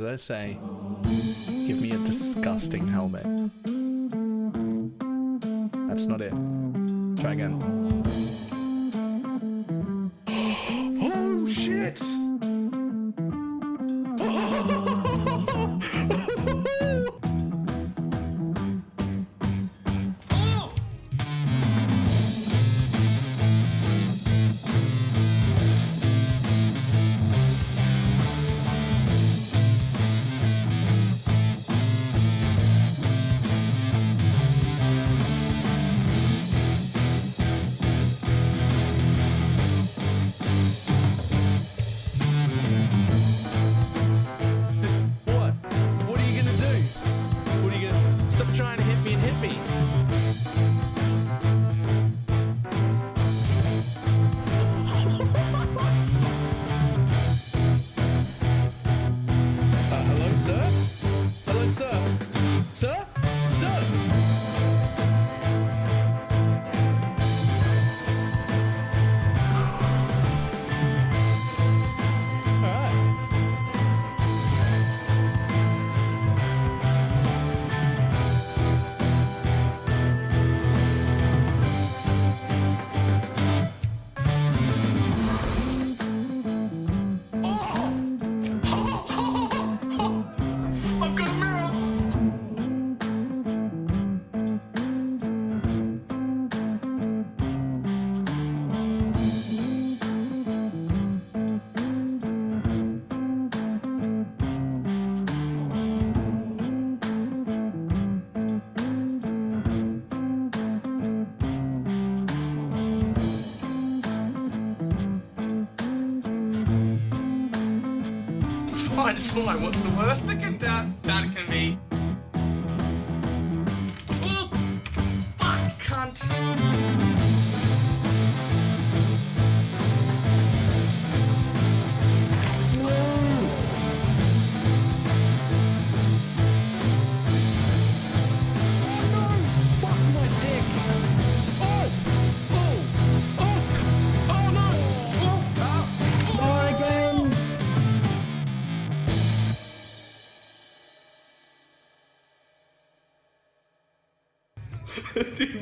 did I say? Give me a disgusting helmet. That's not it. Try again. Oh shit! It's fine. What's the worst that can be? Oh, fuck, cunt.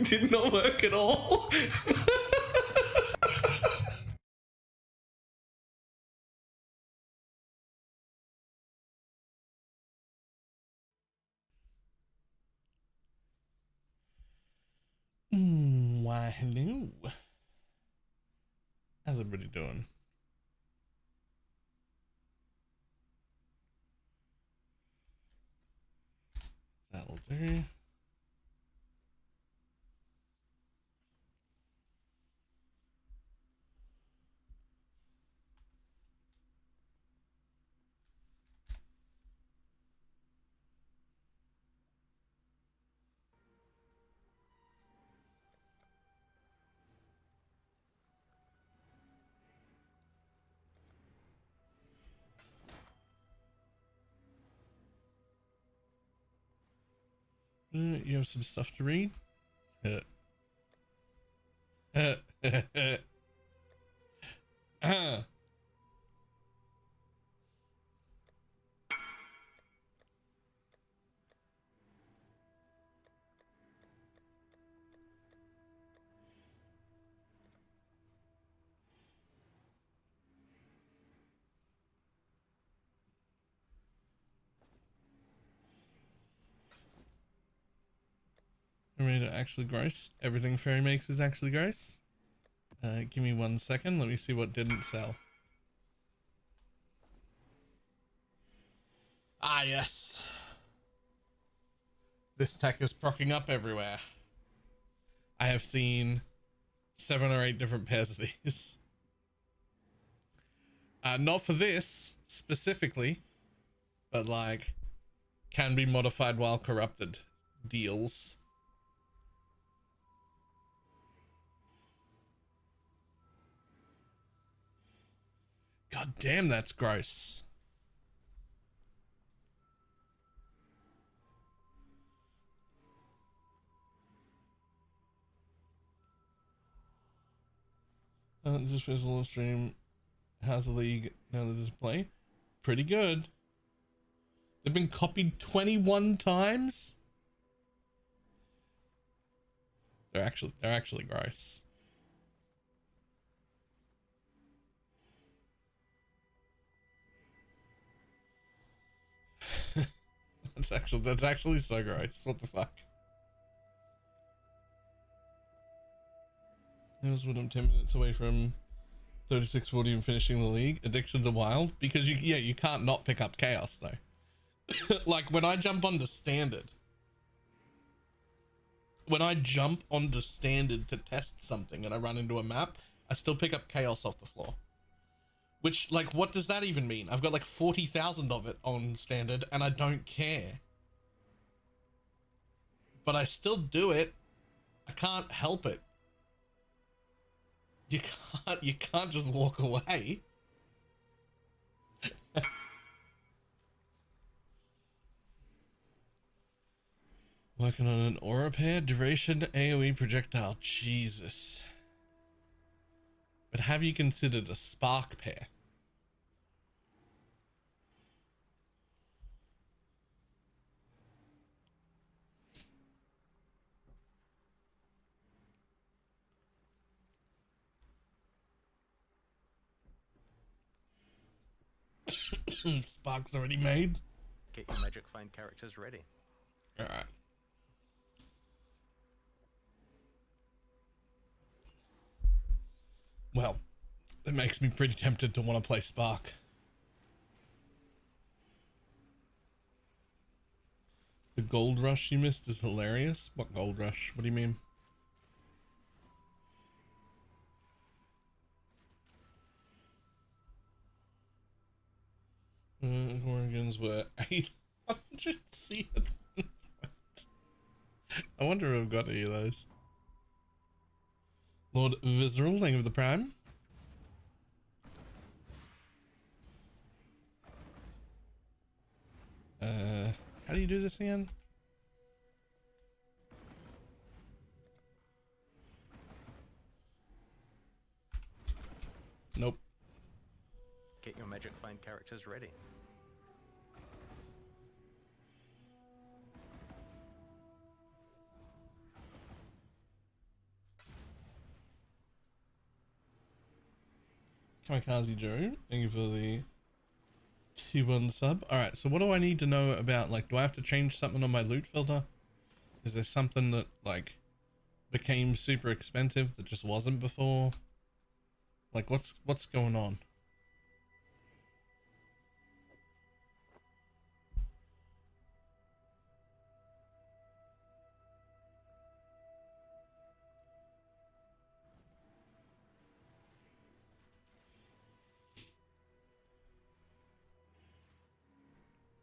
Did not work at all. Why, hello. How's everybody doing? That'll do. You have some stuff to read? Ready to actually gross. Everything Fairy makes is actually gross. Give me 1 second. Let me see what didn't sell. Ah, yes. This tech is procking up everywhere. I have seen 7 or 8 different pairs of these. Not for this specifically, but like can be modified while corrupted deals. God damn, that's gross. Just visual stream. How's the league now the display? Pretty good. They've been copied 21 times. They're actually gross. That's actually so gross. What the fuck? Here's what I'm 10 minutes away from 36-40 and finishing the league. Addictions are wild because you can't not pick up chaos though. Like when I jump onto standard to test something and I run into a map, I still pick up chaos off the floor. Which, like, what does that even mean? I've got like 40,000 of it on standard and I don't care. But I still do it. I can't help it. You can't just walk away. Working on an aura pair, duration, AoE projectile. Jesus. But have you considered a spark pair? Spark's already made. Get your magic find characters ready. Alright. Well, it makes me pretty tempted to want to play Spark. The gold rush you missed is hilarious. What gold rush? What do you mean? Organs were 800 seed. I wonder if I've got any of those. Lord Visceral, thank you for the prime. How do you do this again? Nope. Get your magic find characters ready. Kamikaze Joe, thank you for the 2-1 sub. Alright, so what do I need to know about, like, do I have to change something on my loot filter? Is there something that, like, became super expensive that just wasn't before? Like, what's going on?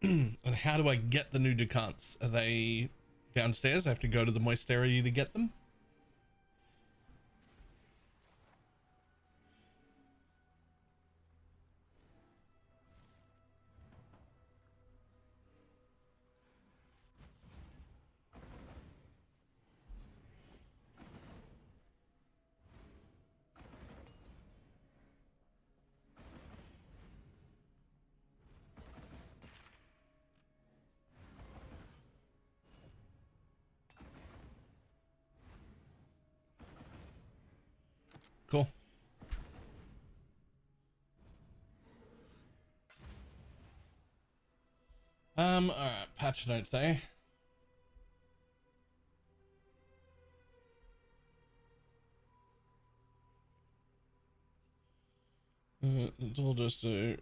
And how do I get the new decants? Are they downstairs? I have to go to the moist area to get them? Cool. Alright, patch notes, eh? It'll just do,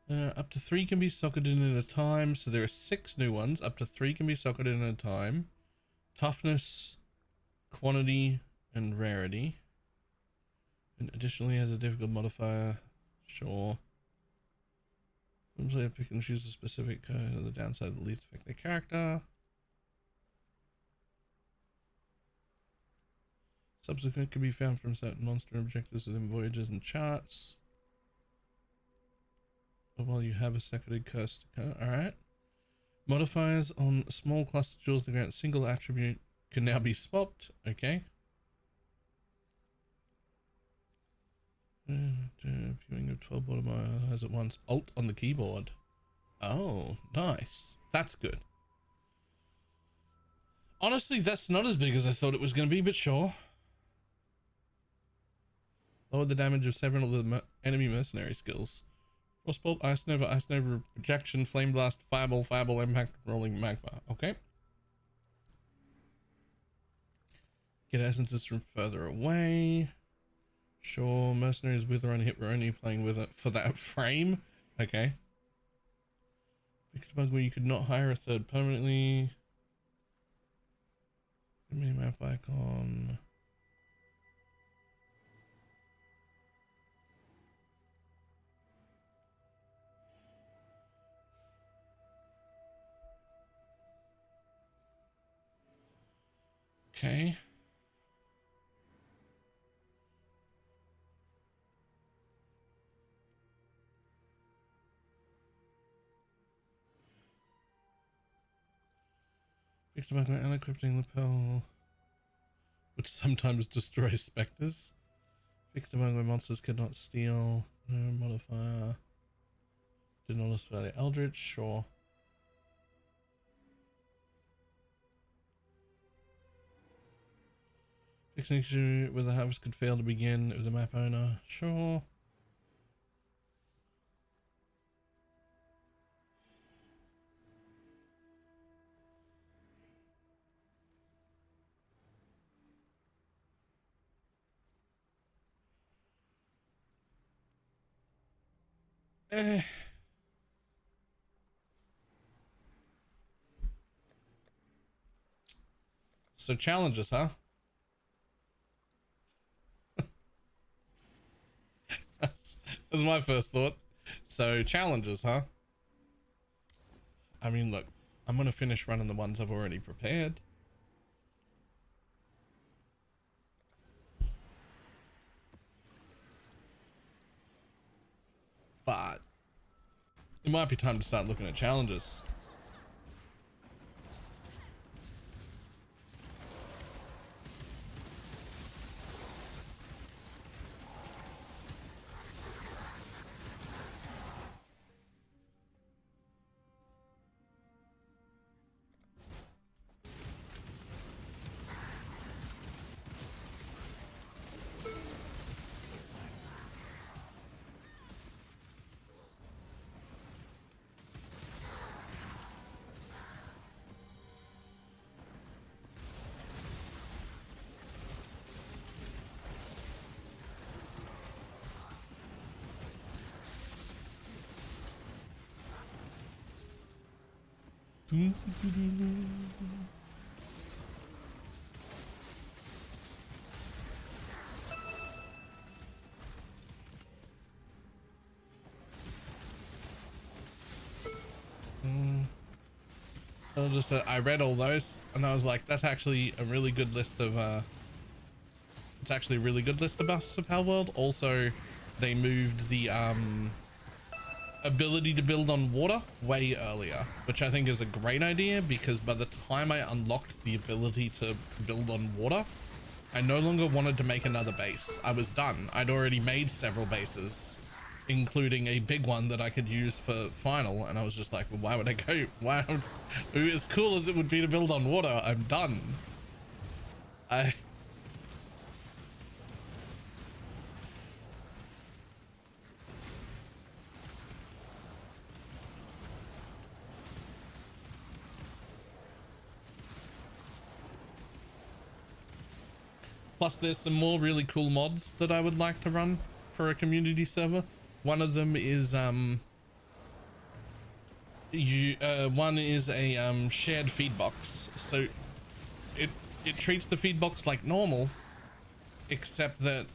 up to 3 can be socketed in at a time, so there are 6 new ones. Up to 3 can be socketed in at a time. Toughness, quantity, and rarity. And additionally has a difficult modifier. Sure. Some player pick and choose a specific code on the downside that least affect their character. Subsequent can be found from certain monster objectives within voyages and charts. Or while you have a seconded cursed code. Alright. Modifiers on small cluster jewels that grant single attribute can now be swapped. Okay. Viewing of 12 modifiers at once. Alt on the keyboard. Oh, nice. That's good. Honestly, that's not as big as I thought it was going to be, but sure. Lower the damage of several of the enemy mercenary skills. Frostbolt, Ice Nova, Projection, Flame Blast, Fireball, Impact, Rolling Magma. Okay. Get essences from further away. Sure, mercenaries with or on hit, we're only playing with it for that frame. Okay. Fixed bug where you could not hire a third permanently. Give me a map icon. Okay. Fixed bug and equipping lapel, which sometimes destroys specters. Fixed bug where monsters cannot steal. No modifier. Did not display Eldritch, sure. Fixing issue where the harvest could fail to begin with the map owner, sure. So challenges, huh? That's my first thought. So challenges, huh? I mean, look, I'm gonna finish running the ones I've already prepared. But it might be time to start looking at challenges. I read all those and I was like, that's actually a really good list of it's actually a really good list of buffs of Palworld. Also, they moved the ability to build on water way earlier, which I think is a great idea, because by the time I unlocked the ability to build on water, I no longer wanted to make another base. I was done. I'd already made several bases, including a big one that I could use for final, and I was just like, well, why would I go? Why? As cool as it would be to build on water, I'm done. Plus, there's some more really cool mods that I would like to run for a community server. One of them is one is a shared feed box. So it treats the feed box like normal, except that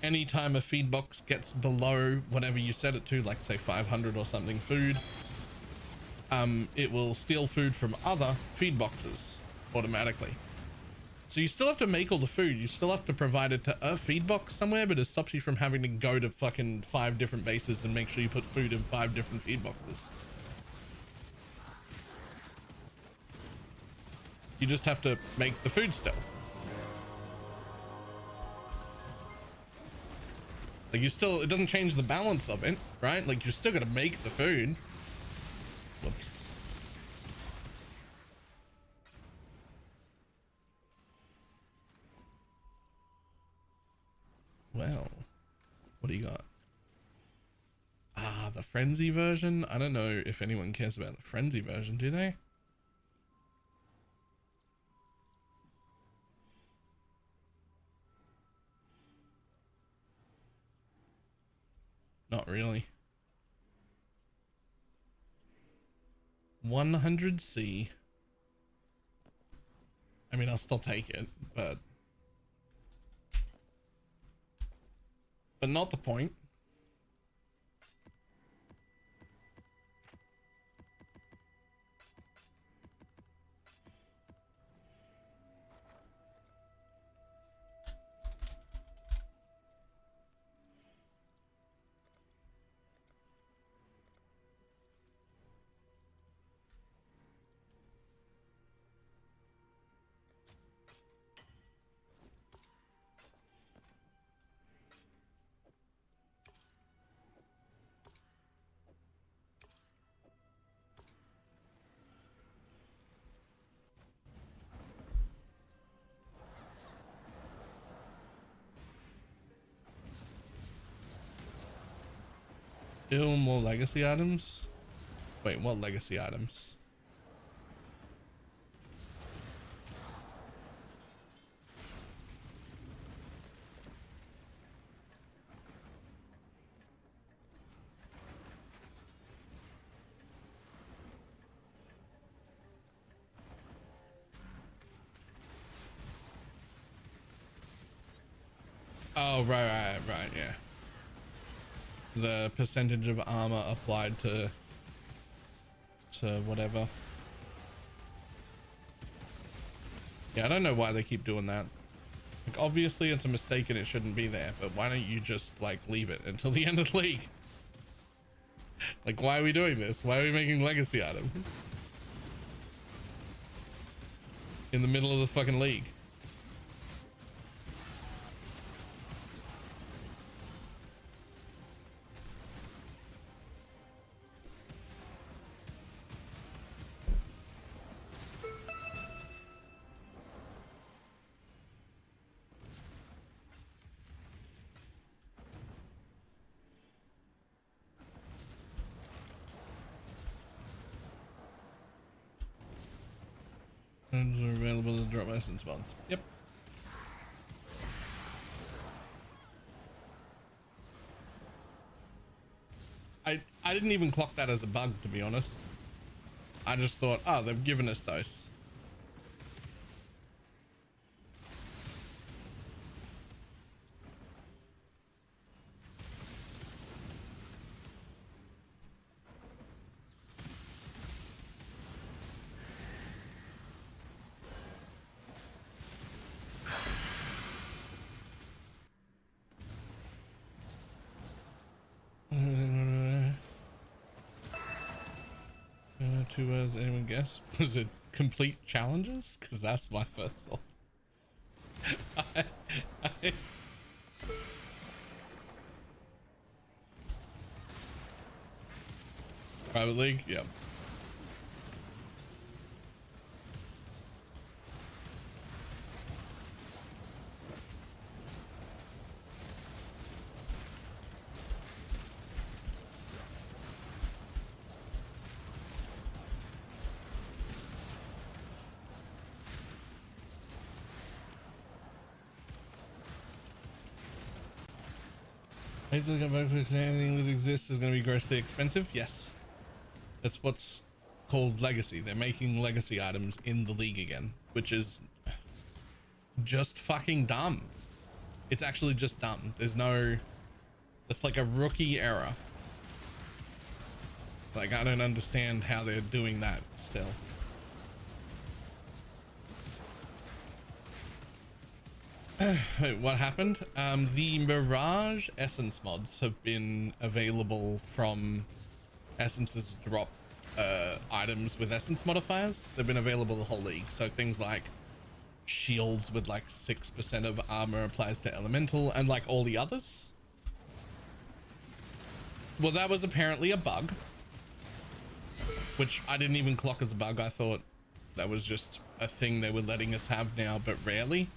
anytime a feed box gets below whatever you set it to, like say 500 or something food, it will steal food from other feed boxes automatically. So you still have to make all the food, you still have to provide it to a feed box somewhere, but it stops you from having to go to fucking 5 different bases and make sure you put food in 5 different feed boxes. You just have to make the food still. Like you still, it doesn't change the balance of it, right? Like you're still gonna make the food. Whoops. Well, what do you got? Ah, the frenzy version. I don't know if anyone cares about the frenzy version, do they? Not really. 100C. I mean, I'll still take it, but not the point. Still more legacy items. Wait, what legacy items? Oh, right, yeah. The percentage of armor applied to whatever. Yeah, I don't know why they keep doing that. Like, obviously it's a mistake and it shouldn't be there, but why don't you just like leave it until the end of the league? Like, why are we doing this? Why are we making legacy items in the middle of the fucking league? Are available to drop essence mods. Yep. I didn't even clock that as a bug, to be honest. I just thought, oh, they've given us those. Two words, anyone guess? Was it complete challenges? Because that's my first thought. Private league? Yep. Anything that exists is going to be grossly expensive. Yes, that's what's called legacy. They're making legacy items in the league again, which is just fucking dumb. It's actually just dumb. There's no, that's like a rookie error. Like, I don't understand how they're doing that still. Wait, what happened? The Mirage essence mods have been available from Essence's drop items with essence modifiers. They've been available the whole league. So things like shields with like 6% of armor applies to elemental, and like all the others. Well, that was apparently a bug, which I didn't even clock as a bug. I thought that was just a thing they were letting us have now, but rarely.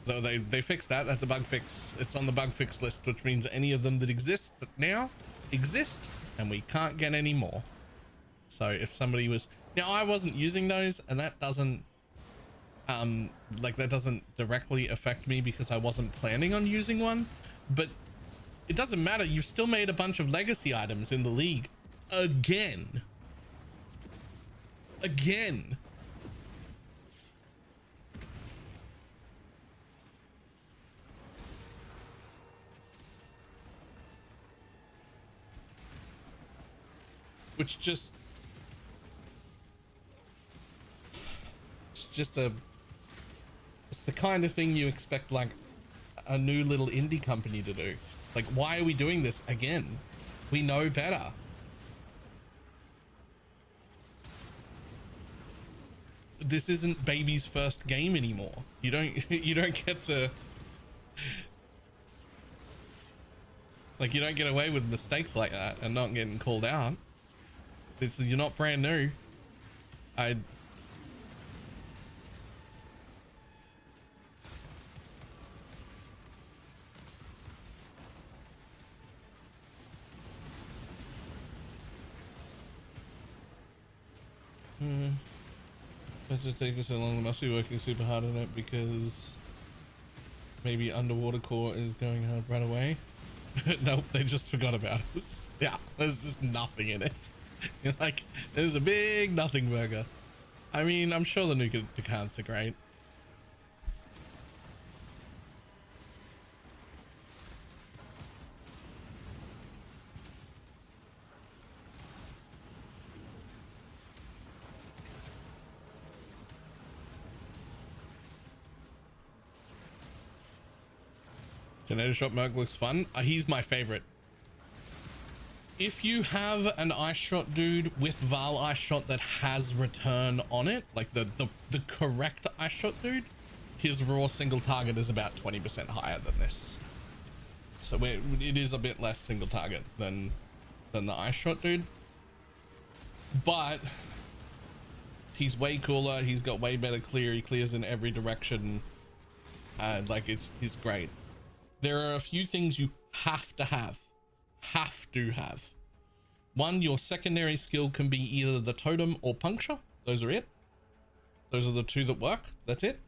So they fixed that. That's a bug fix. It's on the bug fix list, which means any of them that exist now exist, and we can't get any more. So if somebody was, now I wasn't using those, and that doesn't like that doesn't directly affect me because I wasn't planning on using one, but it doesn't matter. You still made a bunch of legacy items in the league again. Which just, it's the kind of thing you expect like a new little indie company to do. Like, why are we doing this again? We know better. This isn't baby's first game anymore. You don't get to, like, you don't get away with mistakes like that and not getting called out. You're not brand new. Let's just take us so long. They must be working super hard on it because maybe Underwater Core is going hard right away. Nope, they just forgot about us. Yeah, there's just nothing in it. Like, there's a big nothing burger. I mean, I'm sure the new accounts are great. Tornado Shot Merc looks fun. He's my favorite. If you have an ice shot dude with Val ice shot that has return on it, like the correct ice shot dude, his raw single target is about 20% higher than this. So it is a bit less single target than the ice shot dude, but he's way cooler. He's got way better clear. He clears in every direction. Like he's great. There are a few things you have to have. One, your secondary skill can be either the totem or puncture. Those are it. Those are the two that work. That's it.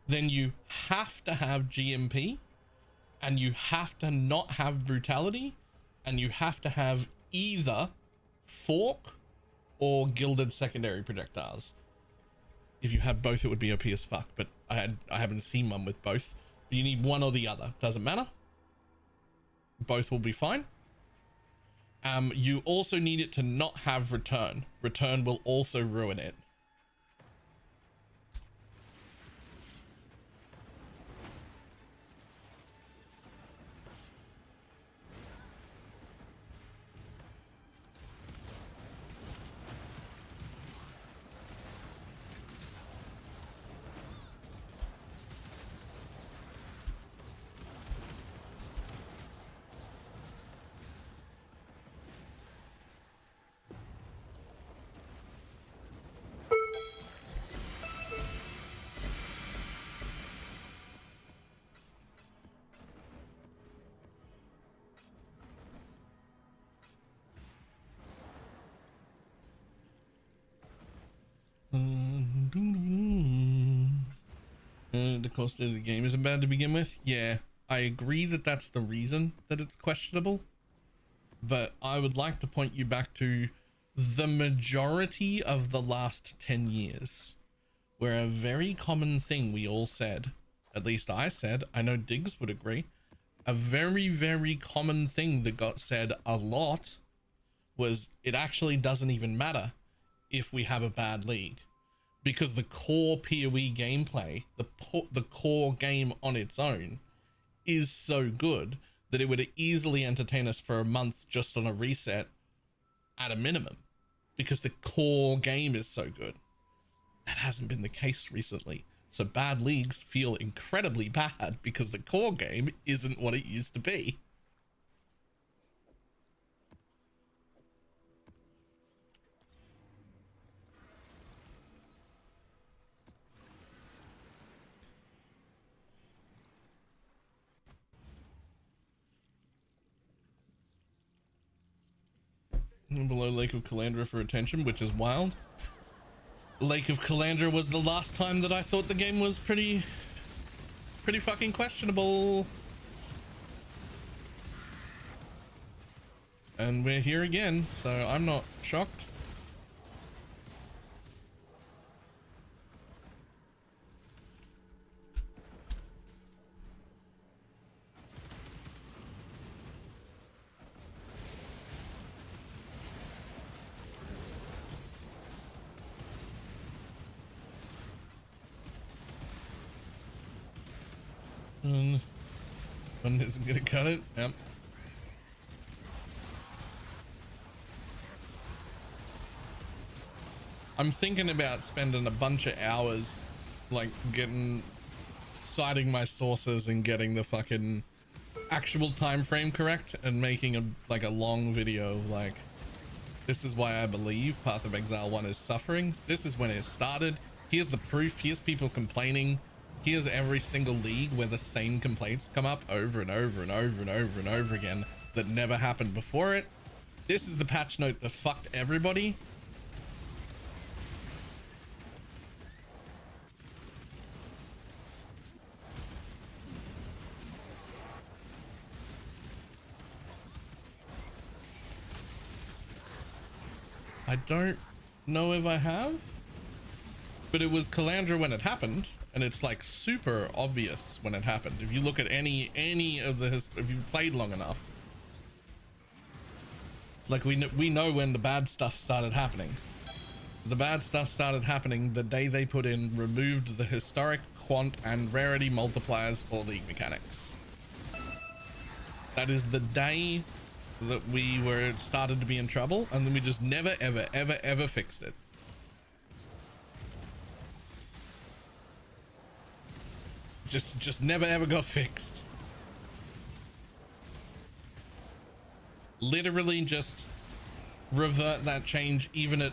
Then you have to have GMP, and you have to not have brutality, and you have to have either fork or gilded secondary projectiles. If you have both, it would be OP as fuck, but I haven't seen one with both. But you need one or the other. Doesn't matter. Both will be fine. You also need it to not have return. Return will also ruin it. The cost of the game isn't bad to begin with. Yeah, I agree that that's the reason that it's questionable, but I would like to point you back to the majority of the last 10 years, where a very common thing we all said, at least I said, I know Diggs would agree, a very, very common thing that got said a lot was it actually doesn't even matter if we have a bad league, because the core PoE gameplay, the core game on its own is so good that it would easily entertain us for a month just on a reset at a minimum, because the core game is so good. That hasn't been the case recently. So bad leagues feel incredibly bad because the core game isn't what it used to be. Below Lake of Calandra for attention, which is wild. Lake of Calandra was the last time that I thought the game was pretty fucking questionable. And we're here again, so I'm not shocked. One isn't gonna cut it. Yep. I'm thinking about spending a bunch of hours like citing my sources and getting the fucking actual time frame correct and making a long video like, this is why I believe Path of Exile 1 is suffering. This is when it started. Here's the proof. Here's people complaining. Here's every single league where the same complaints come up over and over and over and over and over again that never happened before it. This is the patch note that fucked everybody. I don't know if I have, but it was Calandra when it happened, and it's like super obvious when it happened. If you look at any of the if you played long enough, like we know when the bad stuff started happening. The bad stuff started happening the day they removed the historic, quant, and rarity multipliers for league mechanics. That is the day that we started to be in trouble, and then we just never ever fixed it. Just never ever got fixed. Literally just revert that change even at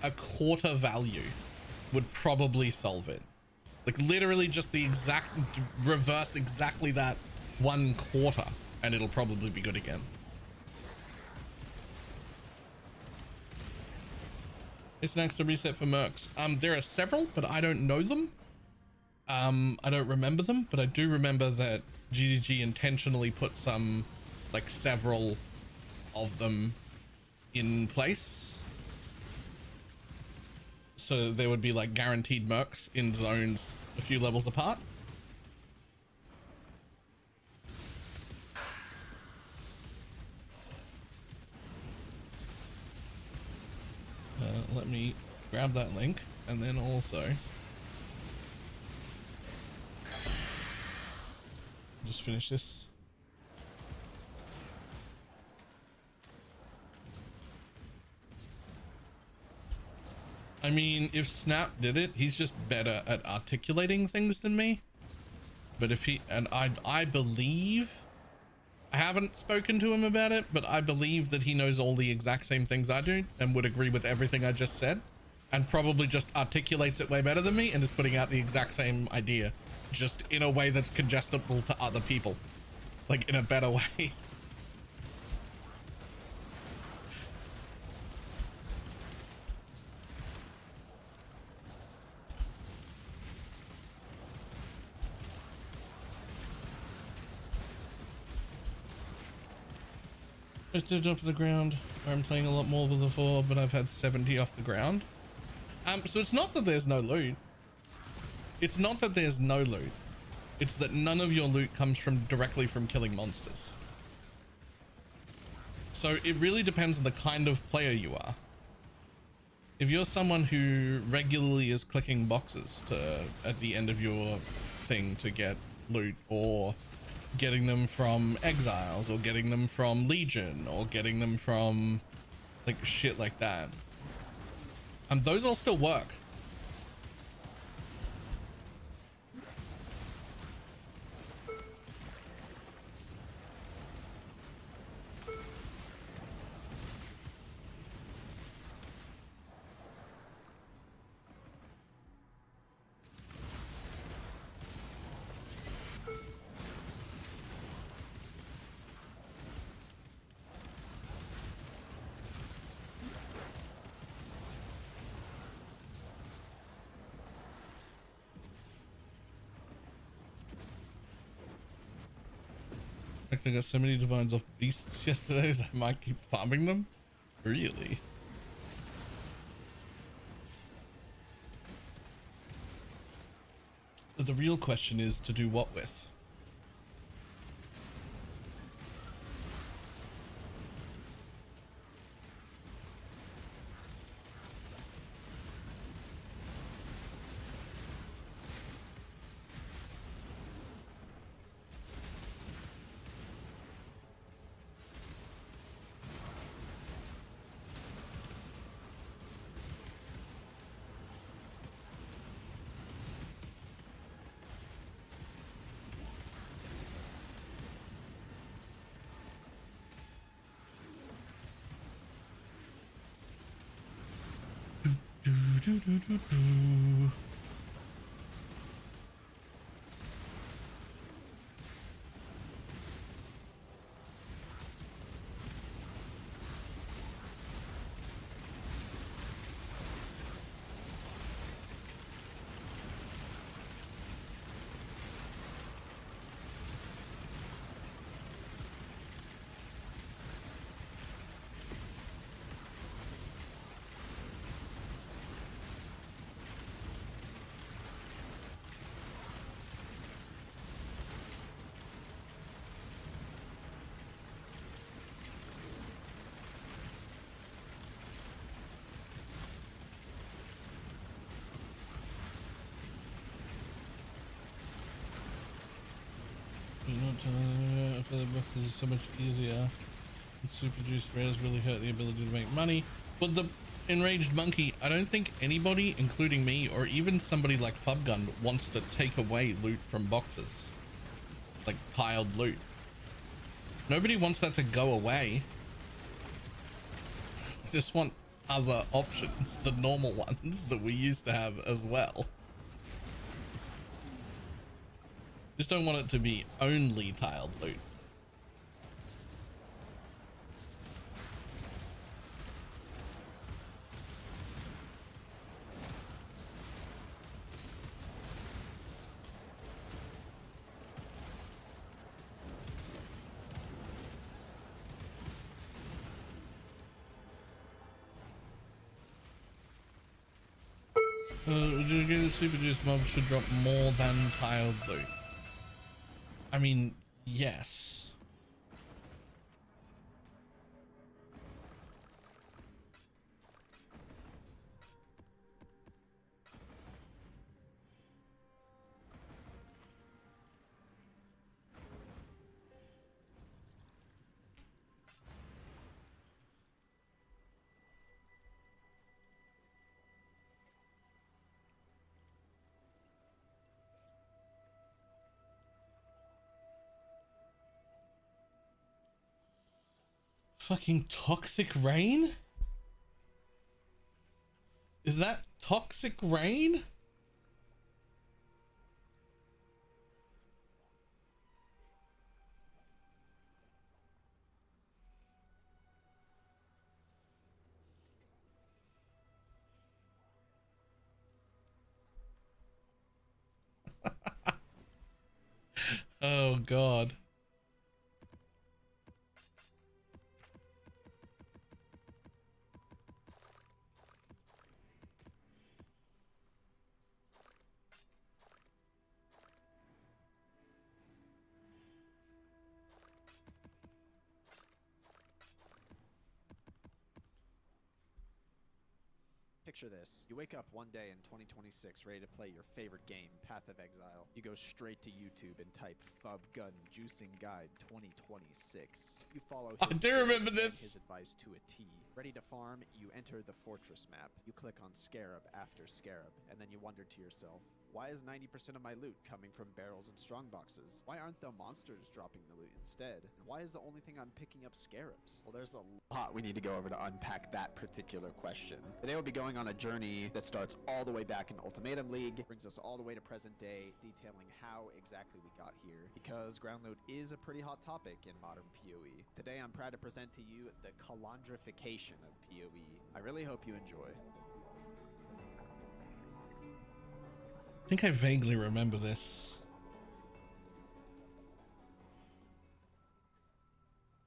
a quarter value would probably solve it. Like literally just the exact reverse exactly that 1/4 and it'll probably be good again. It's next to reset for mercs. There are several, but I don't know them. I don't remember them, but I do remember that GDG intentionally put several of them in place. So there would be like guaranteed mercs in zones a few levels apart. Let me grab that link and then also just finish this. I mean, if Snap did it, he's just better at articulating things than me. But if I believe, I haven't spoken to him about it, but I believe that he knows all the exact same things I do and would agree with everything I just said, and probably just articulates it way better than me and is putting out the exact same idea, just in a way that's digestible to other people, like in a better way. Just did off the ground. I'm playing a lot more with the 4, but I've had 70 off the ground. So it's not that there's no loot. It's not that there's no loot. It's that none of your loot comes directly from killing monsters. So it really depends on the kind of player you are. If you're someone who regularly is clicking boxes at the end of your thing to get loot, or getting them from exiles, or getting them from Legion, or getting them from like shit like that, those all still work. fact, I got so many divines off beasts yesterday that I might keep farming them. Really? But the real question is to do what with? Do, do, do, do, do. For the book is so much easier. And super juice rares really hurt the ability to make money. But the enraged monkey, I don't think anybody, including me, or even somebody like Fubgun, wants to take away loot from boxes. Like tiled loot. Nobody wants that to go away. I just want other options, the normal ones that we used to have as well. Just don't want it to be only tiled loot. Would you get a super juice mob should drop more than tiled loot? I mean, yes. Fucking toxic rain? Is that toxic rain? Oh God. Picture this. You wake up one day in 2026 ready to play your favorite game, Path of Exile. You go straight to YouTube and type Fub Gun Juicing Guide 2026. You follow I do remember this. His advice to a T. Ready to farm, you enter the fortress map. You click on Scarab after Scarab, and then you wonder to yourself, why is 90% of my loot coming from barrels and strongboxes? Why aren't the monsters dropping the loot instead? And why is the only thing I'm picking up scarabs? Well, there's a lot we need to go over to unpack that particular question. Today we'll be going on a journey that starts all the way back in Ultimatum League, brings us all the way to present day, detailing how exactly we got here, because ground loot is a pretty hot topic in modern PoE. Today I'm proud to present to you the calandrification of PoE. I really hope you enjoy. I think I vaguely remember this.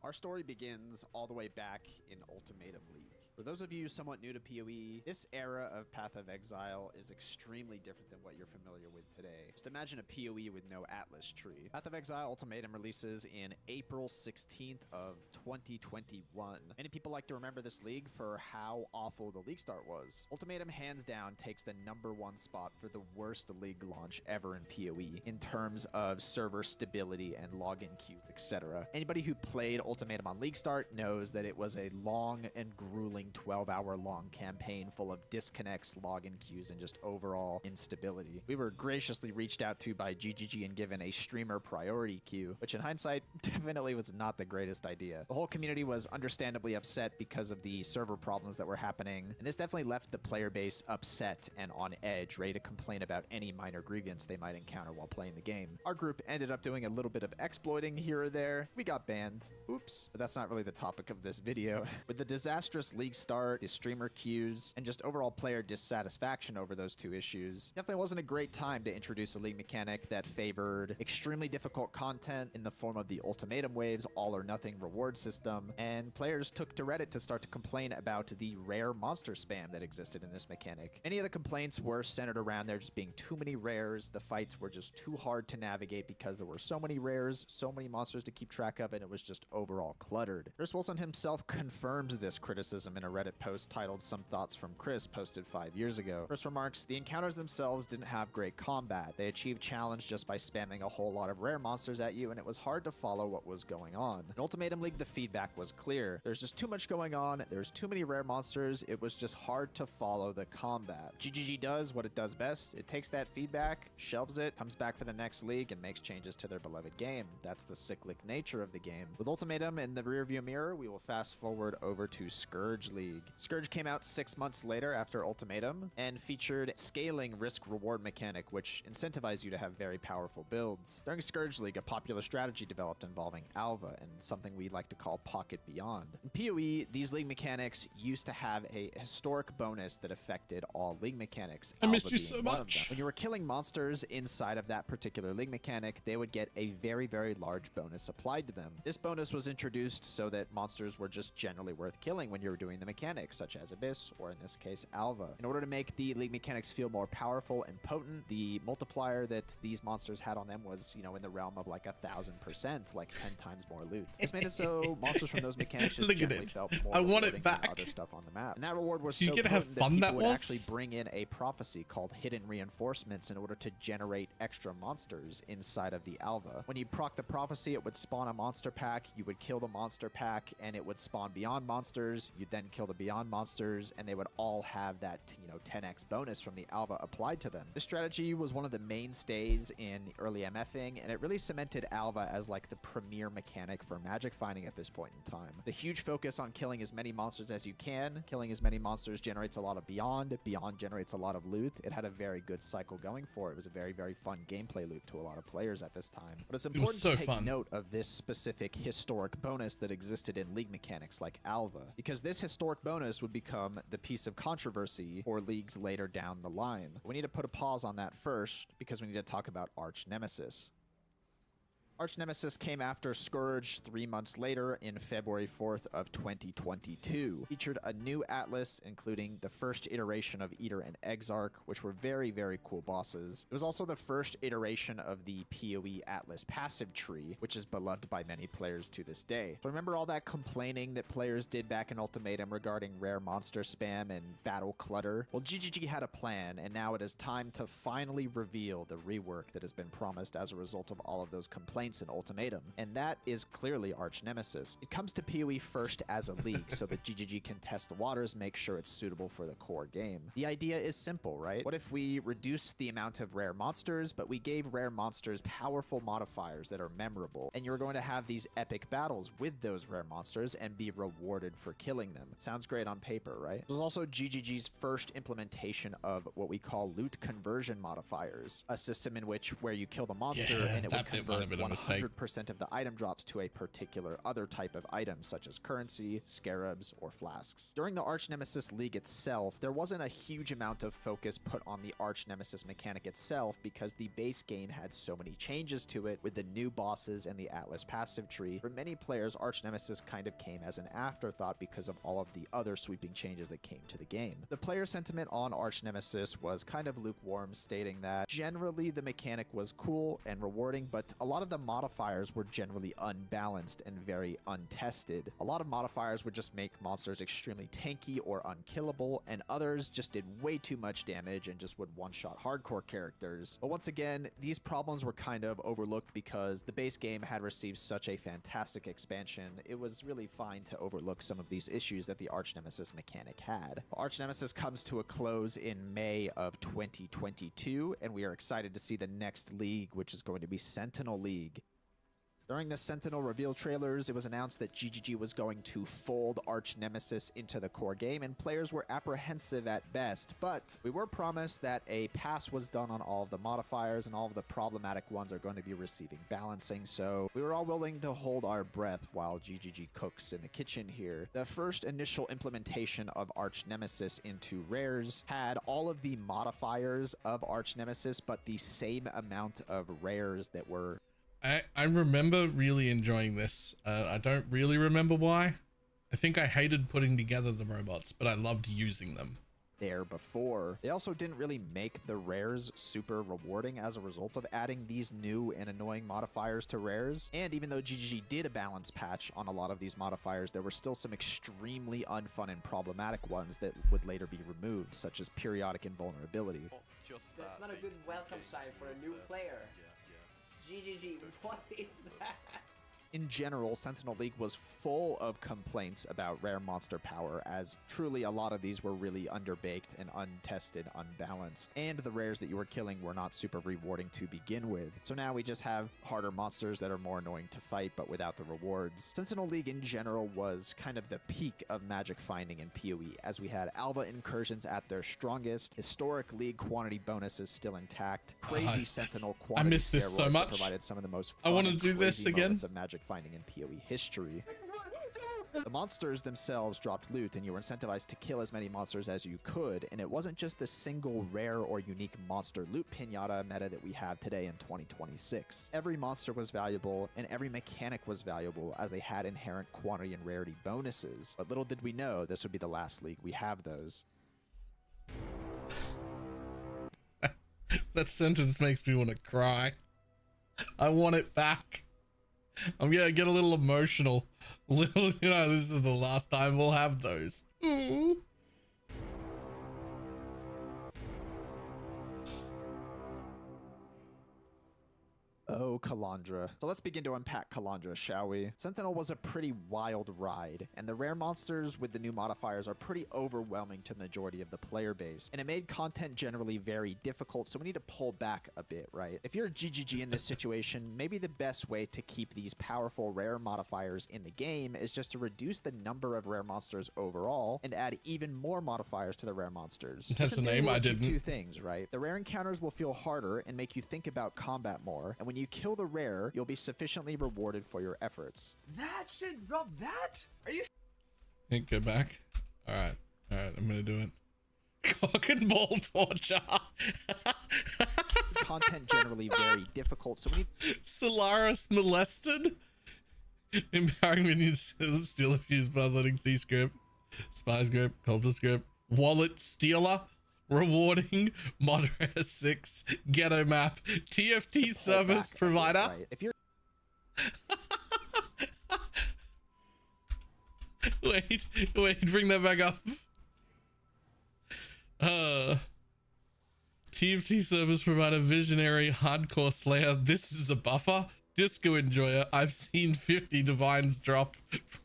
Our story begins all the way back in Ultimatum League. For those of you somewhat new to PoE, this era of Path of Exile is extremely different than what you're familiar with today. Just imagine a PoE with no Atlas tree. Path of Exile Ultimatum releases in April 16th of 2021. Many people like to remember this league for how awful the league start was. Ultimatum hands down takes the #1 spot for the worst league launch ever in PoE in terms of server stability and login queues, etc. Anybody who played Ultimatum on league start knows that it was a long and grueling 12-hour long campaign full of disconnects, login queues, and just overall instability. We were graciously reached out to by GGG and given a streamer priority queue, which in hindsight definitely was not the greatest idea. The whole community was understandably upset because of the server problems that were happening, and this definitely left the player base upset and on edge, ready to complain about any minor grievance they might encounter while playing the game. Our group ended up doing a little bit of exploiting here or there. We got banned. Oops. But that's not really the topic of this video. With the disastrous league start, the streamer queues, and just overall player dissatisfaction over those two issues, definitely wasn't a great time to introduce a league mechanic that favored extremely difficult content in the form of the Ultimatum Waves all or nothing reward system, and players took to Reddit to start to complain about the rare monster spam that existed in this mechanic. Many of the complaints were centered around there just being too many rares, the fights were just too hard to navigate because there were so many rares, so many monsters to keep track of, and it was just overall cluttered. Chris Wilson himself confirms this criticism in a Reddit post titled Some Thoughts from Chris, posted 5 years ago. Chris remarks, the encounters themselves didn't have great combat. They achieved challenge just by spamming a whole lot of rare monsters at you, and it was hard to follow what was going on. In Ultimatum League, the feedback was clear. There's just too much going on, there's too many rare monsters, it was just hard to follow the combat. GGG does what it does best. It takes that feedback, shelves it, comes back for the next league, and makes changes to their beloved game. That's the cyclic nature of the game. With Ultimatum in the rearview mirror, we will fast forward over to Scourge League. Scourge came out 6 months later after Ultimatum and featured scaling risk-reward mechanic, which incentivized you to have very powerful builds. During Scourge League, a popular strategy developed involving Alva and something we like to call Pocket Beyond. In PoE, these league mechanics used to have a historic bonus that affected all league mechanics. I miss Alva you being so one of much. them. When you were killing monsters inside of that particular league mechanic, they would get a very, very large bonus applied to them. This bonus was introduced so that monsters were just generally worth killing when you were doing the mechanics, such as Abyss, or in this case, Alva. In order to make the league mechanics feel more powerful and potent, the multiplier that these monsters had on them was, in the realm of like 1,000%, like 10 times more loot. This made it so monsters from those mechanics just Look at generally it. felt more I want it rewarding than back. other stuff on the map. And that reward was So you so get to have potent fun that that people would was? actually bring in a prophecy called Hidden Reinforcements in order to generate extra monsters inside of the Alva. When you proc the prophecy, it would spawn a monster pack, you would kill the monster pack, and it would spawn beyond monsters. You'd then kill the beyond monsters, and they would all have that, 10x bonus from the Alva applied to them. This strategy was one of the mainstays in early MFing, and it really cemented Alva as like the premier mechanic for magic finding at this point in time. The huge focus on killing as many monsters as you can. Killing as many monsters generates a lot of beyond. Beyond generates a lot of loot. It had a very good cycle going for it. It was a very, very fun gameplay loop to a lot of players at this time. But it's important so to take fun. note of this specific historic bonus that existed in league mechanics like Alva, because this historic bonus would become the piece of controversy for leagues later down the line. We need to put a pause on that first because we need to talk about Arch Nemesis. Arch Nemesis came after Scourge 3 months later in February 4th of 2022. Featured a new atlas, including the first iteration of Eater and Exarch, which were very, very cool bosses. It was also the first iteration of the PoE Atlas passive tree, which is beloved by many players to this day. So remember all that complaining that players did back in Ultimatum regarding rare monster spam and battle clutter? Well, GGG had a plan, and now it is time to finally reveal the rework that has been promised as a result of all of those complaints in Ultimatum, and that is clearly Arch Nemesis. It comes to PoE first as a league so that GGG can test the waters, make sure it's suitable for the core game. The idea is simple, right? What if we reduced the amount of rare monsters, but we gave rare monsters powerful modifiers that are memorable, and you're going to have these epic battles with those rare monsters and be rewarded for killing them. It sounds great on paper, right? It was also GGG's first implementation of what we call loot conversion modifiers, a system in which where you kill the monster and it would that bit might have convert been one mistake. 100% of the item drops to a particular other type of item, such as currency, scarabs, or flasks. During the Arch Nemesis League itself, there wasn't a huge amount of focus put on the Arch Nemesis mechanic itself because the base game had so many changes to it with the new bosses and the Atlas passive tree. For many players, Arch Nemesis kind of came as an afterthought because of all of the other sweeping changes that came to the game. The player sentiment on Arch Nemesis was kind of lukewarm, stating that generally the mechanic was cool and rewarding, but a lot of the modifiers were generally unbalanced and very untested. A lot of modifiers would just make monsters extremely tanky or unkillable, and others just did way too much damage and just would one-shot hardcore characters. But once again, these problems were kind of overlooked because the base game had received such a fantastic expansion. It was really fine to overlook some of these issues that the Arch Nemesis mechanic had. Arch Nemesis comes to a close in May of 2022, and we are excited to see the next league, which is going to be Sentinel League. During the Sentinel reveal trailers, it was announced that GGG was going to fold Arch Nemesis into the core game, and players were apprehensive at best, but we were promised that a pass was done on all of the modifiers, and all of the problematic ones are going to be receiving balancing, so we were all willing to hold our breath while GGG cooks in the kitchen here. The first initial implementation of Arch Nemesis into rares had all of the modifiers of Arch Nemesis, but the same amount of rares that were... I remember really enjoying this. I don't really remember why. I think I hated putting together the robots, but I loved using them there before. They also didn't really make the rares super rewarding as a result of adding these new and annoying modifiers to rares. And even though GGG did a balance patch on a lot of these modifiers, there were still some extremely unfun and problematic ones that would later be removed, such as periodic invulnerability. That's not a good welcome sign for a new player. GGG, what is that? In general, Sentinel League was full of complaints about rare monster power, as truly a lot of these were really underbaked and untested, unbalanced, and the rares that you were killing were not super rewarding to begin with. So now we just have harder monsters that are more annoying to fight, but without the rewards. Sentinel League in general was kind of the peak of magic finding in PoE, as we had Alva incursions at their strongest, historic League quantity bonuses still intact, crazy Sentinel quantity I miss this so much. Provided some of the most I want to do this again. Of magic finding in PoE history. The monsters themselves dropped loot, and you were incentivized to kill as many monsters as you could, and it wasn't just the single rare or unique monster loot pinata meta that we have today in 2026. Every monster was valuable, and every mechanic was valuable, as they had inherent quantity and rarity bonuses. But little did we know this would be the last league we have those. That sentence makes me want to cry. I want it back. I'm gonna get a little emotional. This is the last time we'll have those. Ooh. Oh, Kalandra. So let's begin to unpack Kalandra, shall we? Sentinel was a pretty wild ride, and the rare monsters with the new modifiers are pretty overwhelming to the majority of the player base, and it made content generally very difficult, so we need to pull back a bit, right? If you're a GGG in this situation, maybe the best way to keep these powerful rare modifiers in the game is just to reduce the number of rare monsters overall and add even more modifiers to the rare monsters. That's the name I didn't. Two things, right? The rare encounters will feel harder and make you think about combat more, and when you kill the rare, you'll be sufficiently rewarded for your efforts. That shit, Rob, that? Are you... Hey, go back. Alright, I'm gonna do it. Cock and ball torture. Content generally very difficult, so we need... Solaris molested? Empowering minions to steal a fuse by letting Thief's grip, Spy's grip, Cultist grip, Wallet Stealer, Rewarding, Moderator 6, Ghetto Map, TFT Service Provider. Right. If you're... wait, bring that back up. TFT Service Provider, Visionary, Hardcore Slayer, This is a Buffer, Disco Enjoyer, I've seen 50 Divines drop,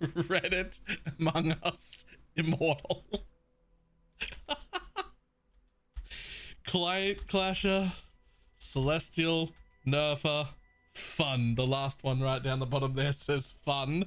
Reddit, Among Us, Immortal. Client Clasher, Celestial, Nerfer, Fun. The last one right down the bottom there says Fun.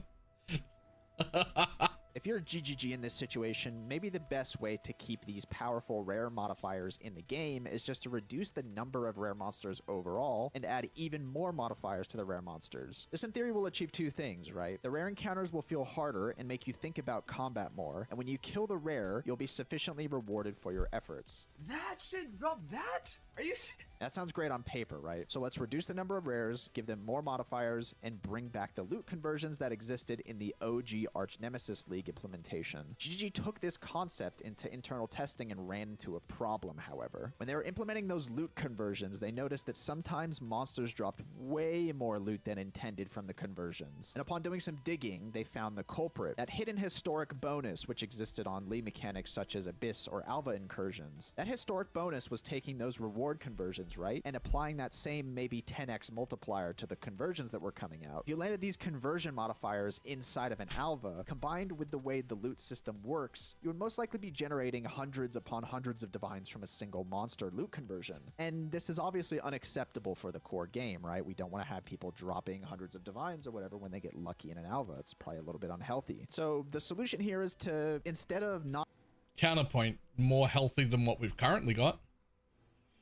If you're a GGG in this situation, maybe the best way to keep these powerful rare modifiers in the game is just to reduce the number of rare monsters overall and add even more modifiers to the rare monsters. This in theory will achieve two things, right? The rare encounters will feel harder and make you think about combat more, and when you kill the rare, you'll be sufficiently rewarded for your efforts. That shit dropped that? Are you That sounds great on paper, right? So let's reduce the number of rares, give them more modifiers, and bring back the loot conversions that existed in the OG Arch Nemesis League implementation. GG took this concept into internal testing and ran into a problem, however. When they were implementing those loot conversions, they noticed that sometimes monsters dropped way more loot than intended from the conversions. And upon doing some digging, they found the culprit, that hidden historic bonus which existed on League mechanics such as Abyss or Alva incursions. That historic bonus was taking those reward conversions, right, and applying that same maybe 10x multiplier to the conversions that were coming out. If you landed these conversion modifiers inside of an Alva, combined with the way the loot system works, you would most likely be generating hundreds upon hundreds of divines from a single monster loot conversion. And this is obviously unacceptable for the core game, right? We don't want to have people dropping hundreds of divines or whatever when they get lucky in an Alva. It's probably a little bit unhealthy. So the solution here is to, instead of not Counterpoint, more healthy than what we've currently got.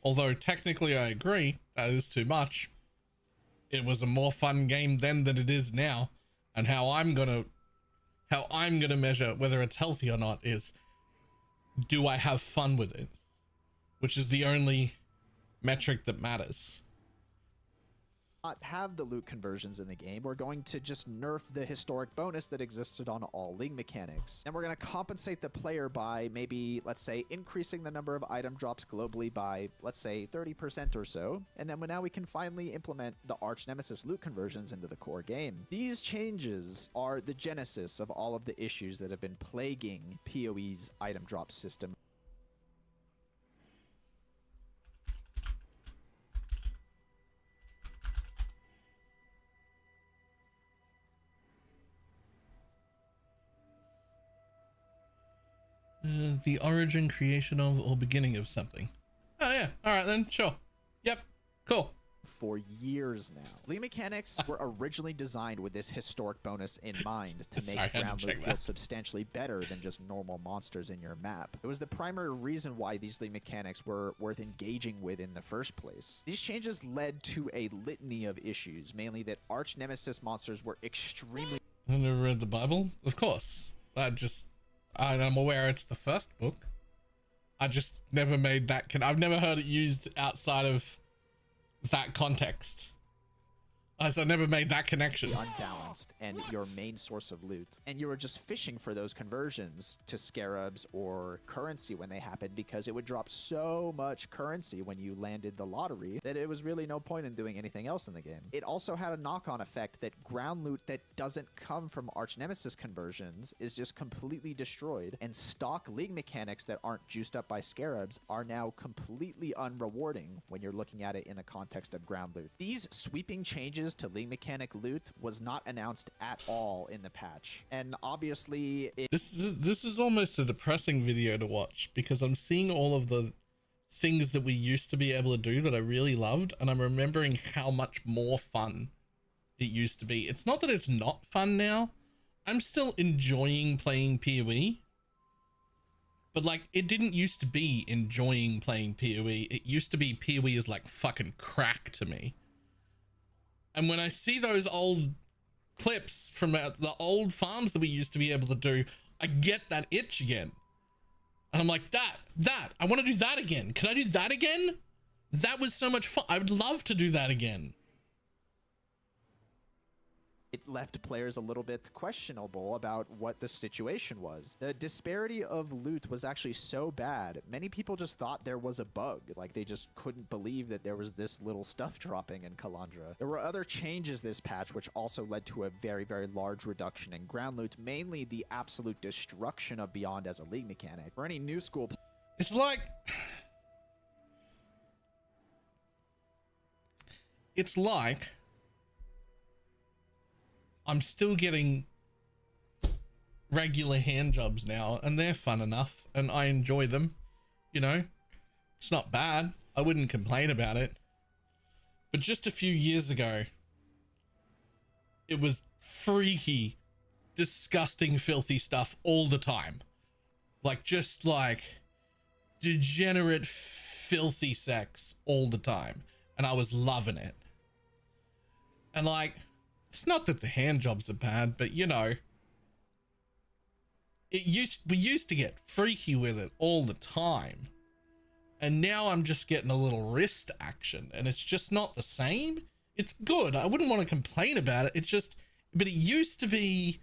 Although technically I agree, that is too much. It was a more fun game then than it is now. And how I'm gonna measure whether it's healthy or not is, do I have fun with it? Which is the only metric that matters. not have the loot conversions in the game. We're going to just nerf the historic bonus that existed on all League mechanics. And we're going to compensate the player by maybe, let's say, increasing the number of item drops globally by, let's say, 30% or so. And then now we can finally implement the Arch Nemesis loot conversions into the core game. These changes are the genesis of all of the issues that have been plaguing PoE's item drop system. The origin, creation of, or beginning of something. Oh yeah, all right then, sure. Yep, cool. For years now. League mechanics were originally designed with this historic bonus in mind to make Sorry, I had to ground check loot feel that. substantially better than just normal monsters in your map. It was the primary reason why these League mechanics were worth engaging with in the first place. These changes led to a litany of issues, mainly that Arch Nemesis monsters were extremely I never read the Bible, of course. I'm aware it's the first book. I just never made that I've never heard it used outside of that context. So I never made that connection. unbalanced and your main source of loot. And you were just fishing for those conversions to scarabs or currency when they happened, because it would drop so much currency when you landed the lottery that it was really no point in doing anything else in the game. It also had a knock-on effect that ground loot that doesn't come from Arch Nemesis conversions is just completely destroyed, and stock League mechanics that aren't juiced up by scarabs are now completely unrewarding when you're looking at it in the context of ground loot. These sweeping changes to League mechanic loot was not announced at all in the patch, and obviously This is almost a depressing video to watch, because I'm seeing all of the things that we used to be able to do that I really loved, and I'm remembering how much more fun it used to be. It's not that it's not fun now. I'm still enjoying playing PoE, but like, it didn't used to be enjoying playing PoE. It used to be PoE is like fucking crack to me. And when I see those old clips from the old farms that we used to be able to do, I get that itch again. And I'm like, I want to do that again. Can I do that again? That was so much fun. I would love to do that again. it left players a little bit questionable about what the situation was. The disparity of loot was actually so bad, many people just thought there was a bug. Like, they just couldn't believe that there was this little stuff dropping in Kalandra. There were other changes this patch which also led to a very, very large reduction in ground loot, mainly the absolute destruction of Beyond as a League mechanic. For any new school It's like I'm still getting regular hand jobs now, and they're fun enough, and I enjoy them. You know, it's not bad. I wouldn't complain about it. But just a few years ago, it was freaky disgusting, filthy stuff all the time. Like, just like degenerate, filthy sex all the time. And I was loving it. And like, it's not that the hand jobs are bad, but you know, we used to get freaky with it all the time. And now I'm just getting a little wrist action, and it's just not the same. It's good. I wouldn't want to complain about it. It's just, but it used to be.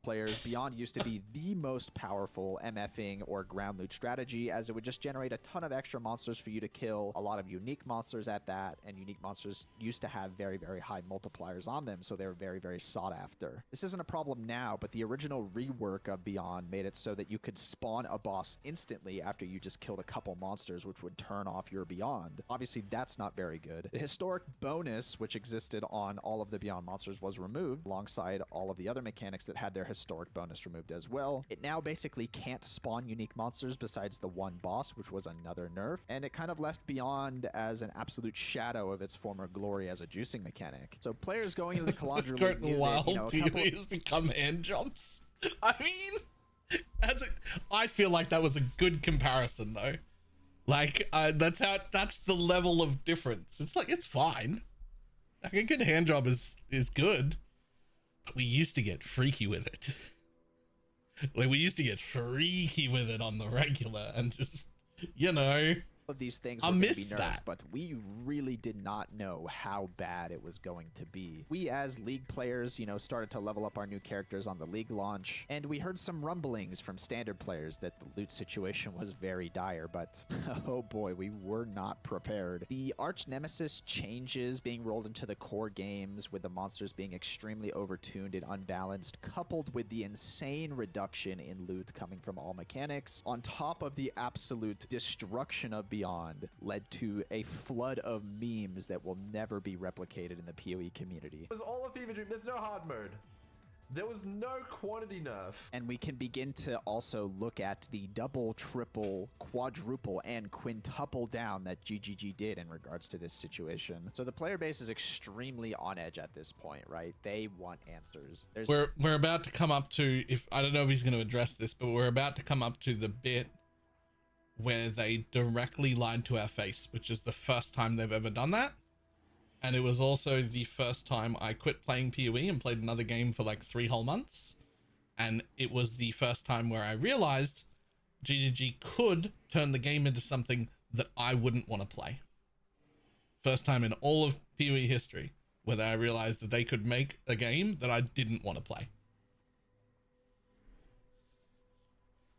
Players, Beyond used to be the most powerful MFing or ground loot strategy, as it would just generate a ton of extra monsters for you to kill, a lot of unique monsters at that, and unique monsters used to have very, very high multipliers on them, so they were very, very sought after. This isn't a problem now, but the original rework of Beyond made it so that you could spawn a boss instantly after you just killed a couple monsters, which would turn off your Beyond. Obviously, that's not very good. The historic bonus, which existed on all of the Beyond monsters, was removed, alongside all of the other mechanics that had their historic bonus removed as well. It now basically can't spawn unique monsters besides the one boss, which was another nerf, and it kind of left Beyond as an absolute shadow of its former glory as a juicing mechanic. So players going into the Calandra League knew that, you know, PoE has become hand jumps. I mean, I feel like that was a good comparison though. Like, that's the level of difference. It's like, it's fine. Like, a good hand job is good. But we used to get freaky with it. Like, we used to get freaky with it on the regular, and just, you know, of these things I were going to be missed nerfed, that. but we really did not know how bad it was going to be. We, as League players, you know, started to level up our new characters on the League launch, and we heard some rumblings from standard players that the loot situation was very dire, but oh boy, we were not prepared. The arch nemesis changes being rolled into the core games, with the monsters being extremely overtuned and unbalanced, coupled with the insane reduction in loot coming from all mechanics, on top of the absolute destruction of Beyond, led to a flood of memes that will never be replicated in the PoE community. It was all a fever dream. There's no hard mode. There was no quantity nerf. And we can begin to also look at the double, triple, quadruple, and quintuple down that GGG did in regards to this situation. So the player base is extremely on edge at this point, right? They want answers. We're about to come up to, if I don't know if he's going to address this, but we're about to come up to the bit where they directly lied to our face, which is the first time they've ever done that. And it was also the first time I quit playing PoE and played another game for like 3 whole months. And it was the first time where I realized GGG could turn the game into something that I wouldn't want to play. First time in all of PoE history where I realized that they could make a game that I didn't want to play.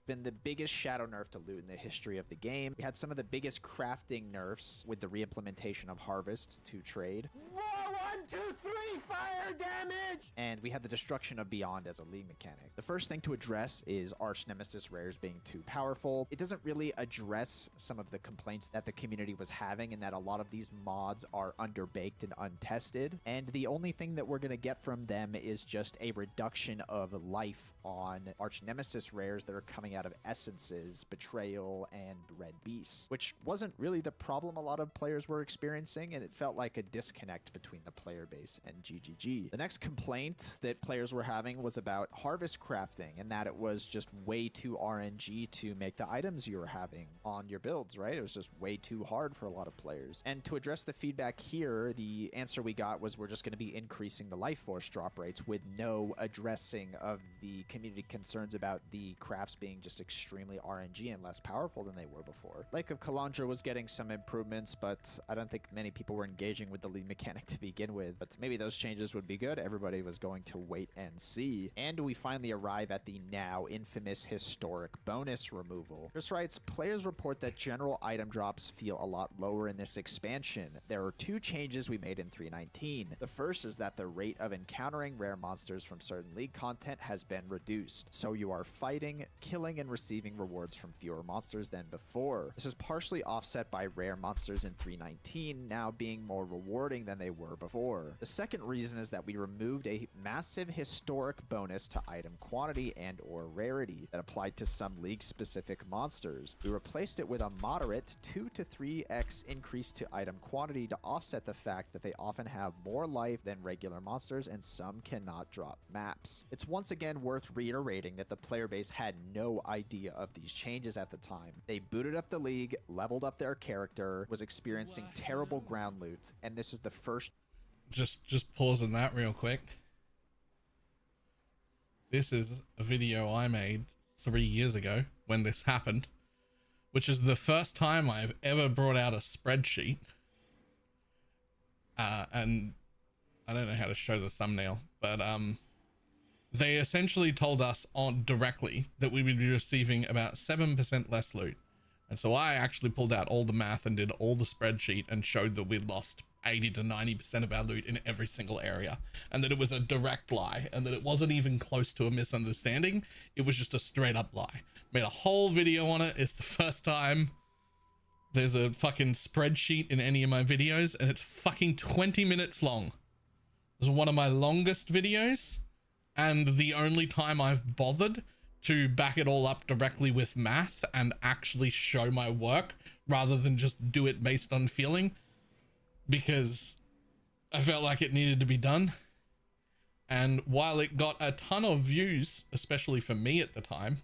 Been the biggest shadow nerf to loot in the history of the game. We had some of the biggest crafting nerfs with the re-implementation of Harvest to trade. Roar 1, 2, 3, fire damage! And we had the destruction of Beyond as a league mechanic. The first thing to address is Arch Nemesis rares being too powerful. It doesn't really address some of the complaints that the community was having, and that a lot of these mods are underbaked and untested. And the only thing that we're going to get from them is just a reduction of life on Arch Nemesis rares that are coming out of Essences, Betrayal, and Red Beast, which wasn't really the problem a lot of players were experiencing, and it felt like a disconnect between the player base and GGG. The next complaint that players were having was about harvest crafting, and that it was just way too RNG to make the items you were having on your builds, right? It was just way too hard for a lot of players. And to address the feedback here, the answer we got was we're just going to be increasing the life force drop rates with no addressing of the community concerns about the crafts being just extremely RNG and less powerful than they were before. Lake of Calandra was getting some improvements, but I don't think many people were engaging with the lead mechanic to begin with. But maybe those changes would be good. Everybody was going to wait and see. And we finally arrive at the now infamous historic bonus removal. Chris writes, players report that general item drops feel a lot lower in this expansion. There are 2 changes we made in 3.19. The first is that the rate of encountering rare monsters from certain league content has been reduced reduced. So you are fighting, killing, and receiving rewards from fewer monsters than before. This is partially offset by rare monsters in 3.19 now being more rewarding than they were before. The second reason is that we removed a massive historic bonus to item quantity and or rarity that applied to some league-specific monsters. We replaced it with a moderate 2 to 3x increase to item quantity to offset the fact that they often have more life than regular monsters and some cannot drop maps. It's once again worth reiterating that the player base had no idea of these changes at the time. They booted up the league, leveled up their character, was experiencing terrible ground loot, and this is the first... Just pause on that real quick. This is a video I made 3 years ago when this happened, which is the first time I've ever brought out a spreadsheet. And I don't know how to show the thumbnail, but they essentially told us directly that we would be receiving about 7% less loot. And so I actually pulled out all the math and did all the spreadsheet and showed that we lost 80 to 90% of our loot in every single area, and that it was a direct lie, and that it wasn't even close to a misunderstanding. It was just a straight up lie. Made a whole video on it. It's the first time there's a fucking spreadsheet in any of my videos, and it's fucking 20 minutes long. It was one of my longest videos, and the only time I've bothered to back it all up directly with math and actually show my work rather than just do it based on feeling, because I felt like it needed to be done. And while it got a ton of views, especially for me at the time,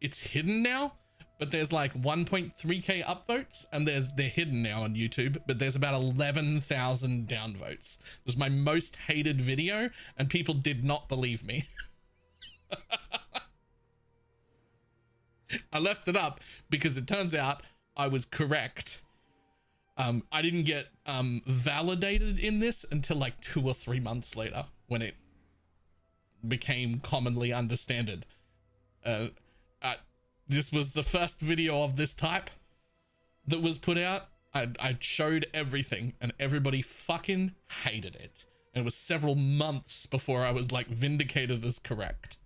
it's hidden now, but there's like 1.3k upvotes, and they're hidden now on YouTube, but there's about 11,000 downvotes. It was my most hated video, and people did not believe me. I left it up because it turns out I was correct. I didn't get validated in this until like 2 or 3 months later, when it became commonly understood. This was the first video of this type that was put out. I showed everything, and everybody fucking hated it. And it was several months before I was like vindicated as correct.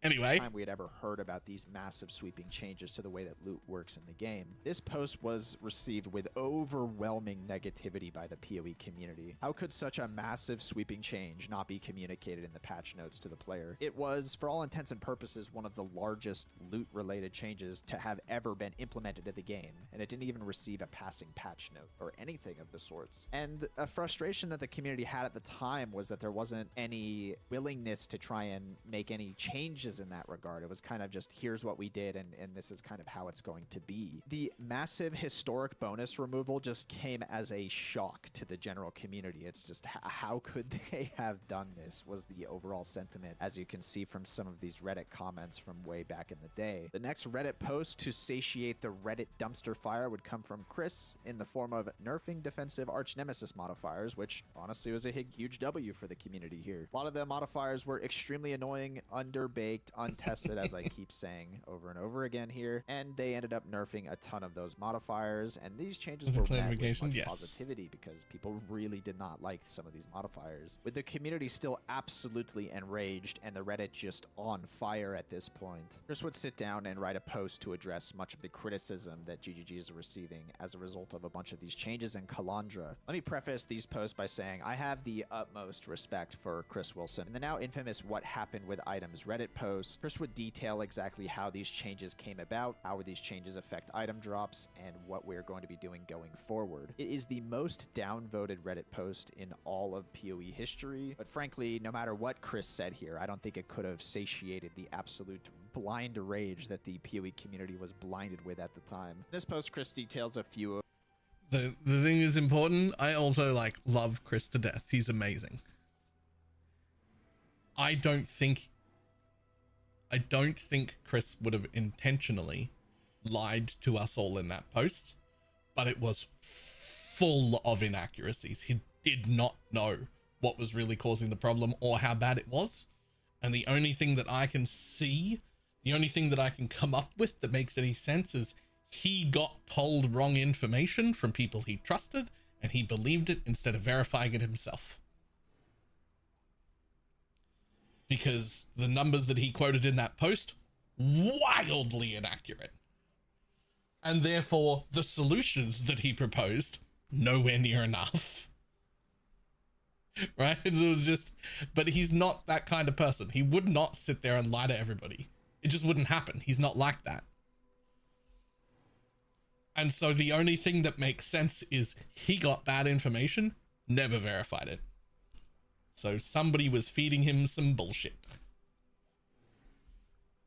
Anyway, time we had ever heard about these massive sweeping changes to the way that loot works in the game. This post was received with overwhelming negativity by the PoE community. How could such a massive sweeping change not be communicated in the patch notes to the player? It was, for all intents and purposes, one of the largest loot-related changes to have ever been implemented in the game, and it didn't even receive a passing patch note or anything of the sorts. And a frustration that the community had at the time was that there wasn't any willingness to try and make any changes in that regard. It was kind of just, here's what we did, and this is kind of how it's going to be. The massive historic bonus removal just came as a shock to the general community. It's just, how could they have done this, was the overall sentiment, as you can see from some of these Reddit comments from way back in the day. The next Reddit post to satiate the Reddit dumpster fire would come from Chris in the form of nerfing defensive arch nemesis modifiers, which honestly was a huge W for the community here. A lot of the modifiers were extremely annoying, underbaked, untested, as I keep saying over and over again here, and they ended up nerfing a ton of those modifiers, and these changes were met with much positivity because people really did not like some of these modifiers. With the community still absolutely enraged and the Reddit just on fire at this point, Chris would sit down and write a post to address much of the criticism that GGG is receiving as a result of a bunch of these changes in Kalandra. Let me preface these posts by saying I have the utmost respect for Chris Wilson. In the now infamous What Happened with Items Reddit post, Chris would detail exactly how these changes came about, how these changes affect item drops, and what we're going to be doing going forward. It is the most downvoted Reddit post in all of PoE history, but frankly, no matter what Chris said here, I don't think it could have satiated the absolute blind rage that the PoE community was blinded with at the time. In this post, Chris details a few of the thing is important. I also love Chris to death. He's amazing. I don't think Chris would have intentionally lied to us all in that post, but it was full of inaccuracies. He did not know what was really causing the problem or how bad it was. And the only thing that I can see, the only thing that I can come up with that makes any sense is he got told wrong information from people he trusted and he believed it instead of verifying it himself. because the numbers that he quoted in that post, wildly inaccurate. And therefore, the solutions that he proposed, nowhere near enough. Right? It was just, but he's not that kind of person. He would not sit there and lie to everybody. It just wouldn't happen. He's not like that. And so the only thing that makes sense is he got bad information, never verified it. So somebody was feeding him some bullshit.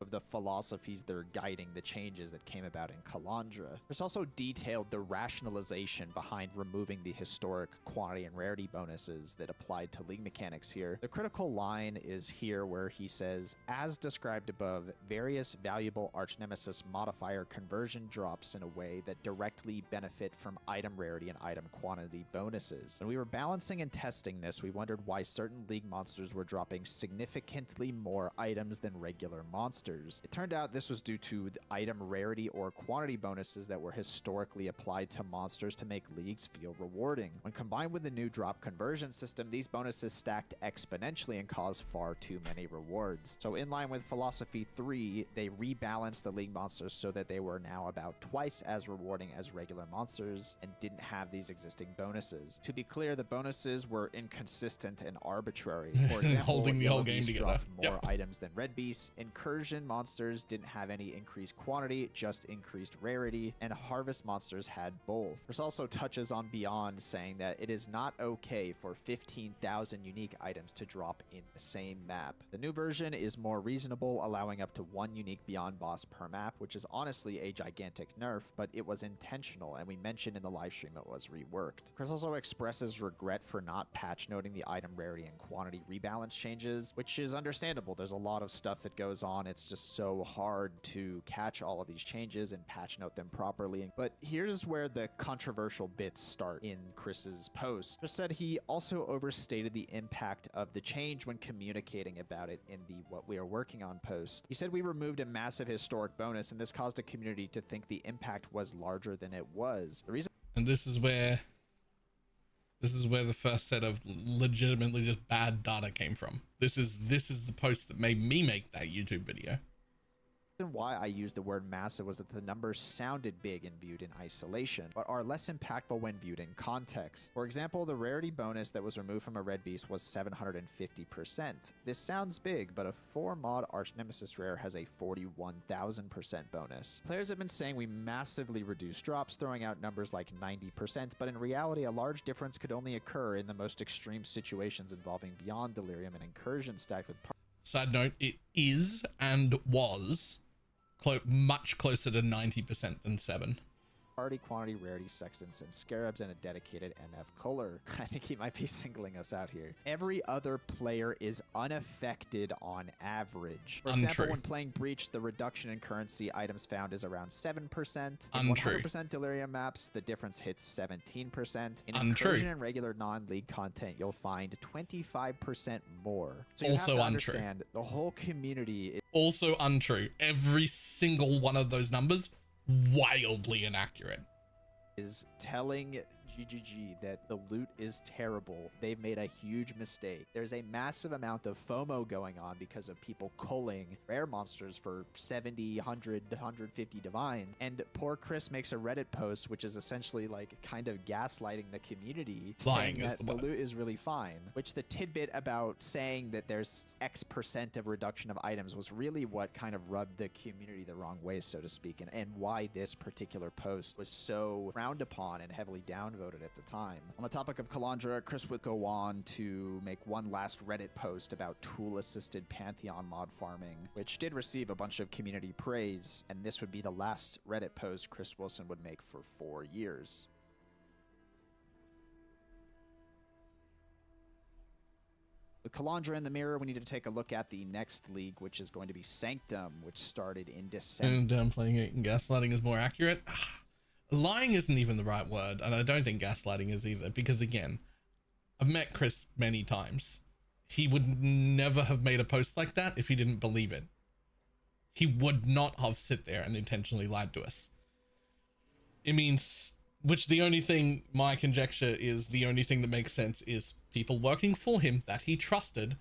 Of the philosophies that are guiding the changes that came about in Kalandra. There's also detailed the rationalization behind removing the historic quantity and rarity bonuses that applied to league mechanics here. The critical line is here where he says, as described above, various valuable arch nemesis modifier conversion drops in a way that directly benefit from item rarity and item quantity bonuses. When we were balancing and testing this, we wondered why certain league monsters were dropping significantly more items than regular monsters. It turned out this was due to the item rarity or quantity bonuses that were historically applied to monsters to make leagues feel rewarding. When combined with the new drop conversion system, these bonuses stacked exponentially and caused far too many rewards. So in line with Philosophy 3, they rebalanced the league monsters so that they were now about twice as rewarding as regular monsters and didn't have these existing bonuses. To be clear, the bonuses were inconsistent and arbitrary. For example, Holding the whole Yellow game Beast together. dropped more Yep. items than Red Beast. Incursion monsters didn't have any increased quantity, just increased rarity, and Harvest monsters had both. There's also touches on Beyond saying that it is not okay for 15,000 unique items to drop in the same map. The new version is more reasonable, allowing up to one unique Beyond boss per map, which is honestly a gigantic nerf, but it was intentional, and we mentioned in the live stream it was reworked. Chris also expresses regret for not patch noting the item rarity and quantity rebalance changes, which is understandable. There's a lot of stuff that goes on. It's just so hard to catch all of these changes and patch note them properly. But here's where the controversial bits start in Chris's post. Chris said he also overstated the impact of the change when communicating about it in the What We Are Working On post. He said we removed a massive historic bonus and this caused a community to think the impact was larger than it was. The reason And this is where the first set of legitimately just bad data came from. This is the post that made me make that YouTube video. why I used the word massive was that the numbers sounded big and viewed in isolation, but are less impactful when viewed in context. For example, the rarity bonus that was removed from a red beast was 750%. This sounds big, but a 4 mod Arch Nemesis rare has a 41,000% bonus. Players have been saying we massively reduce drops, throwing out numbers like 90%, but in reality, a large difference could only occur in the most extreme situations involving Beyond Delirium and Incursion stacked with Side note, it is and was much closer to 90% than 7. party quantity, rarity, sextants, and scarabs, and a dedicated MF Kohler. I think he might be singling us out here. Every other player is unaffected on average. For example, when playing Breach, the reduction in currency items found is around 7%. In 100% Delirium maps, the difference hits 17%. In Incursion and regular non-league content, you'll find 25% more. So you have to understand, the whole community is also untrue. Every single one of those numbers, wildly inaccurate. Is telling GGG that the loot is terrible. They've made a huge mistake. There's a massive amount of FOMO going on because of people culling rare monsters for 70, 100, 150 divine. And poor Chris makes a Reddit post, which is essentially like kind of gaslighting the community, saying that the loot is really fine. Which the tidbit about saying that there's X% of reduction of items was really what kind of rubbed the community the wrong way, so to speak, and why this particular post was so frowned upon and heavily downvoted at the time. On the topic of Kalandra, Chris would go on to make one last Reddit post about tool-assisted Pantheon mod farming, which did receive a bunch of community praise, and this would be the last Reddit post Chris Wilson would make for 4 years. With Kalandra in the mirror, we need to take a look at the next league, which is going to be Sanctum, which started in December. And downplaying it and gaslighting is more accurate. Lying isn't even the right word, and I don't think gaslighting is either, because again, I've met Chris many times. He would never have made a post like that if he didn't believe it. He would not have sit there and intentionally lied to us. It means, which the only thing, my conjecture is, the only thing that makes sense is people working for him that he trusted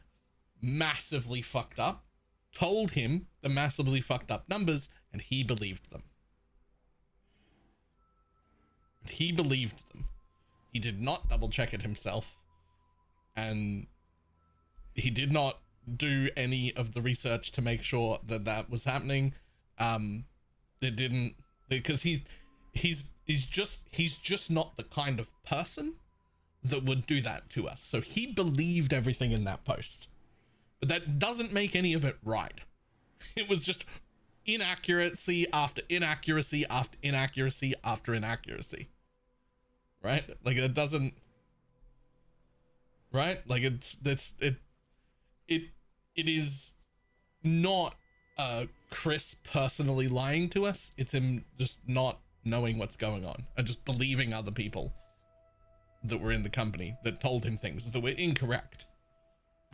massively fucked up, told him the massively fucked up numbers, and he believed them. He believed them. He did not double check it himself, and he did not do any of the research to make sure that that was happening. It didn't, because he's just not the kind of person that would do that to us. So he believed everything in that post, but that doesn't make any of it right. It was just inaccuracy after inaccuracy after inaccuracy after inaccuracy, right? Like it doesn't, right? Like it is not Chris personally lying to us. It's him just not knowing what's going on and just believing other people that were in the company that told him things that were incorrect.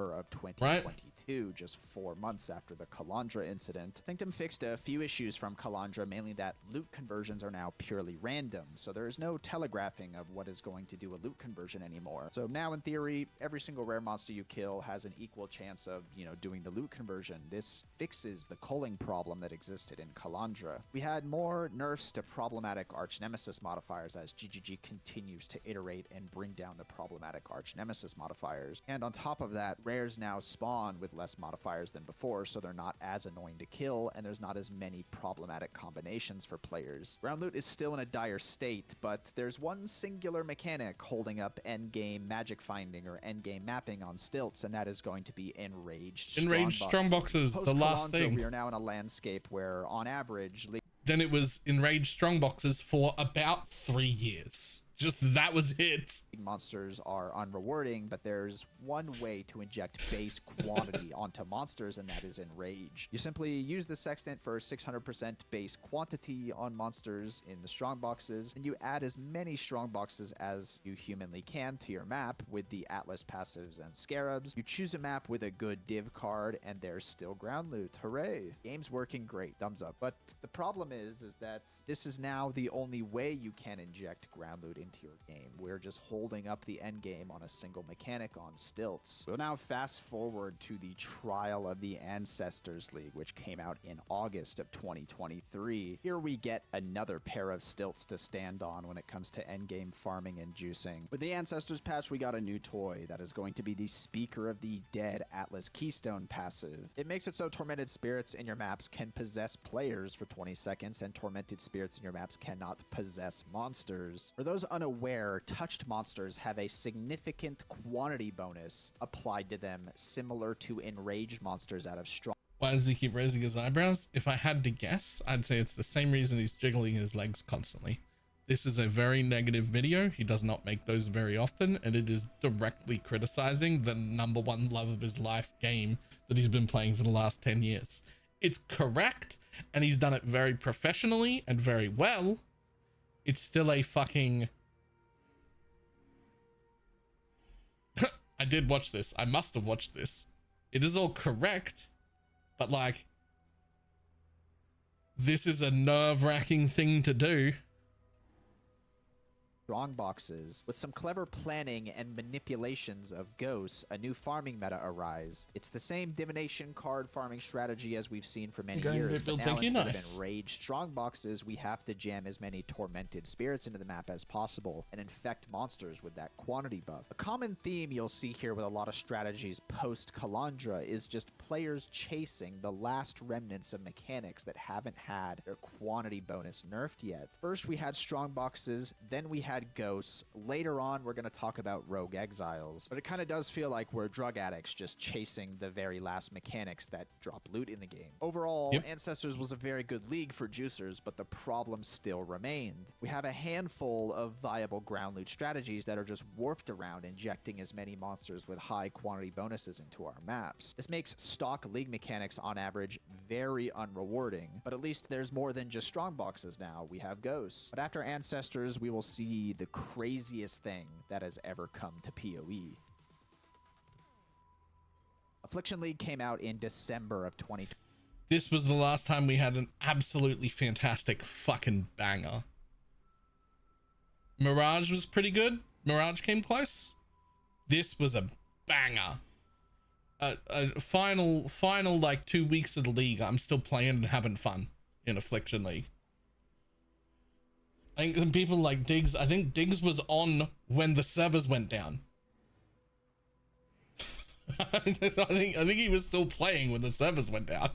Of 2022, just 4 months after the Kalandra incident. Sanctum fixed a few issues from Kalandra, mainly that loot conversions are now purely random, so there is no telegraphing of what is going to do a loot conversion anymore. So now, in theory, every single rare monster you kill has an equal chance of, doing the loot conversion. This fixes the culling problem that existed in Kalandra. We had more nerfs to problematic arch nemesis modifiers as GGG continues to iterate and bring down the problematic arch nemesis modifiers. And on top of that, rares now spawn with less modifiers than before, so they're not as annoying to kill, and there's not as many problematic combinations for players. Ground loot is still in a dire state, but there's one singular mechanic holding up endgame magic finding or endgame mapping on stilts, and that is going to be enraged strongboxes. The last thing. We are now in a landscape where, on average, then it was enraged strongboxes for about 3 years. Just that was it. Monsters are unrewarding, but there's one way to inject base quantity onto monsters, and that is enrage. You simply use the sextant for 600% base quantity on monsters in the strong boxes, and you add as many strong boxes as you humanly can to your map with the Atlas passives and scarabs. You choose a map with a good div card, and there's still ground loot. Hooray! Game's working great. Thumbs up. But the problem is that this is now the only way you can inject ground loot into your game. We're just holding up the end game on a single mechanic on stilts. We'll now fast forward to the trial of the Ancestors League, which came out in August of 2023. Here we get another pair of stilts to stand on when it comes to end game farming and juicing. With the Ancestors patch, we got a new toy that is going to be the Speaker of the Dead Atlas Keystone passive. It makes it so tormented spirits in your maps can possess players for 20 seconds, and tormented spirits in your maps cannot possess monsters. For those unaware, touched monsters have a significant quantity bonus applied to them, similar to enraged monsters out of strong. Why does he keep raising his eyebrows? If I had to guess, I'd say it's the same reason he's jiggling his legs constantly. This is a very negative video. He does not make those very often, and it is directly criticizing the #1 love of his life game that he's been playing for the last 10 years. It's correct, and he's done it very professionally and very well. It's still a fucking... I did watch this. I must have watched this. It is all correct, but like, this is a nerve-wracking thing to do. Strong boxes. With some clever planning and manipulations of ghosts, a new farming meta arose. It's the same divination card farming strategy as we've seen for many years, but now instead of enraged strong boxes, we have to jam as many tormented spirits into the map as possible and infect monsters with that quantity buff. A common theme you'll see here with a lot of strategies post Kalandra is just players chasing the last remnants of mechanics that haven't had their quantity bonus nerfed yet. First we had strong boxes, then we had ghosts. Later on, we're going to talk about rogue exiles. But it kind of does feel like we're drug addicts just chasing the very last mechanics that drop loot in the game. Overall, Ancestors was a very good league for juicers, but the problem still remained. We have a handful of viable ground loot strategies that are just warped around injecting as many monsters with high quantity bonuses into our maps. This makes stock league mechanics on average very unrewarding, but at least there's more than just strong boxes now. We have ghosts. But after Ancestors, we will see the craziest thing that has ever come to PoE. Affliction League came out in December of 2020. This was the last time we had an absolutely fantastic fucking banger. Mirage was pretty good. Mirage came close. This was a banger. final like 2 weeks of the league, I'm still playing and having fun in Affliction League. I think some people like Diggs. I think Diggs was on when the servers went down. I think he was still playing when the servers went down.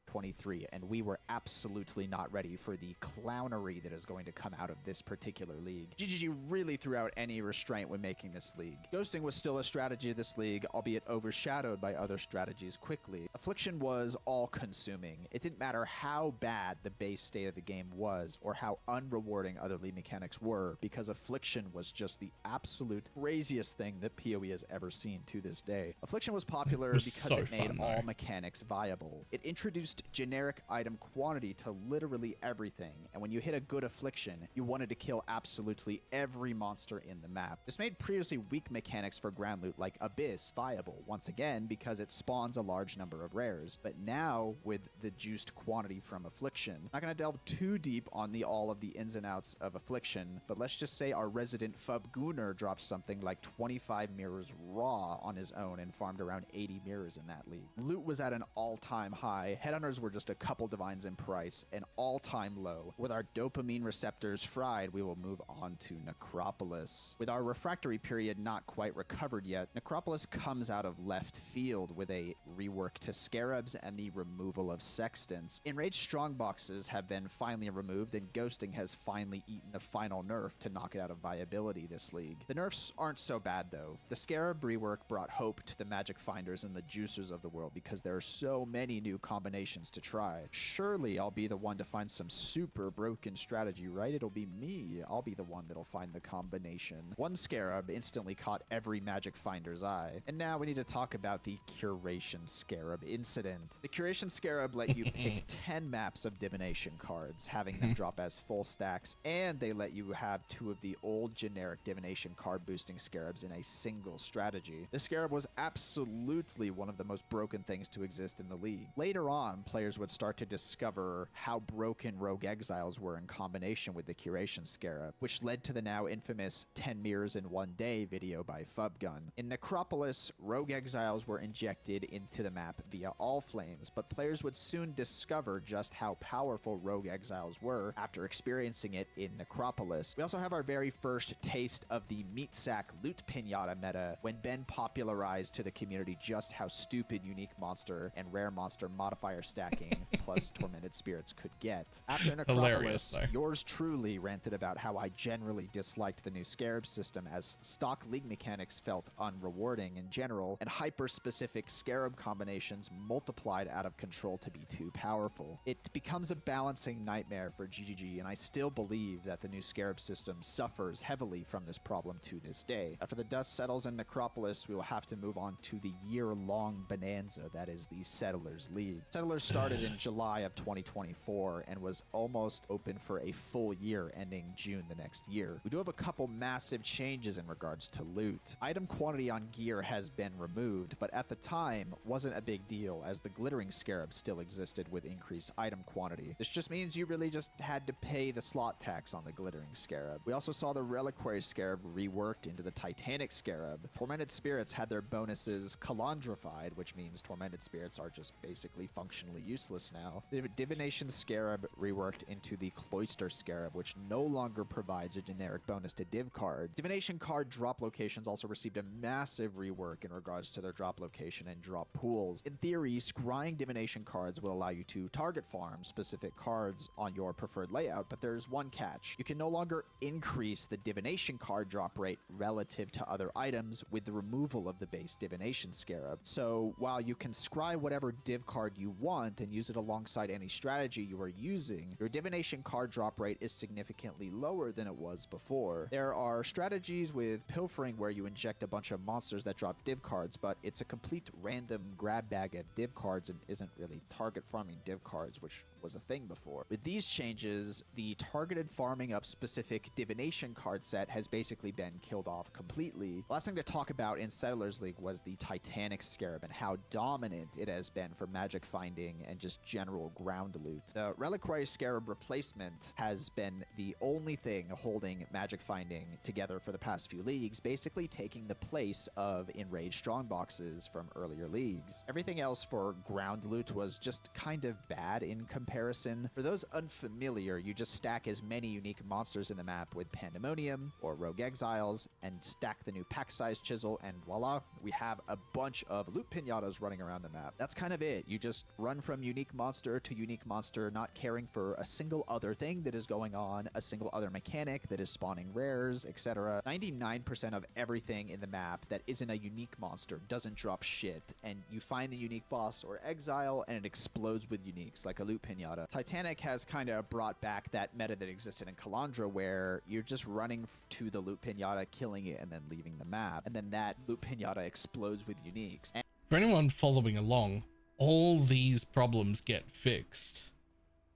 23, and we were absolutely not ready for the clownery that is going to come out of this particular league. GGG really threw out any restraint when making this league. Ghosting was still a strategy of this league, albeit overshadowed by other strategies quickly. Affliction was all-consuming. It didn't matter how bad the base state of the game was, or how unrewarding other league mechanics were, because Affliction was just the absolute craziest thing that PoE has ever seen to this day. Affliction was popular because so it made fun, all though. mechanics viable. It introduced generic item quantity to literally everything, and when you hit a good Affliction, you wanted to kill absolutely every monster in the map. This made previously weak mechanics for ground loot like Abyss viable, once again because it spawns a large number of rares. But now, with the juiced quantity from Affliction, I'm not going to delve too deep on all of the ins and outs of Affliction, but let's just say our resident Fub Gunner dropped something like 25 mirrors raw on his own and farmed around 80 mirrors in that league. Loot was at an all-time high. Headhunters were just a couple divines in price, an all-time low. With our dopamine receptors fried, we will move on to Necropolis. With our refractory period not quite recovered yet, Necropolis comes out of left field with a rework to Scarabs and the removal of Sextants. Enraged Strongboxes have been finally removed, and Ghosting has finally eaten the final nerf to knock it out of viability this league. The nerfs aren't so bad though. The Scarab rework brought hope to the Magic Finders and the Juicers of the world because there are so many new combinations to try. Surely I'll be the one to find some super broken strategy, right? It'll be me. I'll be the one that'll find the combination. One Scarab instantly caught every Magic Finder's eye. And now we need to talk about the Curation Scarab incident. The Curation Scarab let you pick 10 maps of divination cards, having them drop as full stacks, and they let you have 2 of the old generic divination card boosting Scarabs in a single strategy. The Scarab was absolutely one of the most broken things to exist in the league. Later on, players would start to discover how broken Rogue Exiles were in combination with the Curation Scarab, which led to the now infamous 10 mirrors in 1 day video by Fubgun. In Necropolis, Rogue Exiles were injected into the map via All Flames, but players would soon discover just how powerful Rogue Exiles were after experiencing it in Necropolis. We also have our very first taste of the meat sack loot pinata meta when Ben popularized to the community just how stupid unique monster and rare monster modifier stacking plus Tormented Spirits could get. After Necropolis, yours truly ranted about how I generally disliked the new Scarab system as stock league mechanics felt unrewarding in general, and hyper-specific Scarab combinations multiplied out of control to be too powerful. It becomes a balancing nightmare for GGG, and I still believe that the new Scarab system suffers heavily from this problem to this day. After the dust settles in Necropolis, we will have to move on to the year-long bonanza that is the Settlers League. Settlers started in July of 2024 and was almost open for a full year ending June the next year. We do have a couple massive changes in regards to loot. Item quantity on gear has been removed, but at the time wasn't a big deal as the Glittering Scarab still existed with increased item quantity. This just means you really just had to pay the slot tax on the Glittering Scarab. We also saw the Reliquary Scarab reworked into the Titanic Scarab. Tormented Spirits had their bonuses calandrified, which means Tormented Spirits are just basically functionally useless now. The Divination Scarab reworked into the Cloister Scarab, which no longer provides a generic bonus to div cards. Divination card drop locations also received a massive rework in regards to their drop location and drop pools. In theory, scrying divination cards will allow you to target farm specific cards on your preferred layout, but there's one catch. You can no longer increase the divination card drop rate relative to other items with the removal of the base Divination Scarab. So while you can scry whatever div card you want and use it alongside any strategy you are using, your divination card drop rate is significantly lower than it was before. There are strategies with pilfering where you inject a bunch of monsters that drop div cards, but it's a complete random grab bag of div cards and isn't really target farming div cards, which was a thing before. With these changes, the targeted farming of specific divination card set has basically been killed off completely. Last thing to talk about in Settlers League was the Titanic Scarab and how dominant it has been for magic finding finding and just general ground loot. The Reliquary Scarab replacement has been the only thing holding magic finding together for the past few leagues, basically taking the place of enraged strongboxes from earlier leagues. Everything else for ground loot was just kind of bad in comparison. For those unfamiliar, you just stack as many unique monsters in the map with Pandemonium or Rogue Exiles and stack the new pack size chisel, and voila, we have a bunch of loot pinatas running around the map. That's kind of it. You just run from unique monster to unique monster, not caring for a single other thing that is going on, a single other mechanic that is spawning rares, etc. 99% of everything in the map that isn't a unique monster doesn't drop shit, and you find the unique boss or exile and it explodes with uniques like a loot pinata. Titanic has kind of brought back that meta that existed in Kalandra, where you're just running to the loot pinata, killing it, and then leaving the map, and then that loot pinata explodes with uniques. And For anyone following along, all these problems get fixed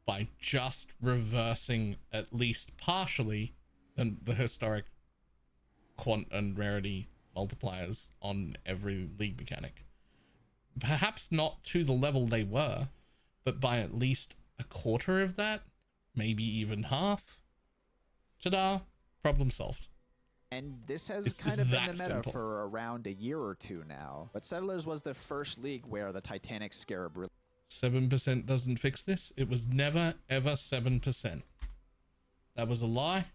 by just reversing, at least partially, the historic quant and rarity multipliers on every league mechanic. Perhaps not to the level they were, but by at least a quarter of that, maybe even half. Ta-da! Problem solved. And this has It's kind of been the that meta simple. for around a year or two now. But Settlers was the first league where the Titanic Scarab 7% doesn't fix this. It was never ever 7%. That was a lie.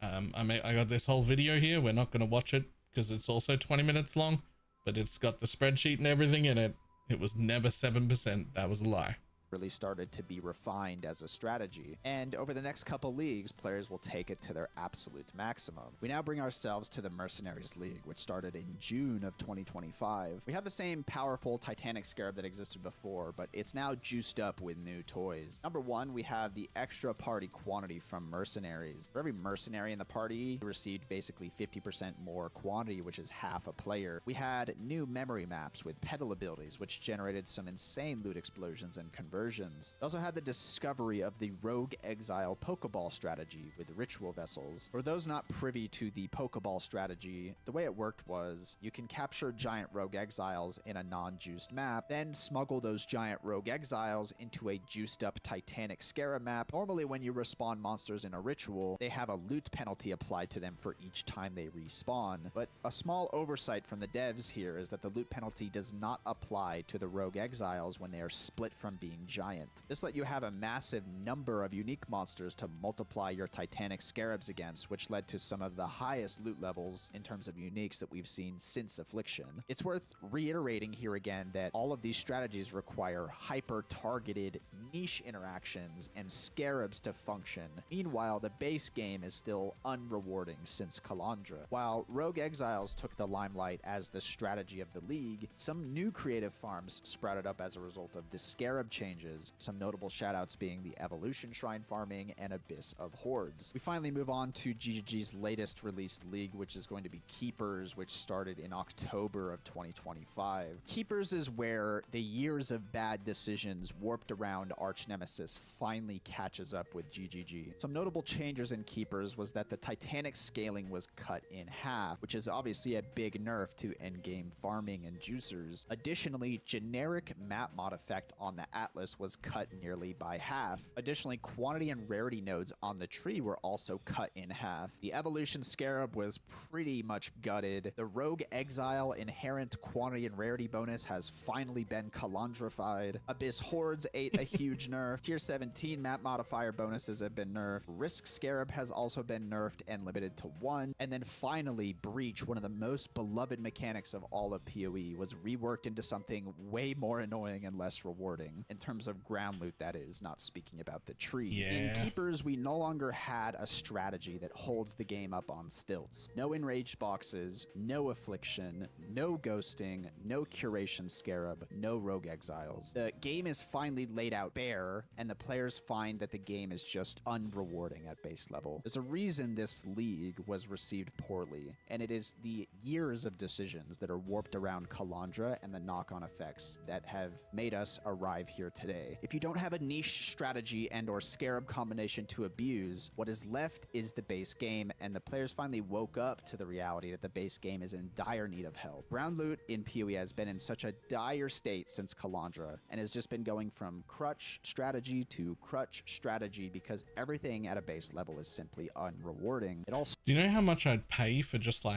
I got this whole video here. We're not going to watch it because it's also 20 minutes long, but it's got the spreadsheet and everything in it. It was never 7%. That was a lie. really started to be refined as a strategy. And over the next couple leagues, players will take it to their absolute maximum. We now bring ourselves to the Mercenaries League, which started in June of 2025. We have the same powerful Titanic Scarab that existed before, but it's now juiced up with new toys. Number one, we have the extra party quantity from Mercenaries. For every mercenary in the party, we received basically 50% more quantity, which is half a player. We had new memory maps with pedal abilities, which generated some insane loot explosions and conversions. We also had the discovery of the Rogue Exile Pokeball strategy with ritual vessels. For those not privy to the Pokeball strategy, the way it worked was you can capture giant Rogue Exiles in a non-juiced map, then smuggle those giant Rogue Exiles into a juiced up Titanic Scarab map. Normally when you respawn monsters in a ritual, they have a loot penalty applied to them for each time they respawn. But a small oversight from the devs here is that the loot penalty does not apply to the Rogue Exiles when they are split from being giant. This let you have a massive number of unique monsters to multiply your Titanic Scarabs against, which led to some of the highest loot levels in terms of uniques that we've seen since Affliction. It's worth reiterating here again that all of these strategies require hyper-targeted niche interactions and scarabs to function. Meanwhile, the base game is still unrewarding since Kalandra. While Rogue Exiles took the limelight as the strategy of the league, some new creative farms sprouted up as a result of the scarab changes, some notable shoutouts being the Evolution Shrine farming and Abyss of Hordes. We finally move on to GGG's latest released league, which is going to be Keepers, which started in October of 2025. Keepers is where the years of bad decisions warped around Arch Nemesis finally catches up with GGG. Some notable changes in Keepers was that the Titanic scaling was cut in half, which is obviously a big nerf to endgame farming and juicers. Additionally, generic map mod effect on the Atlas was cut nearly by half. Additionally, quantity and rarity nodes on the tree were also cut in half. The Evolution Scarab was pretty much gutted. The Rogue Exile inherent quantity and rarity bonus has finally been Kalandrified. Abyss Hordes ate a huge nerf. Tier 17 map modifier bonuses have been nerfed. Risk Scarab has also been nerfed and limited to 1. And then finally, Breach, one of the most beloved mechanics of all of PoE, was reworked into something way more annoying and less rewarding. In terms of ground loot, that is, not speaking about the tree. Yeah. In Keepers, we no longer had a strategy that holds the game up on stilts. No enraged boxes, no affliction, no ghosting, no curation scarab, no rogue exiles. The game is finally laid out bare, and the players find that the game is just unrewarding at base level. There's a reason this league was received poorly, and it is the years of decisions that are warped around Kalandra and the knock-on effects that have made us arrive here today. today. If you don't have a niche strategy and or scarab combination to abuse, what is left is the base game, and the players finally woke up to the reality that the base game is in dire need of help. Ground loot in PoE has been in such a dire state since Kalandra, and has just been going from crutch strategy to crutch strategy because everything at a base level is simply unrewarding. It also Do you know how much I'd pay for just to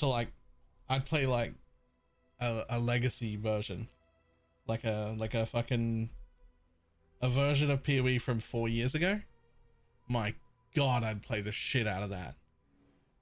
like, I'd play like a legacy version, like a fucking a version of PoE from 4 years ago? My God, I'd play the shit out of that.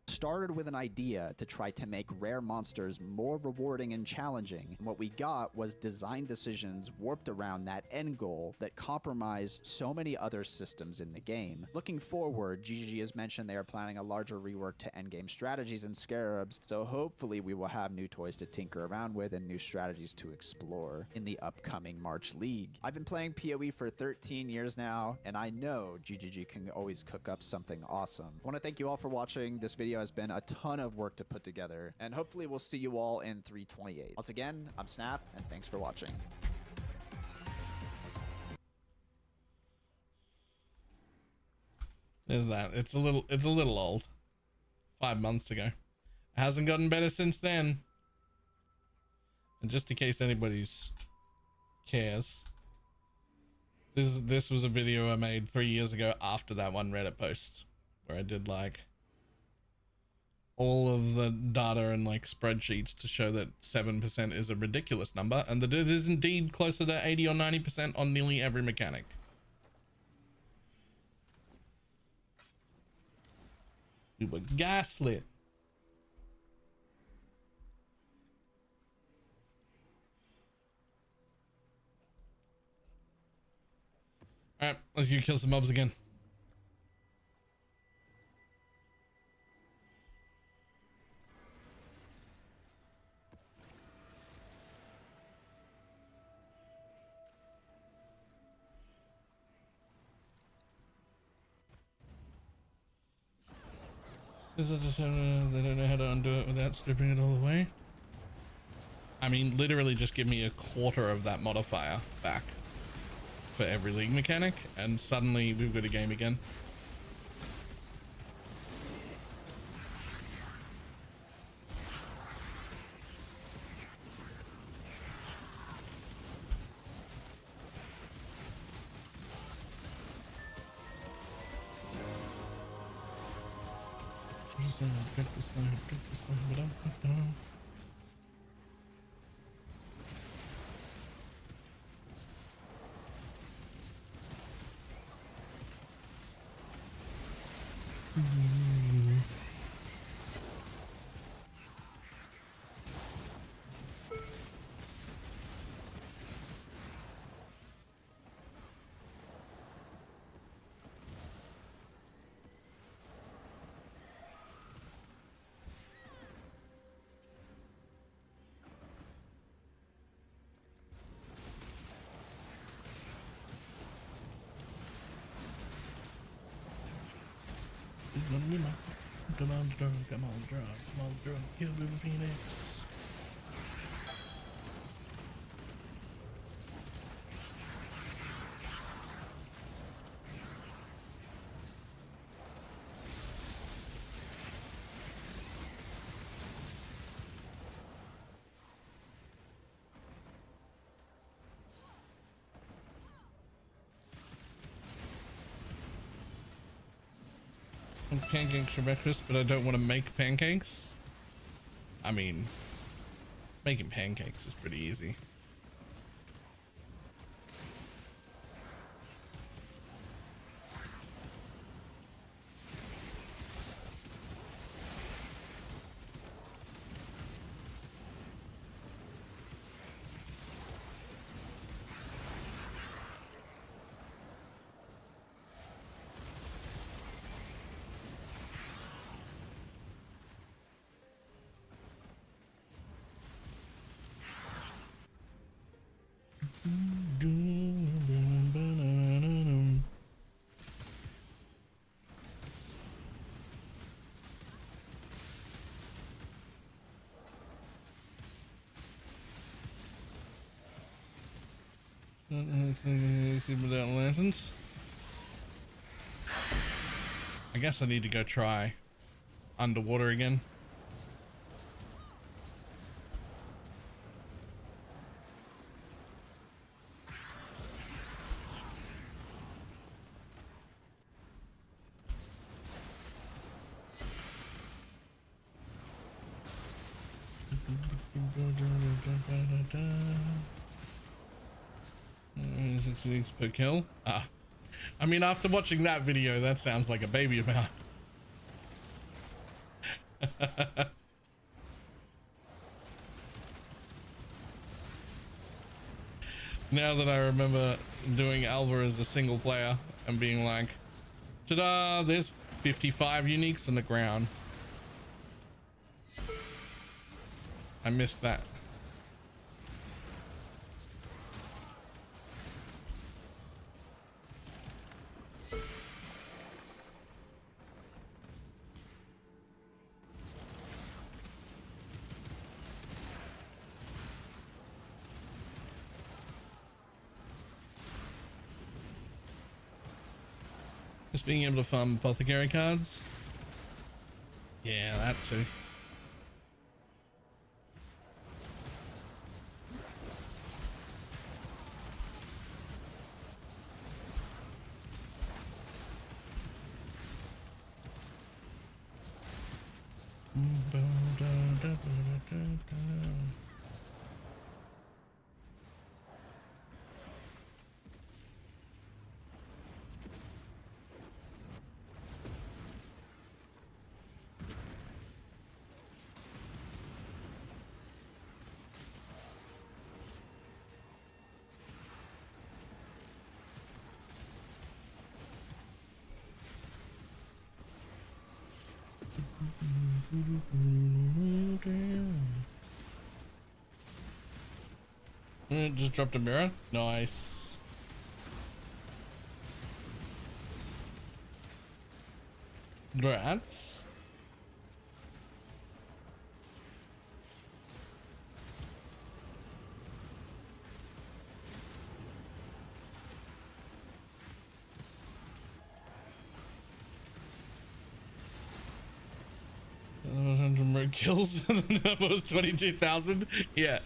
started with an idea to try to make rare monsters more rewarding and challenging, and what we got was design decisions warped around that end goal that compromised so many other systems in the game. Looking forward, GGG has mentioned they are planning a larger rework to endgame strategies and scarabs, so hopefully we will have new toys to tinker around with and new strategies to explore in the upcoming March League. I've been playing PoE for 13 years now, and I know GGG can always cook up something awesome. I want to thank you all for watching. This video has been a ton of work to put together, and hopefully we'll see you all in 328. Once again, I'm Snap, and thanks for watching. There's that. It's a little old. 5 months ago. It hasn't gotten better since then. And just in case anybody's cares, this was a video I made 3 years ago after that one Reddit post where I did like all of the data and like spreadsheets to show that 7% is a ridiculous number and that it is indeed closer to 80 or 90% on nearly every mechanic. We were gaslit. Alright, let's go kill some mobs again. Is it just they don't know how to undo it without stripping it all away? I mean, literally just give me a quarter of that modifier back for every league mechanic, and suddenly we've got a game again. Come on, drug, come on, drug, come on, drug, kill the Phoenix. Pancakes for breakfast, but I don't want to make pancakes. I mean, making pancakes is pretty easy. Without lanterns. I guess I need to go try underwater again. Per kill. Ah, I mean, after watching that video, that sounds like a baby amount. Now that I remember doing Alva as a single player and being like, ta-da, there's 55 uniques on the ground. I missed that. Just being able to farm apothecary cards. Yeah, that too. Just dropped a mirror. Nice. Rats. More kills. The number was 22,000. Yeah.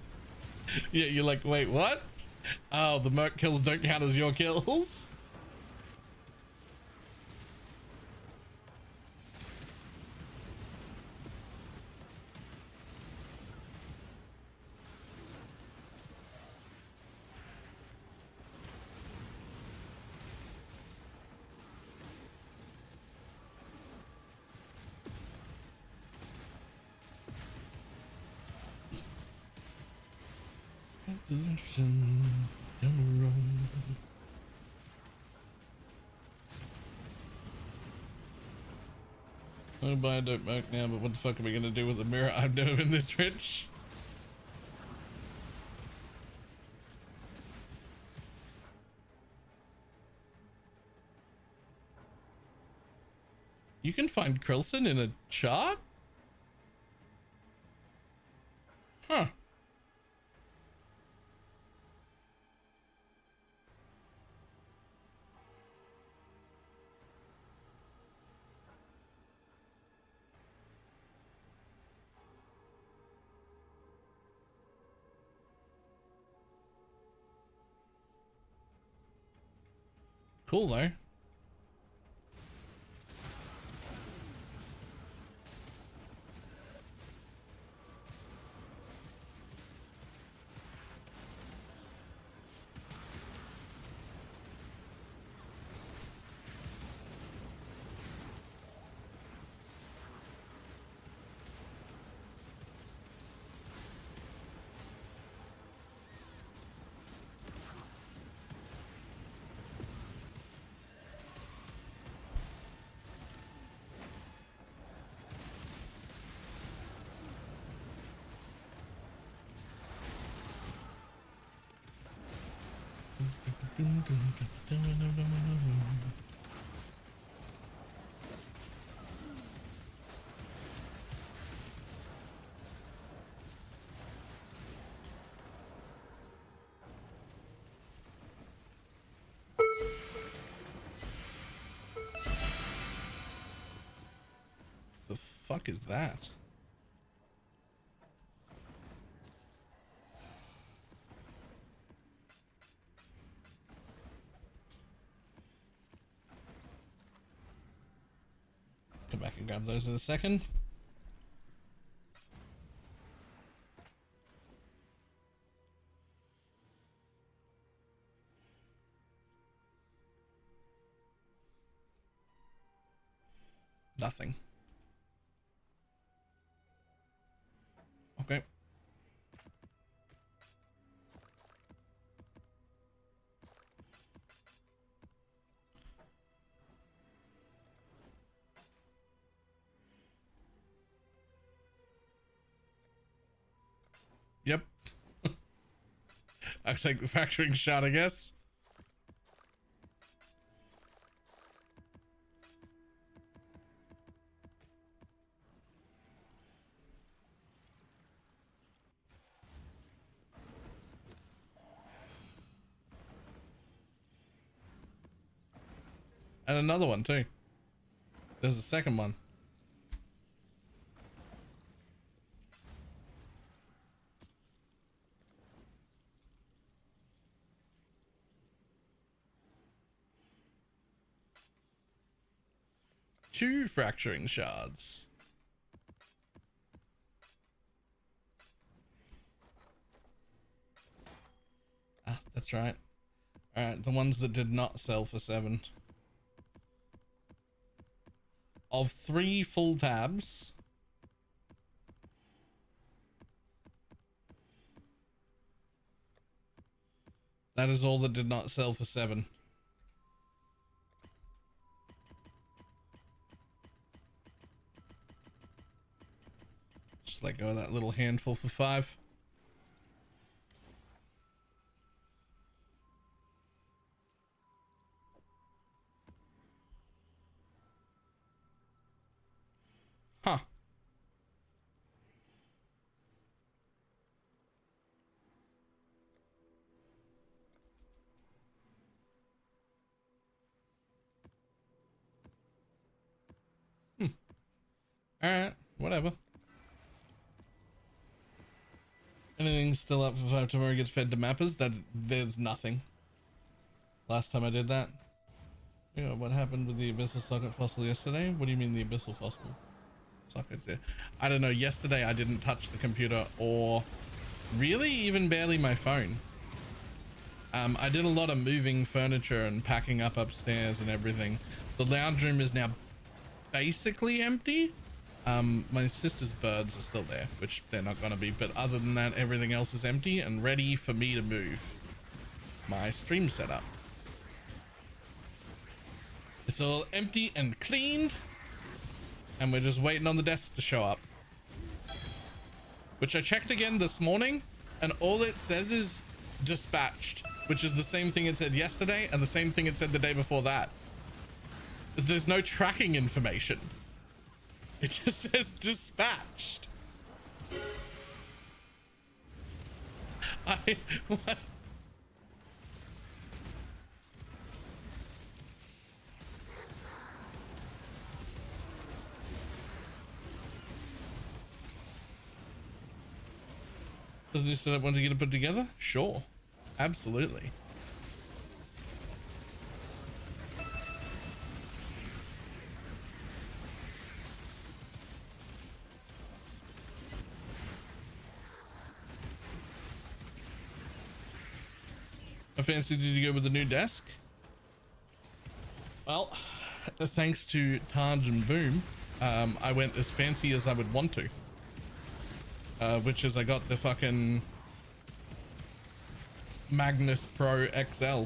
Yeah, you're like, wait, what? Oh, the merc kills don't count as your kills? Possession down the road. I'm gonna buy a dope merc now, but what the fuck are we gonna do with the mirror? I've never been this rich. You can find Krilson in a chart? Huh. Cool though. fuck is that? Come back and grab those in a second. Nothing. Okay. Yep. I'll take the fracturing shot, I guess. And another one too. There's a second one. Two fracturing shards. Ah, that's right. Alright, the ones that did not sell for 7. Of 3 full tabs, that is all that did not sell for 7. Just let go of that little handful for 5. Huh. Alright, whatever. Anything still up for 5 tomorrow gets fed to mappers? That there's nothing. Last time I did that. Yeah, what happened with the abyssal socket fossil yesterday? What do you mean the abyssal fossil? Sockets, yeah. I don't know, yesterday I didn't touch the computer or really even barely my phone. I did a lot of moving furniture and packing up upstairs and everything. The lounge room is now basically empty. My sister's birds are still there, which they're not gonna be, but other than that, everything else is empty and ready for me to move my stream setup. It's all empty and cleaned, and we're just waiting on the desk to show up, which I checked again this morning, and all it says is dispatched, which is the same thing it said yesterday and the same thing it said the day before that. There's no tracking information. It just says dispatched. What? Doesn't this set up one to get it put together? Sure. Absolutely. How fancy did you go with the new desk? Well, thanks to Taj and Boom, I went as fancy as I would want to. Which is I got the fucking Magnus Pro XL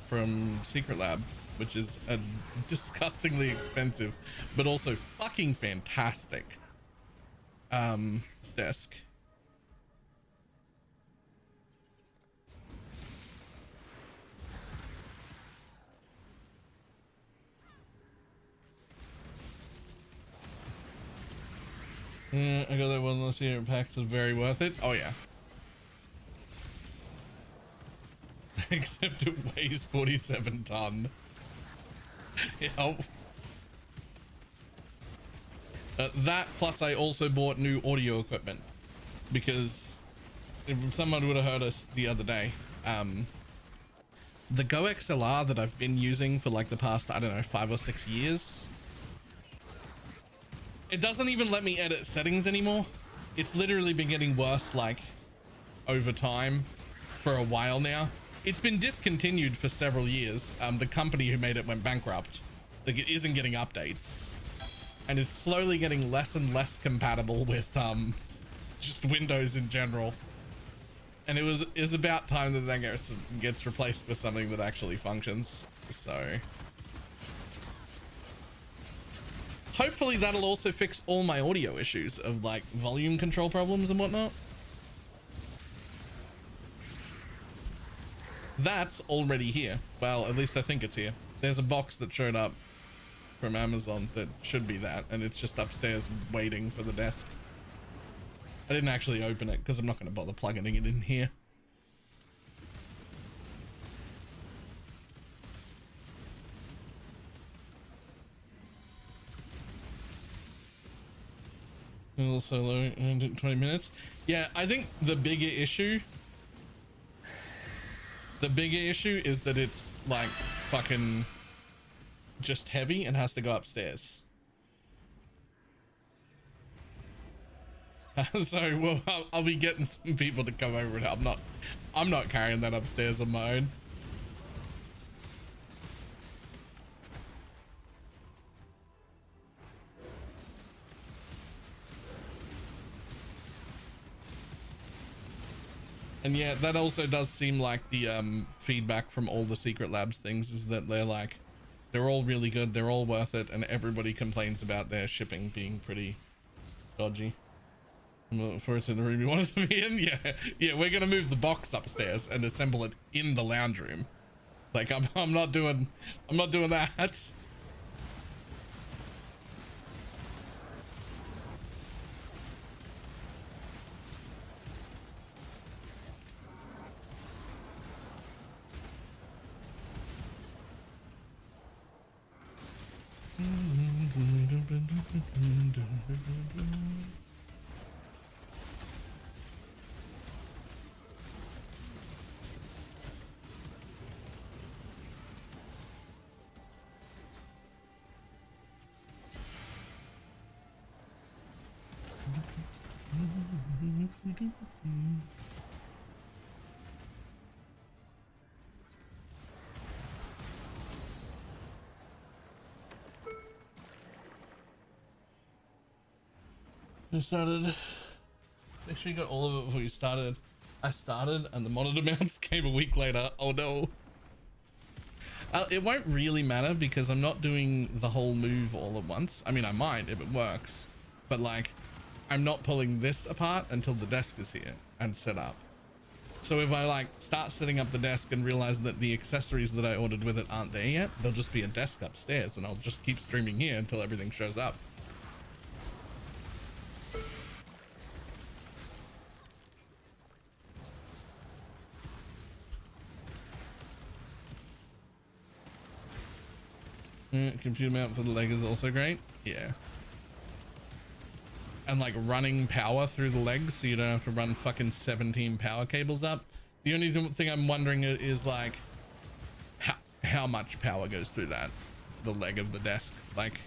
from Secret Lab, which is a disgustingly expensive, but also fucking fantastic desk. Yeah, I got that one last year. Packs is very worth it. Oh yeah. Except it weighs 47 ton. Yep. That plus I also bought new audio equipment because if someone would have heard us the other day, the Go XLR that I've been using for like the past, I don't know, 5 or 6 years, it doesn't even let me edit settings anymore. It's literally been getting worse like over time for a while now. It's been discontinued for several years. The company who made it went bankrupt. Like, it isn't getting updates, and it's slowly getting less and less compatible with just Windows in general. And it is about time that that gets replaced with something that actually functions. So hopefully that'll also fix all my audio issues of like volume control problems and whatnot. That's already here. Well, at least I think it's here. There's a box that showed up from Amazon that should be that, and it's just upstairs waiting for the desk. I didn't actually open it because I'm not going to bother plugging it in here. Also low 20 minutes. Yeah, I think the bigger issue is that it's like fucking just heavy and has to go upstairs. So well, I'll be getting some people to come over, and I'm not carrying that upstairs on my own. And yeah, that also does seem like the feedback from all the Secret Labs things is that they're all really good, they're all worth it, and everybody complains about their shipping being pretty dodgy. For it's in the room you want it to be in. Yeah, we're gonna move the box upstairs and assemble it in the lounge room. Like I'm not doing that. I started. Make sure you got all of it before you started. I started and the monitor mounts came a week later. Oh no. It won't really matter because I'm not doing the whole move all at once. I mean, I might if it works, but like I'm not pulling this apart until the desk is here and set up. So if I like start setting up the desk and realize that the accessories that I ordered with it aren't there yet, there'll just be a desk upstairs and I'll just keep streaming here until everything shows up. Computer mount for the leg is also great. Yeah. And like running power through the legs so you don't have to run fucking 17 power cables up. The only thing I'm wondering is like how much power goes through the leg of the desk. Like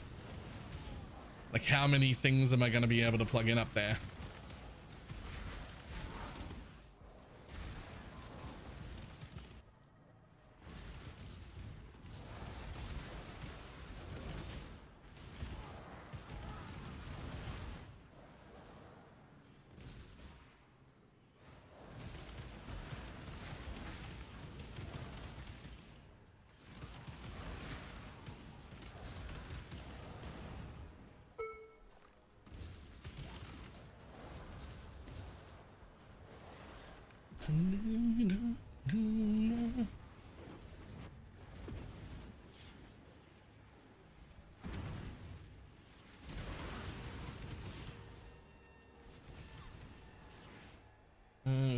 how many things am I going to be able to plug in up there?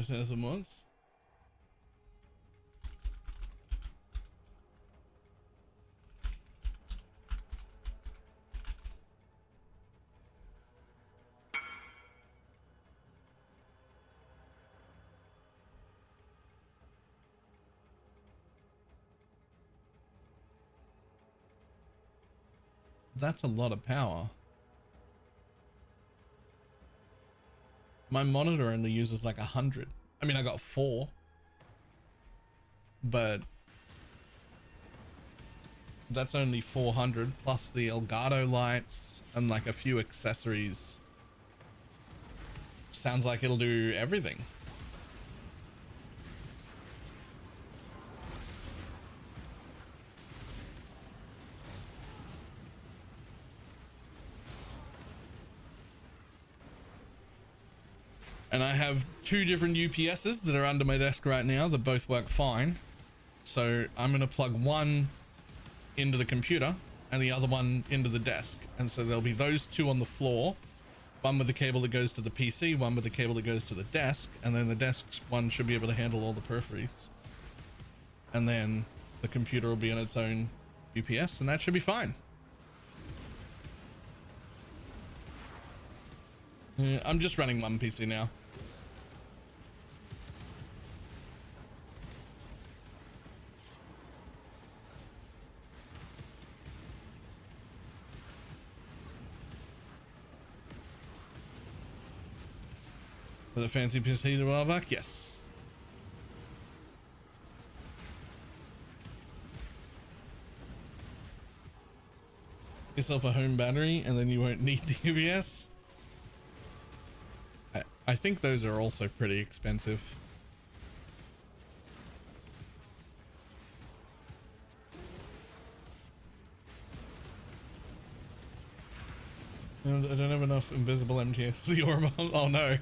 As once. that's a lot of power. My monitor only uses like 100. I mean, I got 4, but that's only 400 plus the Elgato lights and like a few accessories. Sounds like it'll do everything. And I have 2 different UPSs that are under my desk right now that both work fine. So I'm going to plug one into the computer and the other one into the desk. And so there'll be those 2 on the floor, one with the cable that goes to the PC, one with the cable that goes to the desk. And then the desk one should be able to handle all the peripheries. And then the computer will be on its own UPS, and that should be fine. Yeah, I'm just running one PC now. For the fancy PC to while back, yes. Yourself a home battery and then you won't need the UPS. I think those are also pretty expensive. I don't have enough invisible MTF for the orb. Oh no.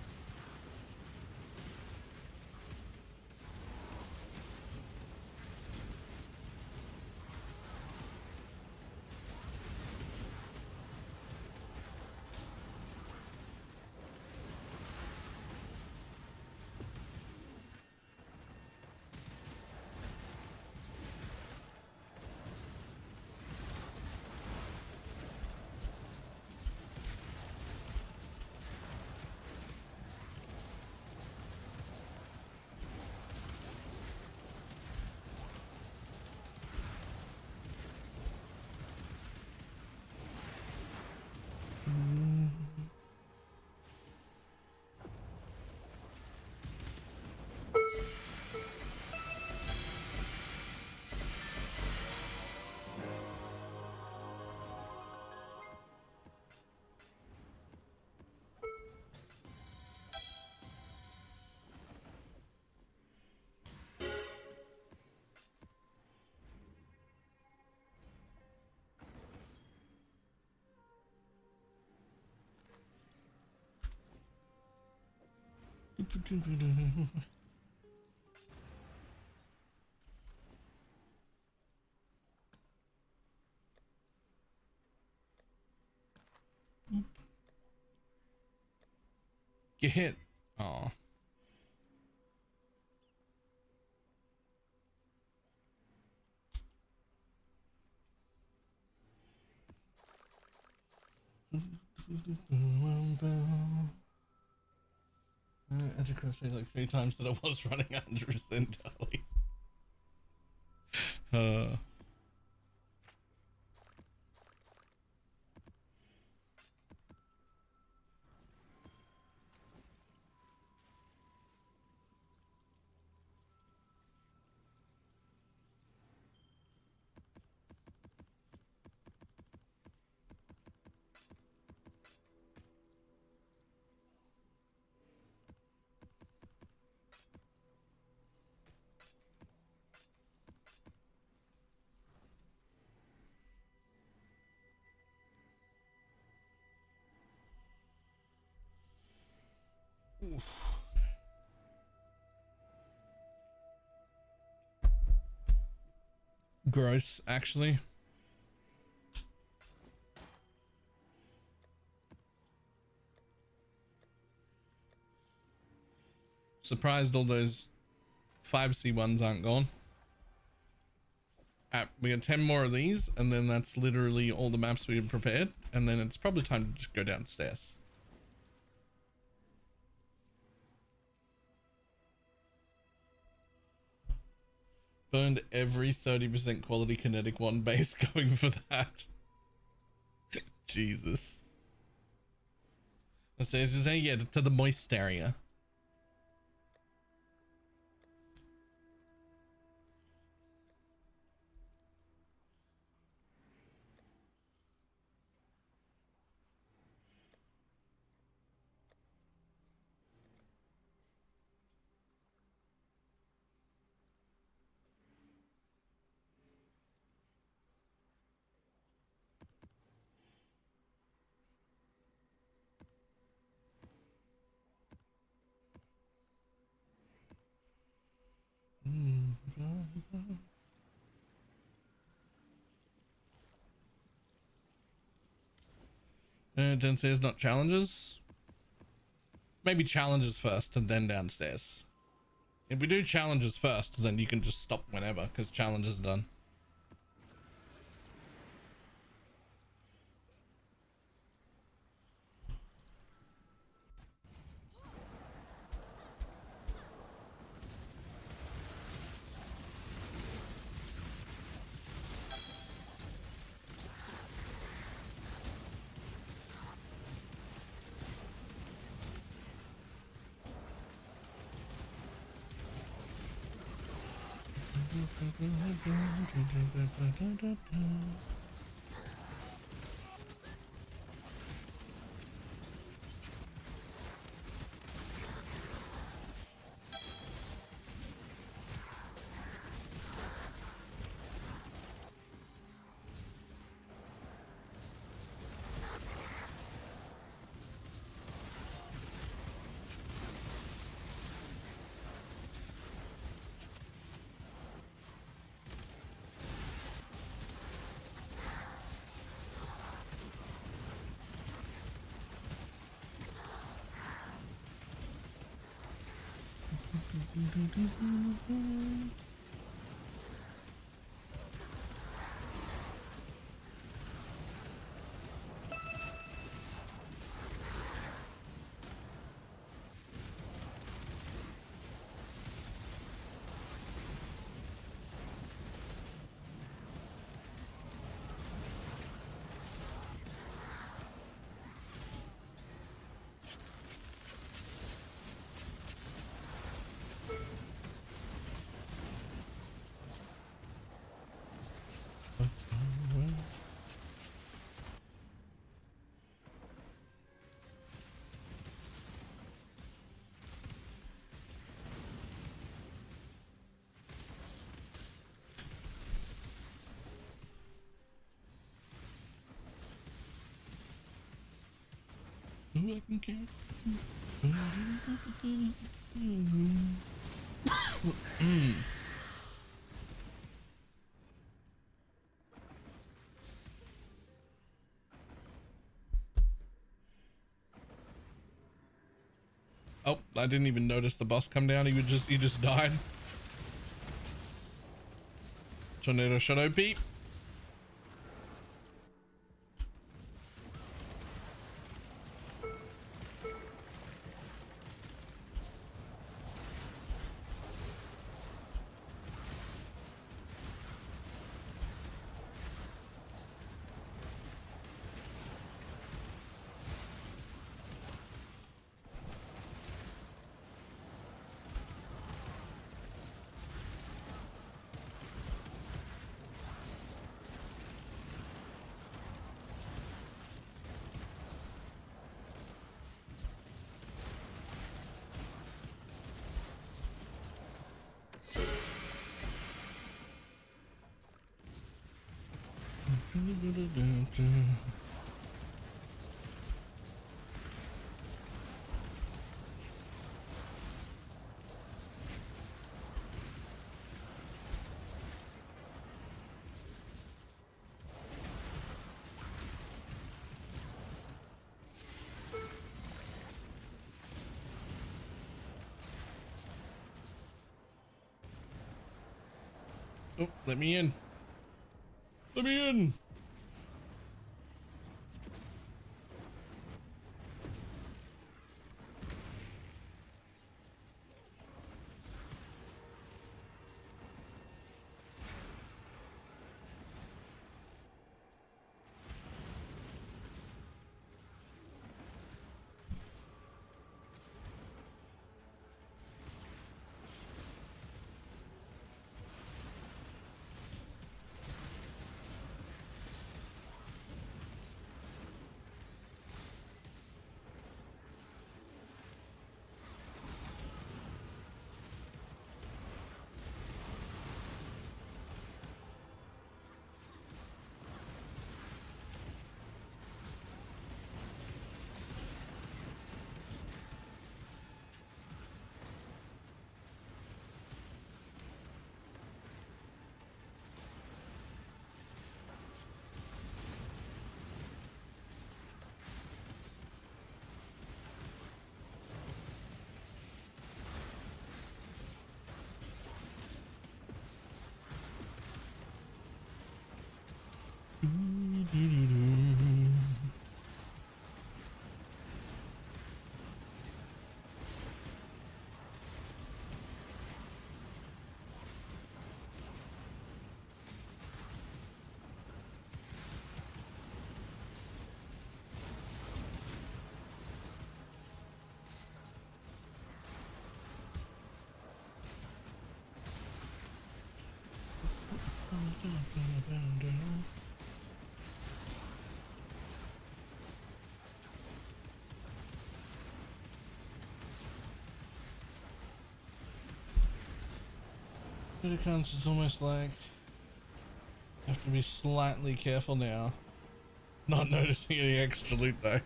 Get hit. Oh. Enter crossfade like 3 times that I was running 100% daily. Gross, actually. Surprised all those 5C ones aren't gone. We got 10 more of these, and then that's literally all the maps we had prepared, and then it's probably time to just go downstairs. Burned every 30% quality kinetic one base going for that. Jesus. Let's say, yeah, to the moist area. Downstairs, not challenges. Maybe challenges first and then downstairs. If we do challenges first, then you can just stop whenever because challenges are done. Who I can count? Oh, I didn't even notice the bus come down. He just died. Tornado Shadow Peep. Oh, let me in. Let me in. It counts, it's almost like I have to be slightly careful now. Not noticing any extra loot though.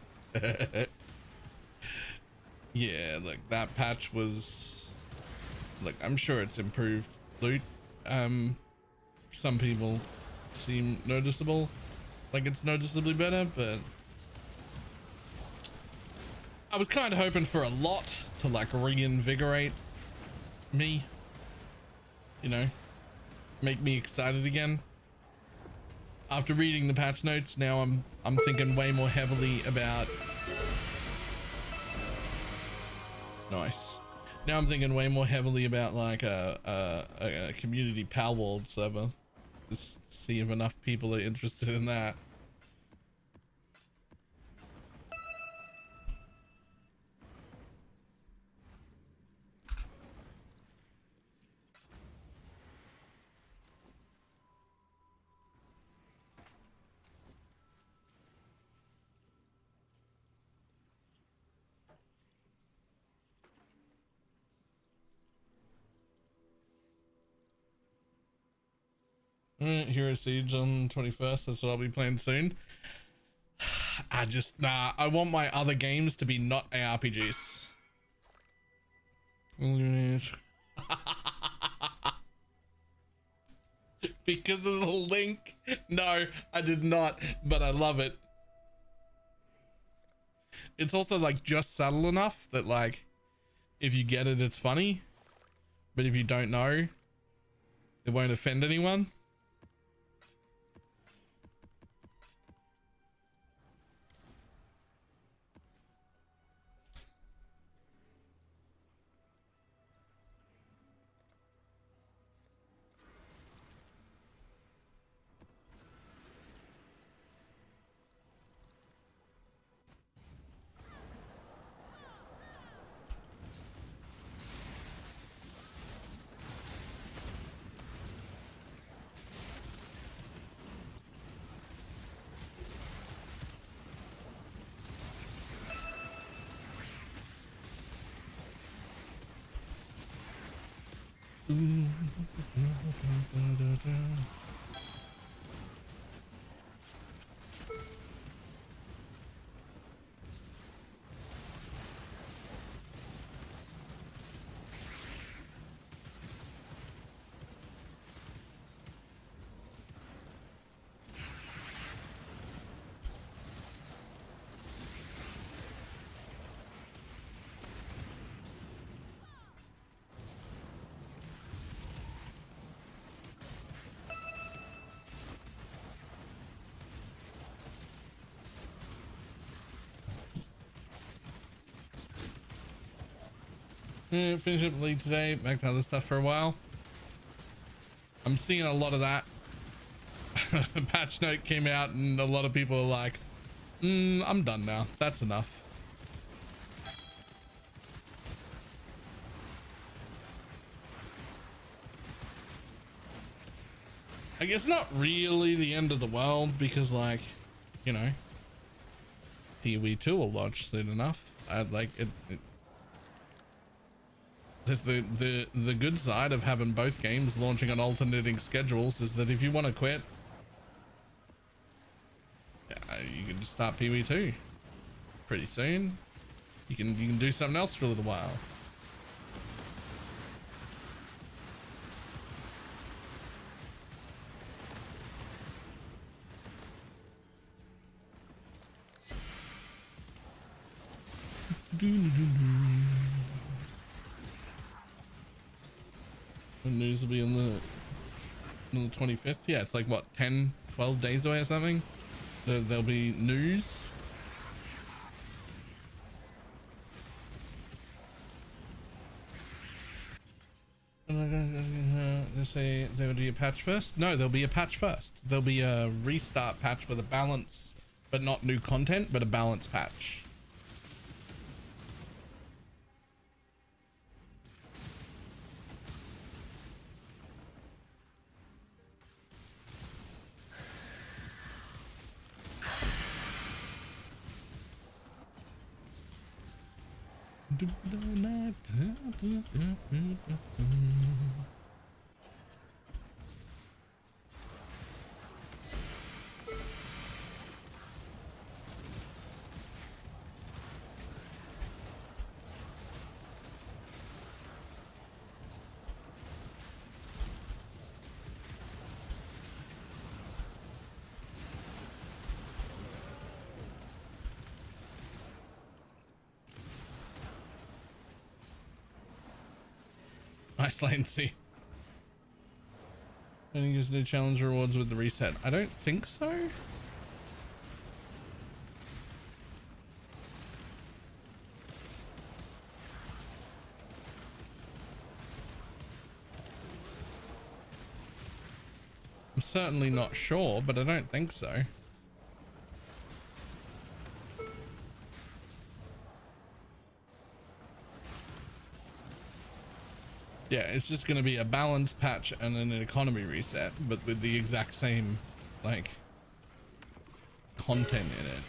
Yeah, like that patch was, like, I'm sure it's improved loot. Some people seem noticeable, like it's noticeably better, but I was kind of hoping for a lot to like reinvigorate me, you know, make me excited again. After reading the patch notes, now I'm thinking way more heavily about. Nice. Now I'm thinking way more heavily about like a community pal world server. Just see if enough people are interested in that. Hero Siege on 21st. That's what I'll be playing soon. I want my other games to be not ARPGs. Because of the link. No, I did not, but I love it. It's also like just subtle enough that like if you get it, it's funny, but if you don't know, it won't offend anyone. Finish up the league today, back to other stuff for a while. I'm seeing a lot of that. Patch note came out and a lot of people are like, I'm done now, that's enough. I guess not really the end of the world, because like, you know, PoE 2 will launch soon enough. The good side of having both games launching on alternating schedules is that if you want to quit, you can just start PoE 2 pretty soon. You can do something else for a little while. The news will be on the 25th. Yeah, it's like what, 10-12 days away or something. There'll be news. They say there will be a patch first. No, there'll be a patch first. There'll be a restart patch with a balance, but not new content, but a balance patch. Nice latency. Any use new challenge rewards with the reset? I don't think so. I'm certainly not sure, but I don't think so. Yeah, it's just going to be a balance patch and then an economy reset, but with the exact same, like, content in it.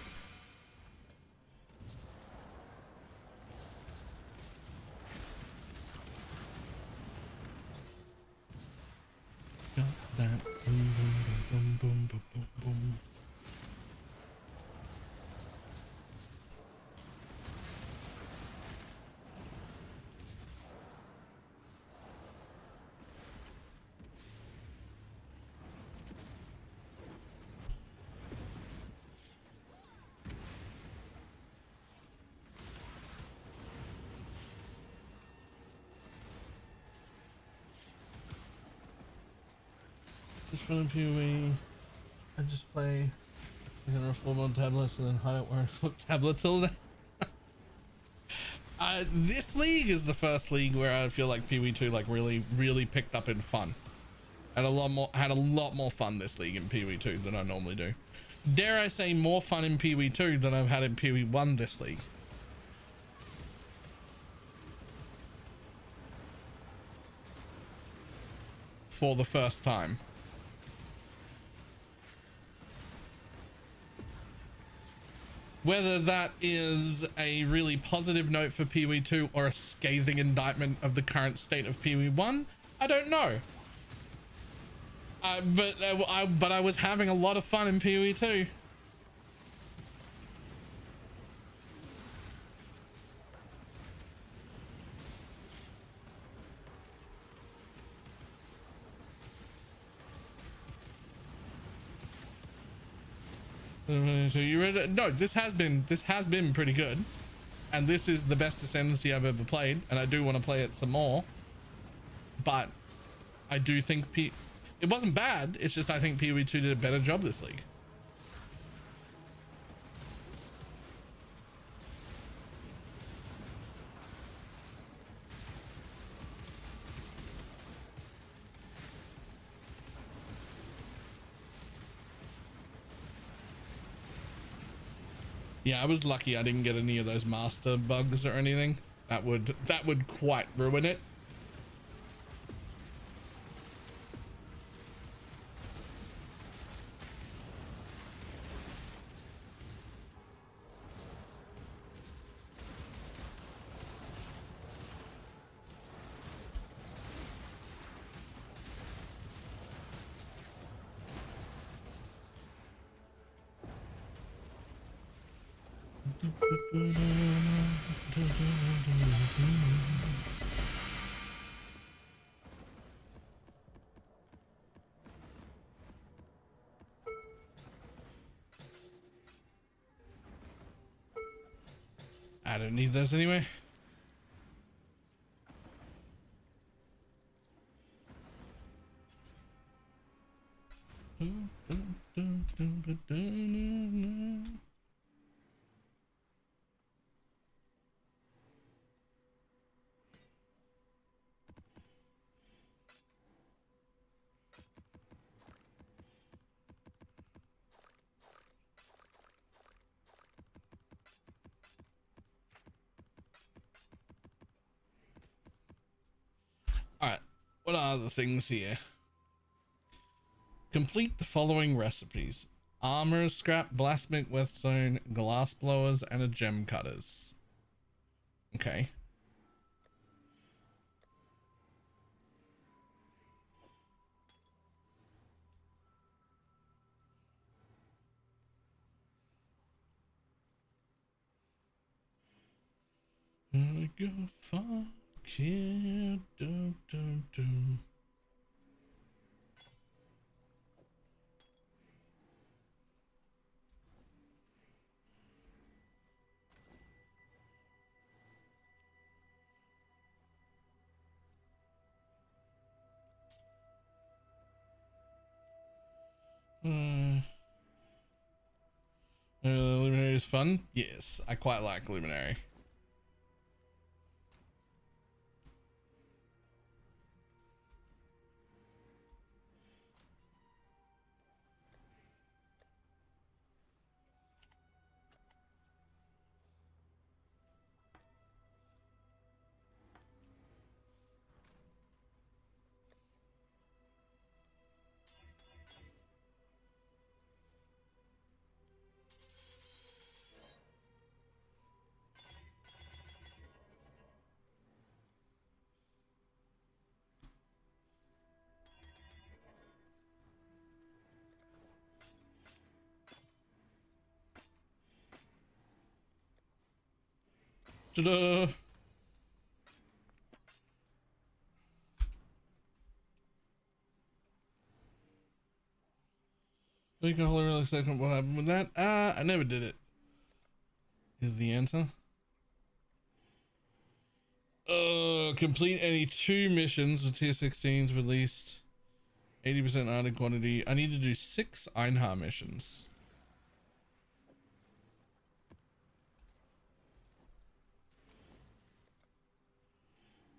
Got that. Boom, boom, boom, boom, boom, boom, boom. Just for the PoE, I just play. I'm gonna reform on tablets and then hide it where I flip tablets all day. This league is the first league where I feel like PoE 2 like really picked up in fun. Had a lot more fun this league in PoE 2 than I normally do. Dare I say more fun in PoE 2 than I've had in PoE 1 this league. For the first time. Whether that is a really positive note for PoE 2 or a scathing indictment of the current state of PoE 1, I don't know. But I was having a lot of fun in PoE 2. So you read it? No, this has been pretty good, and this is the best Ascendancy I've ever played, and I do want to play it some more. But I do think it wasn't bad. It's just I think PoE 2 did a better job this league. Yeah, I was lucky I didn't get any of those master bugs or anything. That would quite ruin it. I don't need those anyway. Alright, what are the things here? Complete the following recipes: armor, scrap, blasmic, whetstone, glass blowers, and a gem cutters. Okay. I go fuck yeah, do, do, do. Luminary is fun. Yes, I quite like Luminary. Ta-da! Make a whole really second. What happened with that? I never did it. Is the answer. Complete any 2 missions with tier 16s with at least 80% item quantity. I need to do 6 Einhar missions.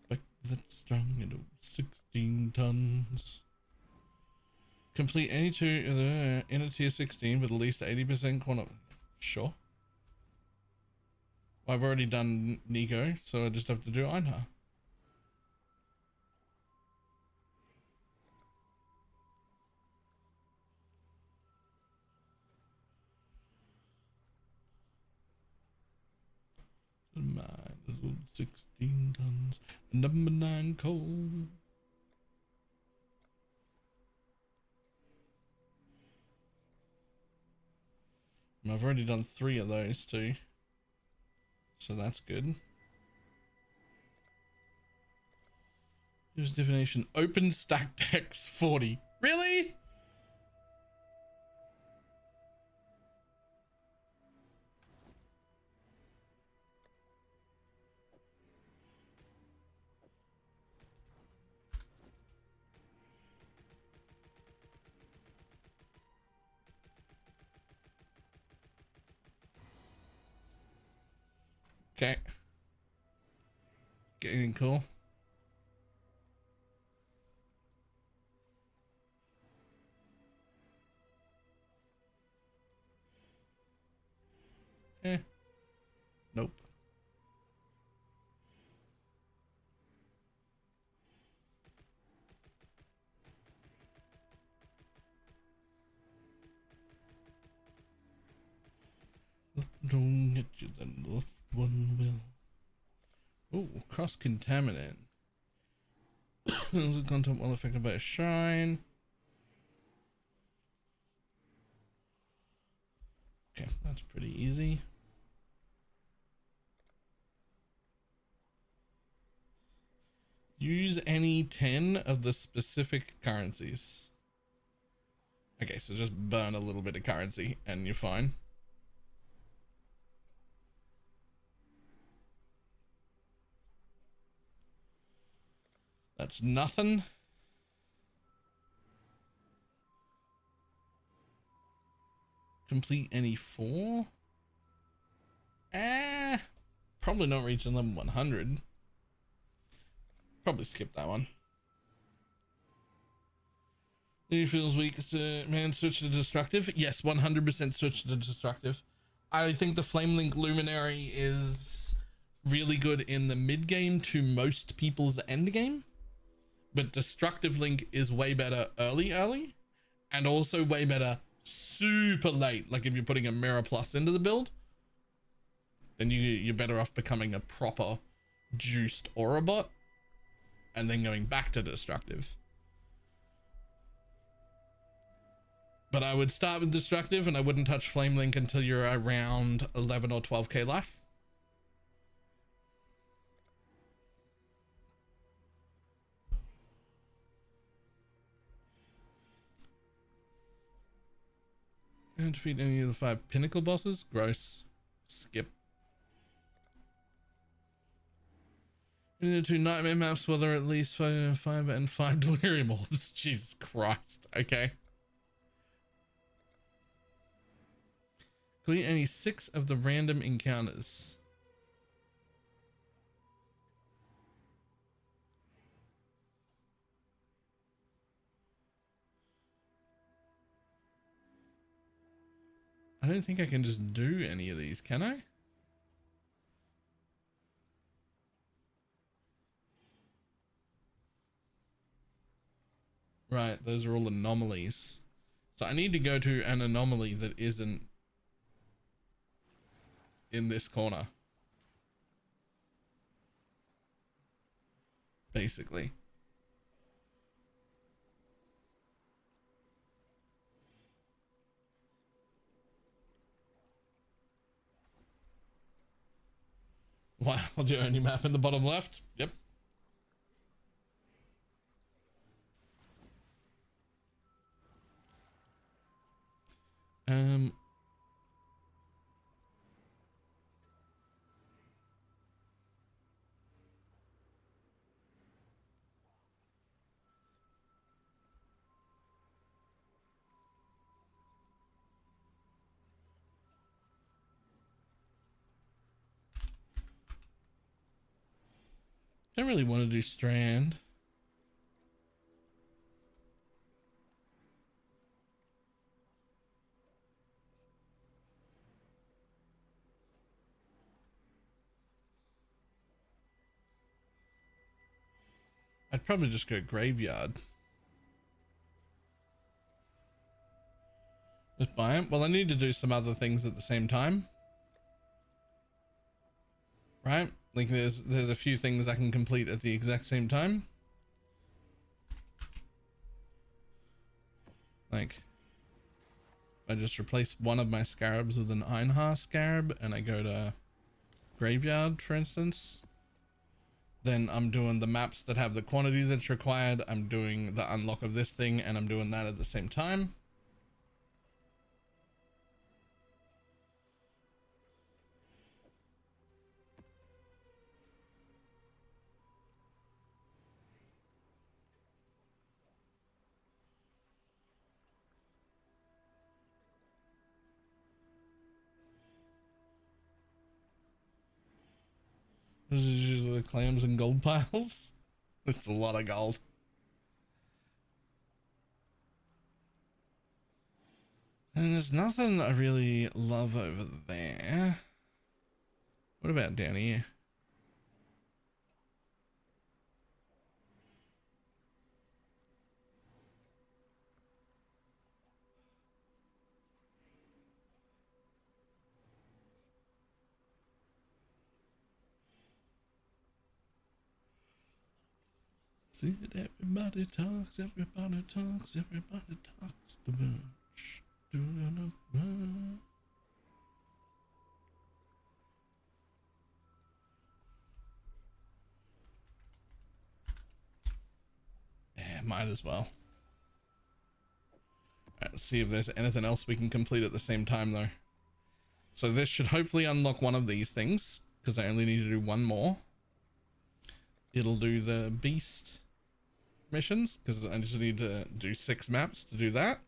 Like that strong into 16 tons. Complete any 2 in a tier 16 with at least 80% quantity. Sure. I've already done Nico, so I just have to do Einhar. Mine 16 tons. Number 9 coal. I've already done 3 of those too. So that's good. Here's definition. Open stack decks 40. Really? Okay. Getting cool. Nope. Don't get you, then the left one will. Oh, cross contaminant. Is it content well affected by a shrine? Okay, that's pretty easy. Use any 10 of the specific currencies. Okay, so just burn a little bit of currency and you're fine. That's nothing. Complete any 4. Probably not reaching level 100. Probably skip that one. He feels weak. Man, switch to destructive. Yes, 100% switch to destructive. I think the Flame Link Luminary is really good in the mid game to most people's end game, but destructive Link is way better early, and also way better super late. Like if you're putting a Mirror Plus into the build. then you're better off becoming a proper juiced aura bot and then going back to destructive. But I would start with destructive and I wouldn't touch flame link until you're around 11 or 12k life. And defeat any of the 5 pinnacle bosses. Gross. Skip. We need to do nightmare maps where there are at least 5 and 5 delirium orbs. Jesus Christ. Okay. Complete any 6 of the random encounters. I don't think I can just do any of these, can I? Right, those are all anomalies. So I need to go to an anomaly that isn't in this corner. Basically. Wow, the only map in the bottom left? Yep. Don't really want to do Strand. I'd probably just go Graveyard. Just buy it. Well, I need to do some other things at the same time. Right? Like there's a few things I can complete at the exact same time. Like I just replace one of my scarabs with an Einhar scarab and I go to Graveyard, for instance. Then I'm doing the maps that have the quantity that's required. I'm doing the unlock of this thing and I'm doing that at the same time. This is usually the clams and gold piles. It's a lot of gold. And there's nothing I really love over there. What about down here? See it, everybody talks, everybody talks, everybody talks the bunch. Yeah, might as well. Alright, let's see if there's anything else we can complete at the same time though. So this should hopefully unlock one of these things, because I only need to do one more. It'll do the beast missions, because I just need to do 6 maps to do that.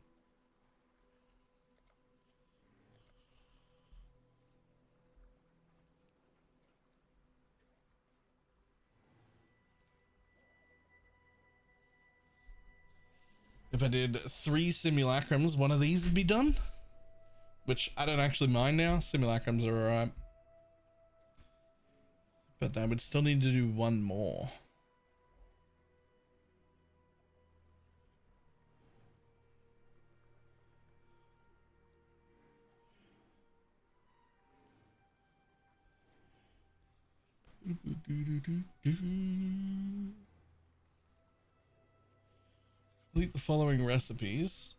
If I did 3 simulacrums, one of these would be done, which I don't actually mind now. Simulacrums are alright, but I would still need to do one more. Complete the following recipes.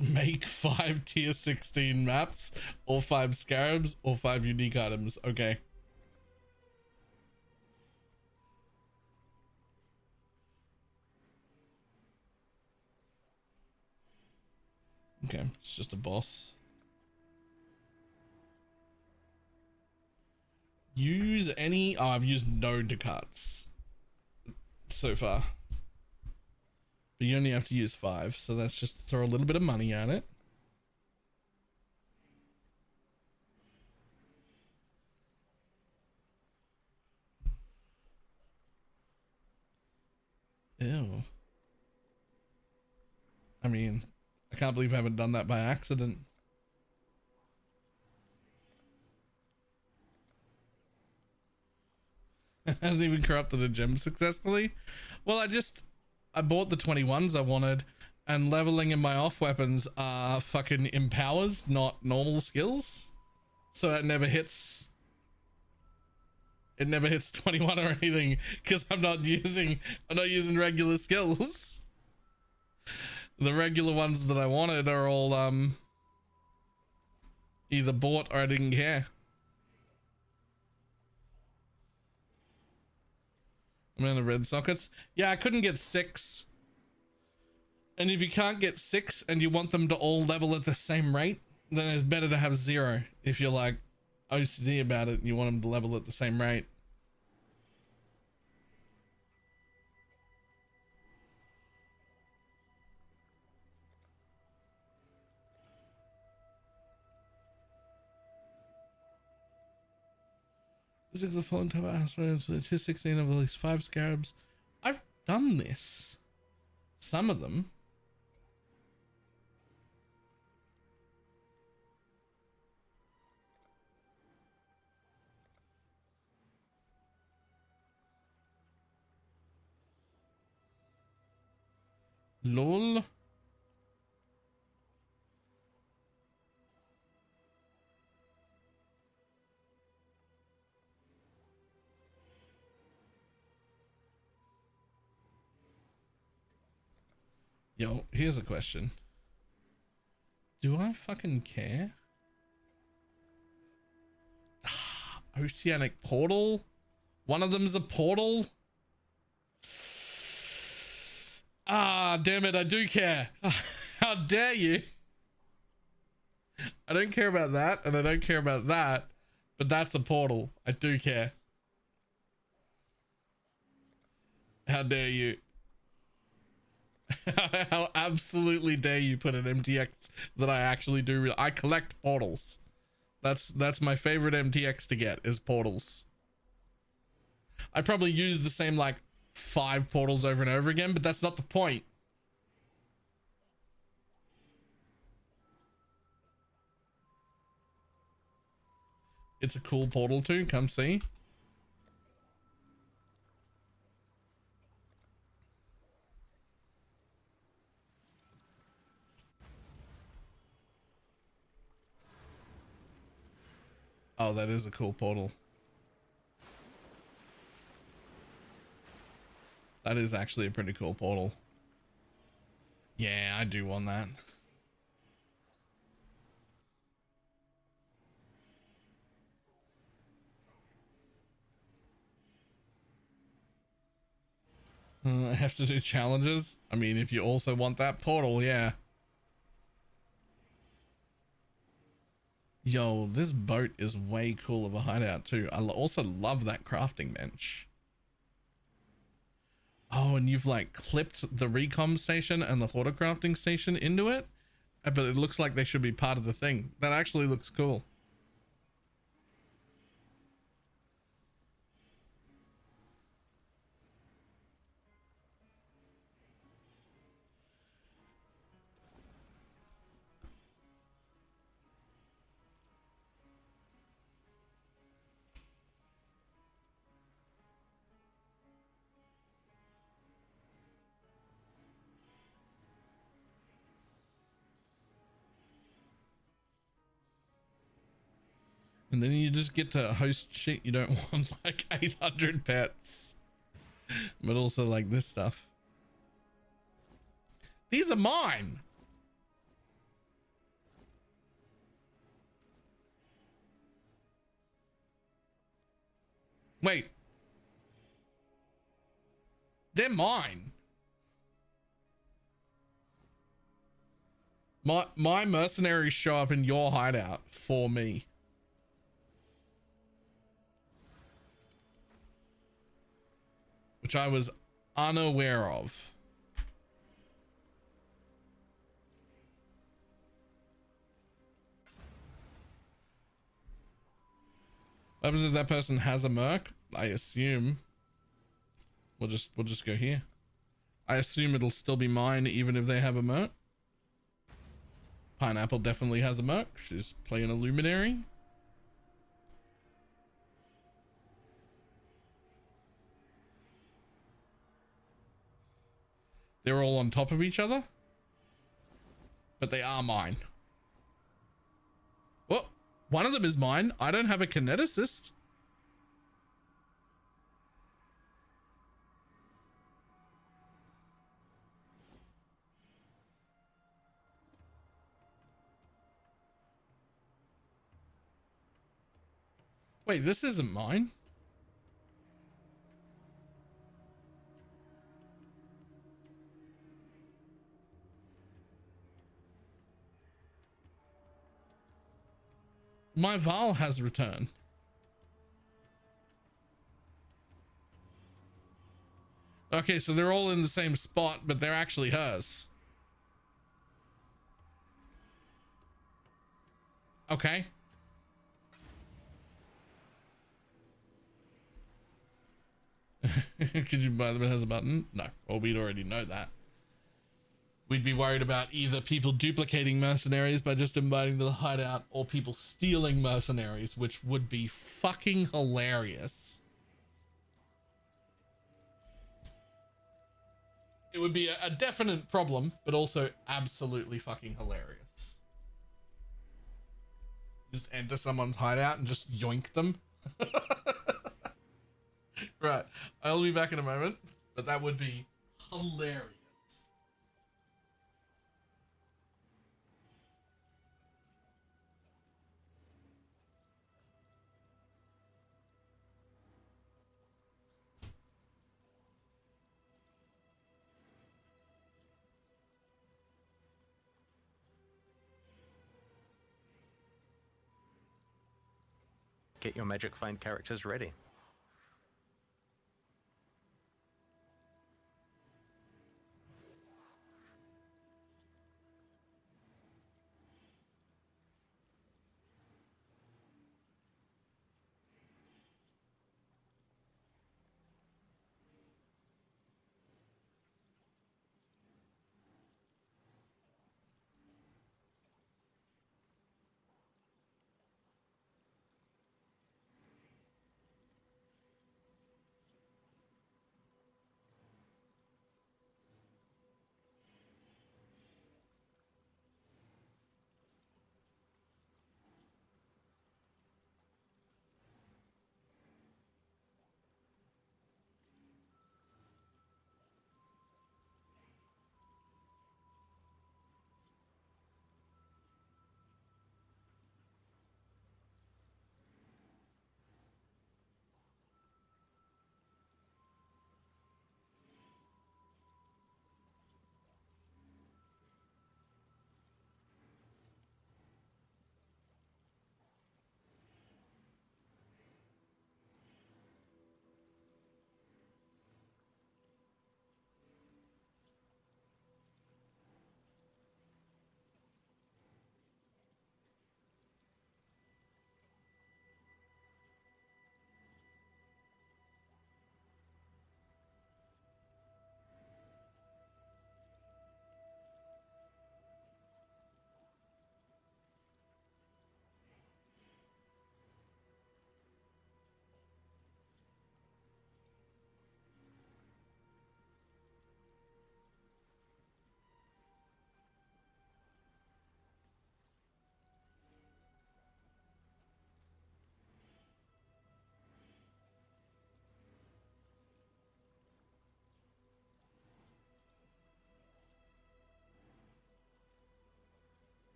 Make 5 tier 16 maps, or 5 scarabs, or 5 unique items. Okay. Okay, it's just a boss. Use any... Oh, I've used no Ducats so far. But you only have to use 5, so that's just throw a little bit of money at it. Ew. I mean, I can't believe I haven't done that by accident. Hasn't even corrupted a gem successfully. Well, I bought the 21s I wanted, and leveling in my off weapons are fucking empowers, not normal skills. So it never hits 21 or anything, because I'm not using regular skills. The regular ones that I wanted are all either bought or I didn't care. I'm in the red sockets. Yeah, I couldn't get 6. And if you can't get 6 and you want them to all level at the same rate, then it's better to have 0 if you're like OCD about it and you want them to level at the same rate. This is the following type of aspirants with tier 16 of at least 5 scarabs. I've done this. Some of them. LOL. Yo, here's a question. Do I fucking care? Oceanic portal? One of them's a portal? Ah, damn it, I do care. How dare you? I don't care about that, and I don't care about that, but that's a portal. I do care. How dare you? How absolutely dare you put an MTX that I actually do. I collect portals. That's my favorite MTX to get, is portals. I probably use the same like 5 portals over and over again, but that's not the point. It's a cool portal too. Come see. Oh, that is a cool portal. That is actually a pretty cool portal. Yeah, I do want that. I have to do challenges. I mean, if you also want that portal, yeah. Yo, this boat is way cool of a hideout too. I also love that crafting bench. Oh, and you've like clipped the recom station and the horticrafting station into it, but it looks like they should be part of the thing. That actually looks cool. And then you just get to host shit you don't want, like 800 pets. But also like this stuff. These are mine. Wait. They're mine. My mercenaries show up in your hideout for me. Which I was unaware of. What happens if that person has a merc? I assume we'll just go here. I assume it'll still be mine even if they have a merc. Pineapple definitely has a merc. She's playing a luminary. They're all on top of each other, but they are mine. Well, one of them is mine. I don't have a kineticist. Wait, this isn't mine. My Val has returned. Okay, so they're all in the same spot, but they're actually hers. Okay. Could you buy them? It has a button? No. Well, we'd already know that. We'd be worried about either people duplicating mercenaries by just inviting to the hideout or people stealing mercenaries, which would be fucking hilarious. It would be a definite problem, but also absolutely fucking hilarious. Just enter someone's hideout and just yoink them. Right. I'll be back in a moment, but that would be hilarious. Get your magic find characters ready.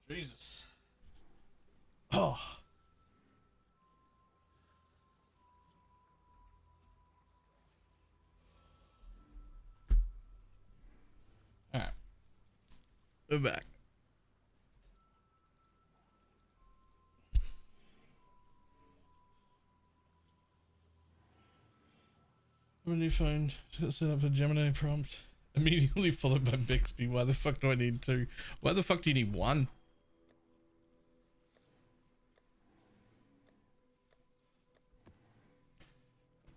Jesus. Oh. Alright. We're back. I have a new phone set up a Gemini prompt. Immediately followed by Bixby. Why the fuck do I need two? Why the fuck do you need one?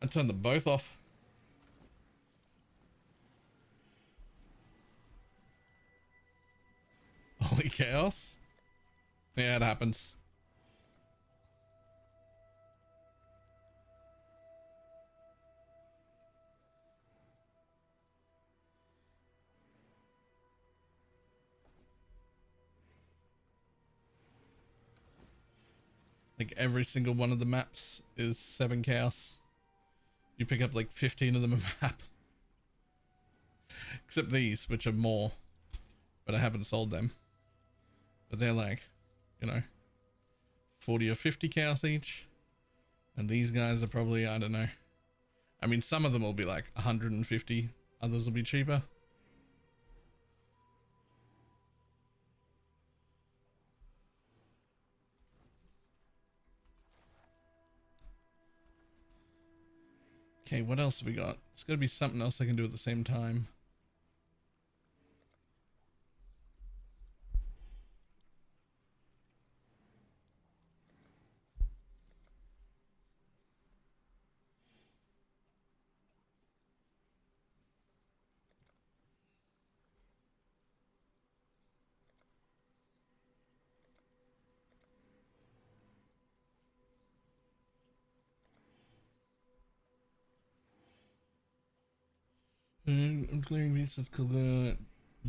I turned them both off. Holy chaos. Yeah, it happens. Like every single one of the maps is 7 chaos. You pick up like 15 of them a map. Except these, which are more. But I haven't sold them. But they're like, you know, 40 or 50 chaos each. And these guys are probably, I don't know. I mean, some of them will be like 150. Others will be cheaper. Okay, what else have we got? It's got to be something else I can do at the same time. I'm clearing beasts with called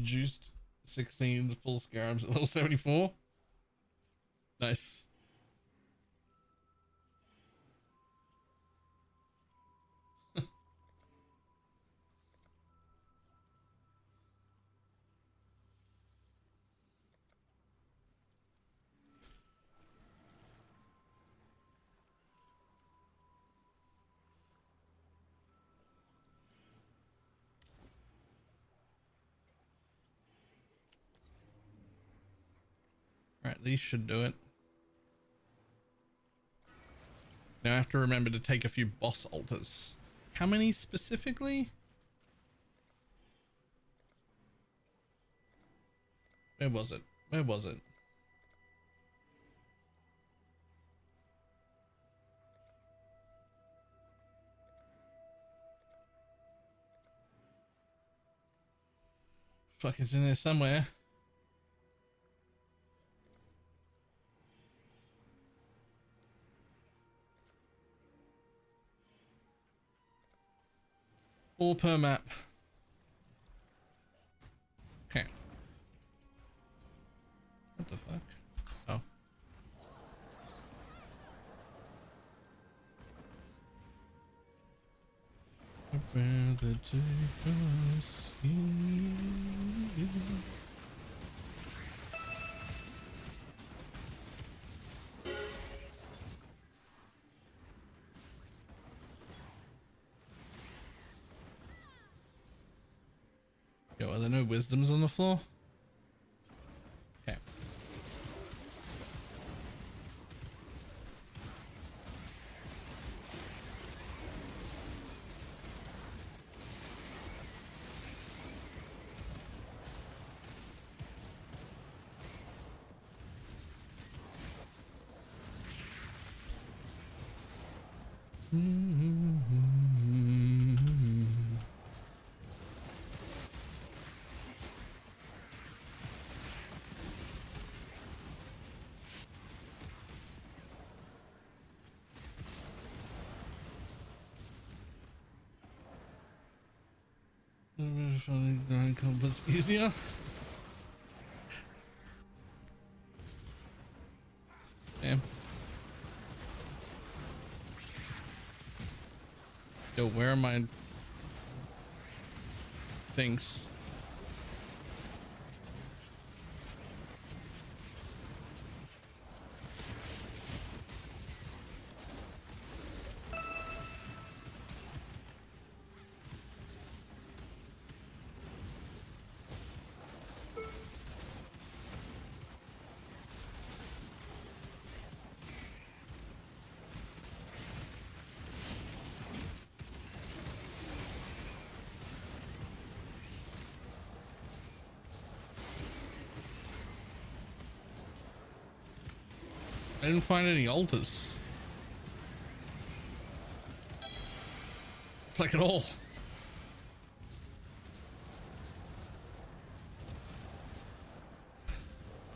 juiced 16 the full scarabs at level 74. Nice. Alright, these should do it. Now I have to remember to take a few boss altars. How many specifically? Where was it? Where was it? Fuck, it's in there somewhere. All per map. Okay. What the fuck? Oh. I'd rather take us here. Yo, are there no wisdoms on the floor? Okay. It's easier. Damn. Yo, where are my things? I didn't find any altars. Like at all.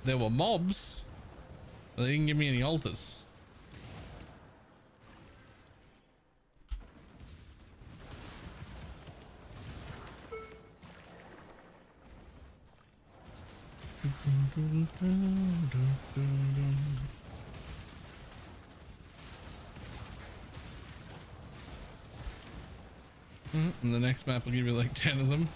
There were mobs, but they didn't give me any altars. And the next map will give you like 10 of them.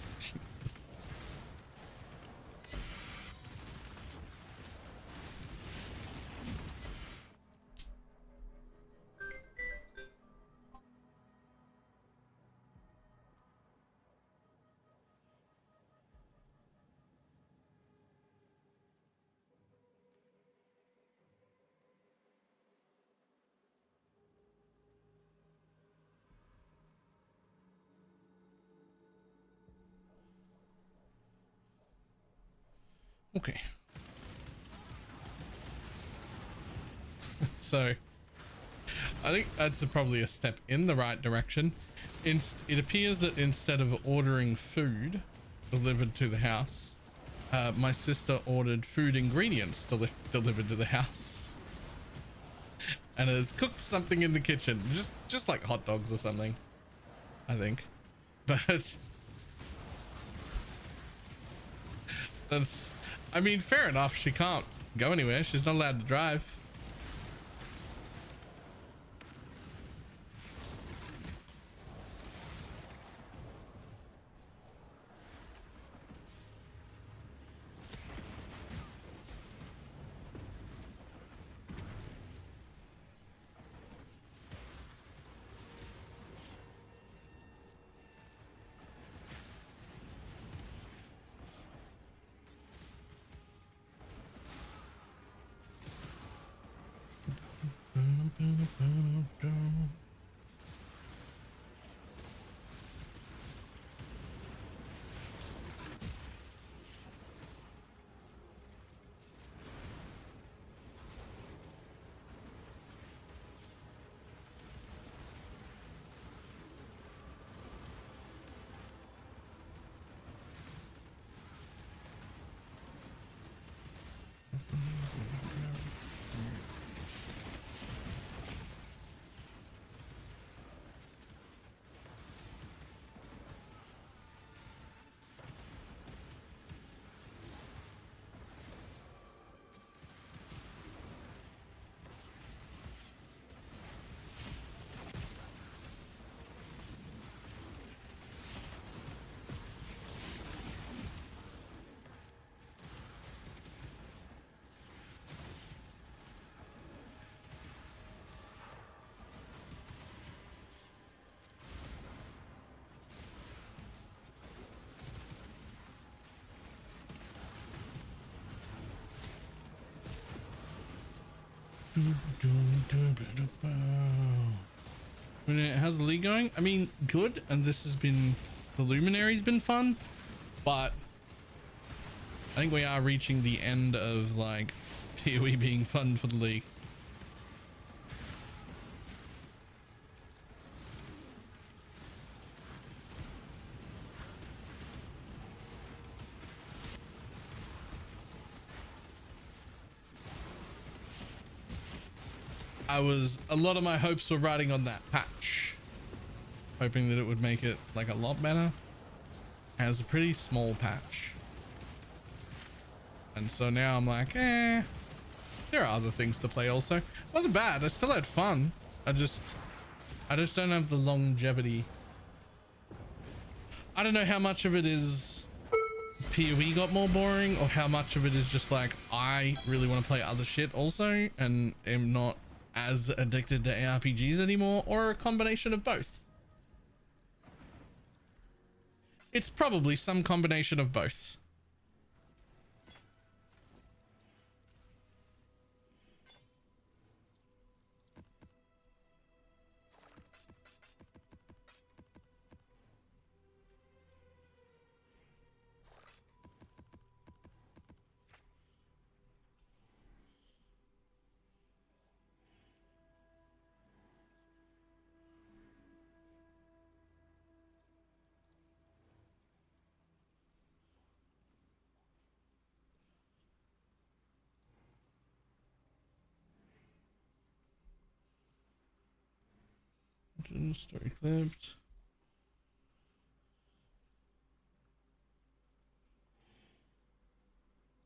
Okay. So I think that's probably a step in the right direction. It appears that instead of ordering food delivered to the house, my sister ordered food ingredients delivered to the house and has cooked something in the kitchen, just like hot dogs or something, I think. But that's, I mean, fair enough. She can't go anywhere. She's not allowed to drive. How's the league going? I mean, good. And this has been, the Luminary's been fun, but I think we are reaching the end of like PoE being fun for the league. A lot of my hopes were riding on that patch, hoping that it would make it like a lot better. It has a pretty small patch, and so now I'm like, there are other things to play also. It wasn't bad. I still had fun. I just don't have the longevity. I don't know how much of it is PoE got more boring, or how much of it is just like I really want to play other shit also and am not as addicted to ARPGs anymore, or a combination of both. It's probably some combination of both. Story clipped.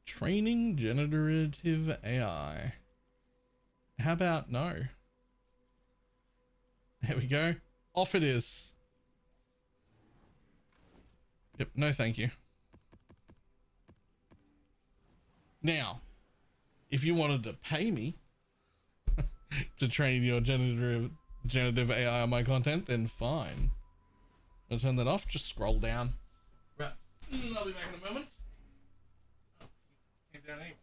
Training generative AI. How about no? There we go. Off it is. Yep, no thank you. Now, if you wanted to pay me to train your generative AI on my content, then fine. I'll turn that off, just scroll down. Right. I'll be back in a moment. Oh, came down anyway.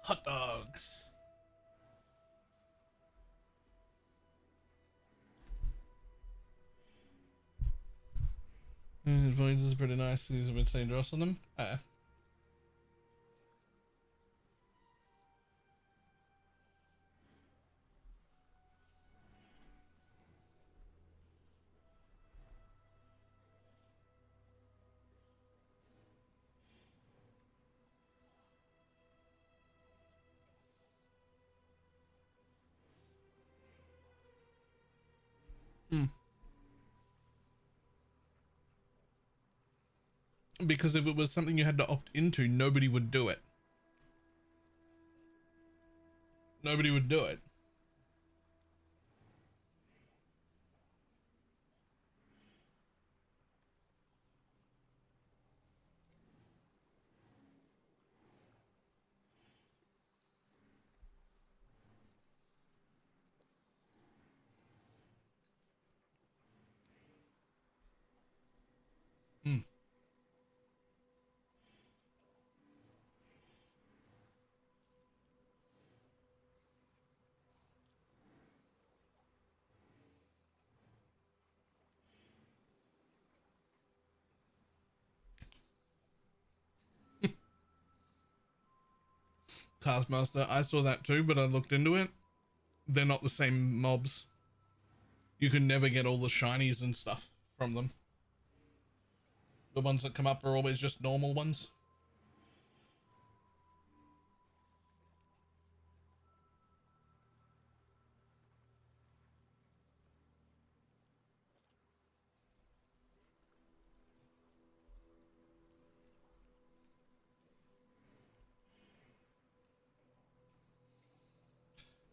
Hot dogs. His voice is pretty nice. He's a bit dangerous on them. Because if it was something you had to opt into, nobody would do it. Nobody would do it. Taskmaster, I saw that too, but I looked into it. They're not the same mobs. You can never get all the shinies and stuff from them. The ones that come up are always just normal ones.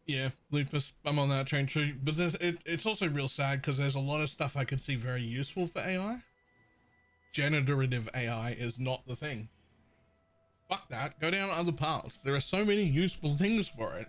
Yeah, Lupus, I'm on that train too. But it's also real sad because there's a lot of stuff I could see very useful for AI. Generative AI is not the thing. Fuck that. Go down other paths. There are so many useful things for it.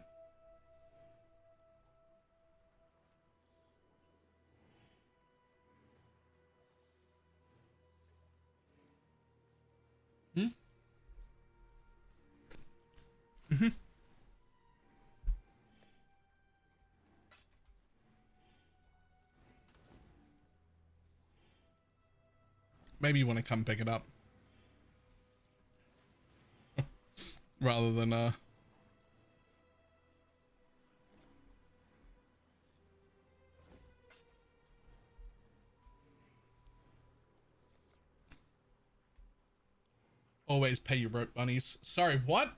Maybe you want to come pick it up. Rather than, always pay your rope bunnies. Sorry, what?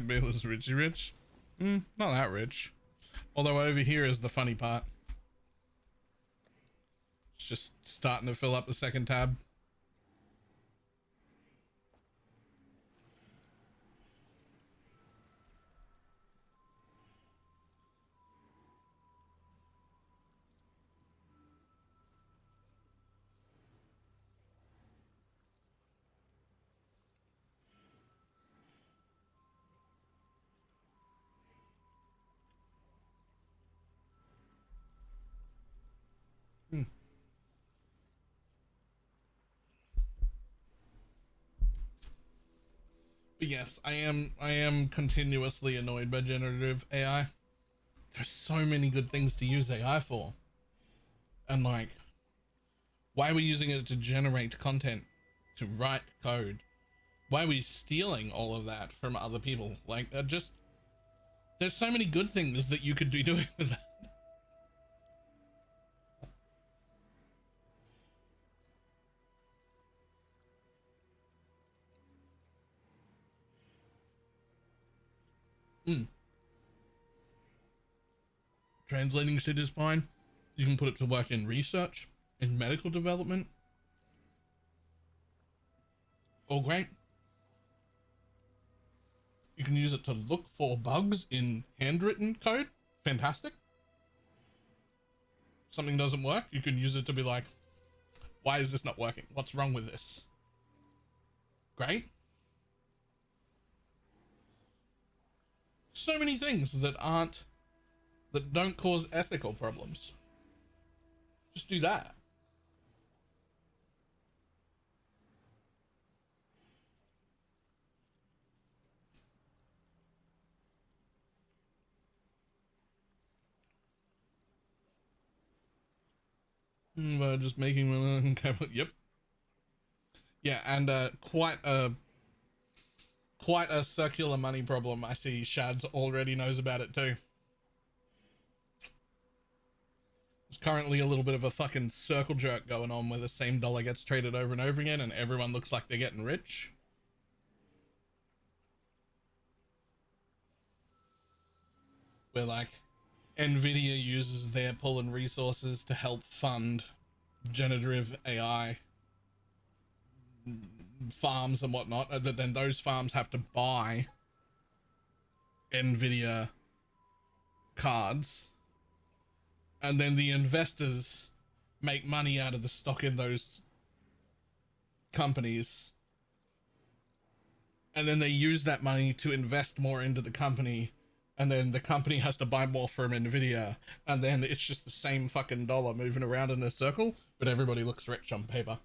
Baylor's Richie Rich. Not that rich. Although over here is the funny part. It's just starting to fill up the second tab. But yes, I am continuously annoyed by generative AI. There's so many good things to use AI for. And like, why are we using it to generate content, to write code? Why are we stealing all of that from other people? Like, just, there's so many good things that you could be doing with that. Translating shit is fine. You can put it to work in research, in medical development. All great. You can use it to look for bugs in handwritten code. Fantastic. Something doesn't work, you can use it to be like, why is this not working? What's wrong with this? Great. So many things that don't cause ethical problems. Just do that. Just making my own capital. Yep. Yeah, and quite a circular money problem. I see Shads already knows about it too. There's currently a little bit of a fucking circle jerk going on where the same dollar gets traded over and over again and everyone looks like they're getting rich. Where like Nvidia uses their pull and resources to help fund generative AI farms and whatnot, then those farms have to buy Nvidia cards, and then the investors make money out of the stock in those companies, and then they use that money to invest more into the company, and then the company has to buy more from Nvidia, and then it's just the same fucking dollar moving around in a circle, but everybody looks rich on paper.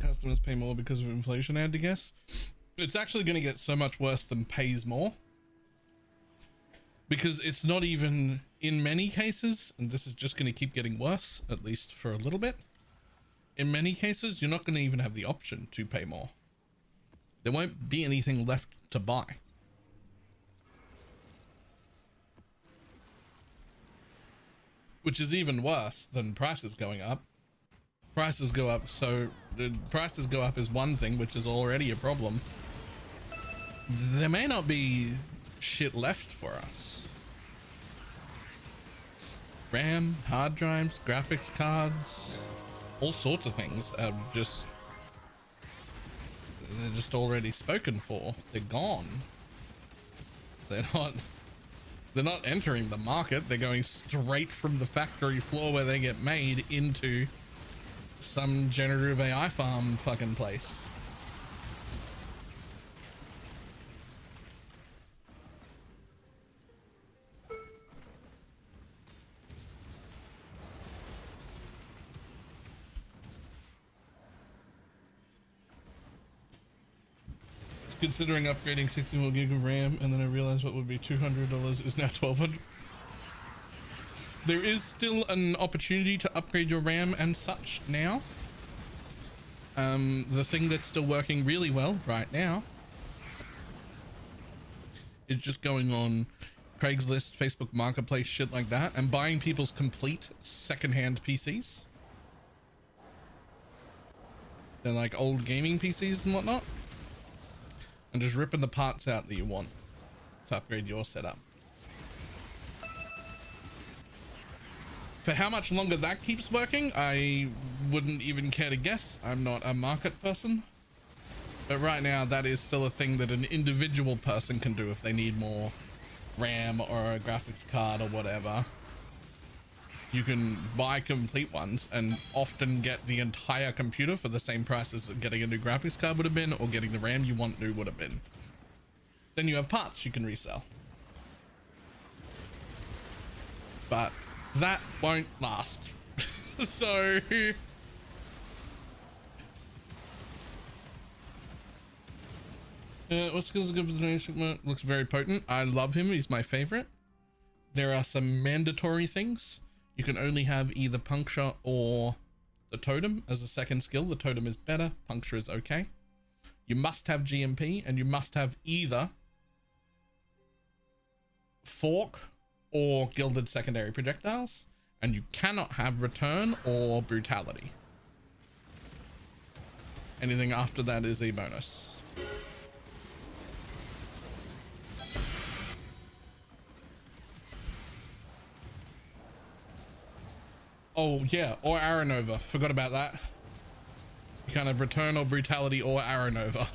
Customers pay more because of inflation, I had to guess. It's actually going to get so much worse than pays more, because it's not even, in many cases, and this is just going to keep getting worse, at least for a little bit, in many cases you're not going to even have the option to pay more. There won't be anything left to buy. Which is even worse than prices going up. Prices go up, so the prices go up is one thing, which is already a problem. There may not be shit left for us. RAM, hard drives, graphics cards, all sorts of things are just, they're just already spoken for. They're gone. They're not entering the market. They're going straight from the factory floor where they get made into some generative AI farm fucking place. Considering upgrading 64 gig of RAM, and then I realized what would be $200 is now $1,200. There is still an opportunity to upgrade your RAM and such now. The thing that's still working really well right now is just going on Craigslist, Facebook Marketplace, shit like that, and buying people's complete secondhand PCs. They're like old gaming PCs and whatnot, and just ripping the parts out that you want to upgrade your setup. For how much longer that keeps working, I wouldn't even care to guess. I'm not a market person. But right now, that is still a thing that an individual person can do if they need more RAM or a graphics card or whatever. You can buy complete ones and often get the entire computer for the same price as getting a new graphics card would have been, or getting the RAM you want new would have been. Then you have parts you can resell. But that won't last. So what skills good looks very potent. I love him, he's my favorite. There are some mandatory things. You can only have either puncture or the totem as a second skill. The totem is better, puncture is okay. You must have GMP, and you must have either fork or gilded secondary projectiles, and you cannot have return or brutality. Anything after that is a bonus. Oh yeah, or Arrow Nova. Forgot about that. You can't have return or brutality or Arrow Nova.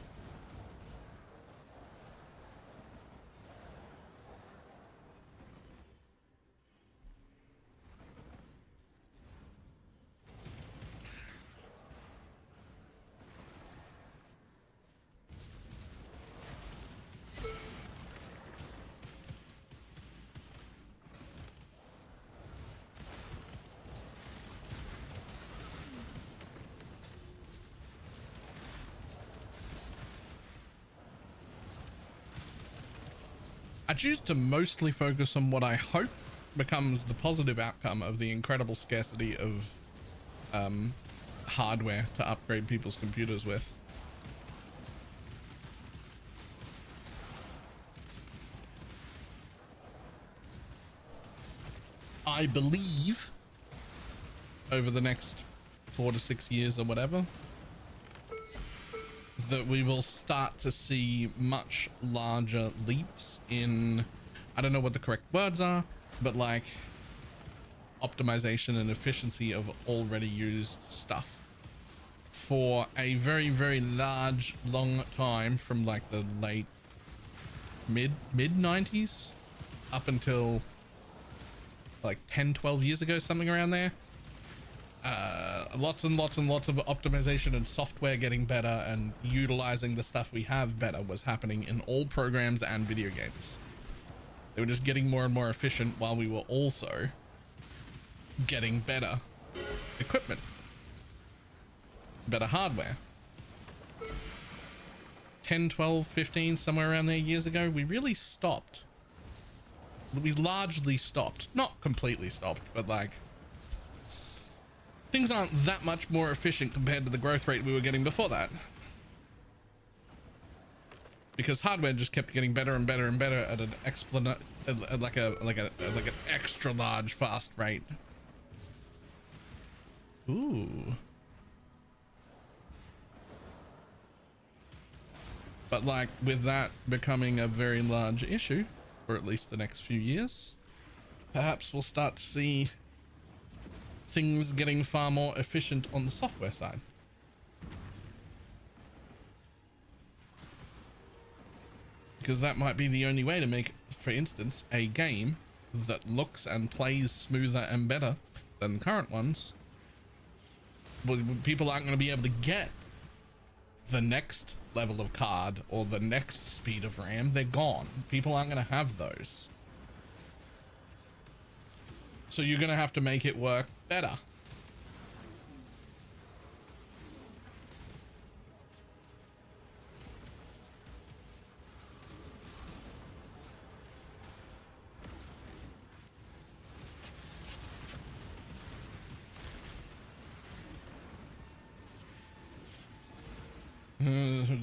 I choose to mostly focus on what I hope becomes the positive outcome of the incredible scarcity of hardware to upgrade people's computers with. I believe over the next 4 to 6 years or whatever, that we will start to see much larger leaps in, I don't know what the correct words are, but like optimization and efficiency of already used stuff. For a very, very large, long time, from like the late mid 90s up until like 10-12 years ago, something around there, lots and lots and lots of optimization and software getting better and utilizing the stuff we have better was happening in all programs and video games. They were just getting more and more efficient while we were also getting better equipment, better hardware. 10, 12, 15, somewhere around there years ago, we really stopped. We largely stopped, not completely stopped, but like things aren't that much more efficient compared to the growth rate we were getting before that, because hardware just kept getting better and better and better at an like an extra large fast rate. Ooh. But like with that becoming a very large issue, for at least the next few years, perhaps we'll start to see things getting far more efficient on the software side. Because that might be the only way to make, for instance, a game that looks and plays smoother and better than current ones. Well, people aren't going to be able to get the next level of card or the next speed of RAM. They're gone. People aren't going to have those. So you're going to have to make it work better.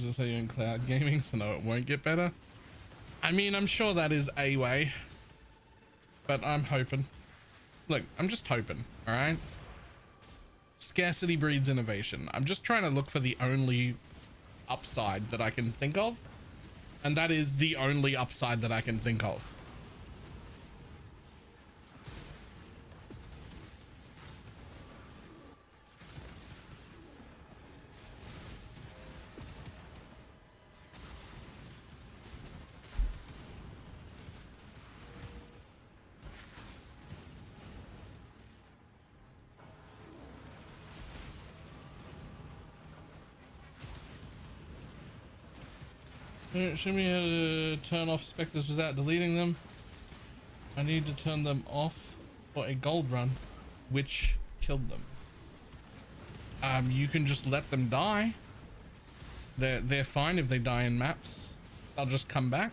Just say you're in cloud gaming, so no, it won't get better. I mean, I'm sure that is a way. but I'm hoping. Look, I'm just hoping, all right? Scarcity breeds innovation. I'm just trying to look for the only upside that I can think of, and that is the only upside that I can think of. Show me how to turn off specters without deleting them. I need to turn them off for a gold run, which killed them. You can just let them die. They're fine if they die in maps. They'll just come back.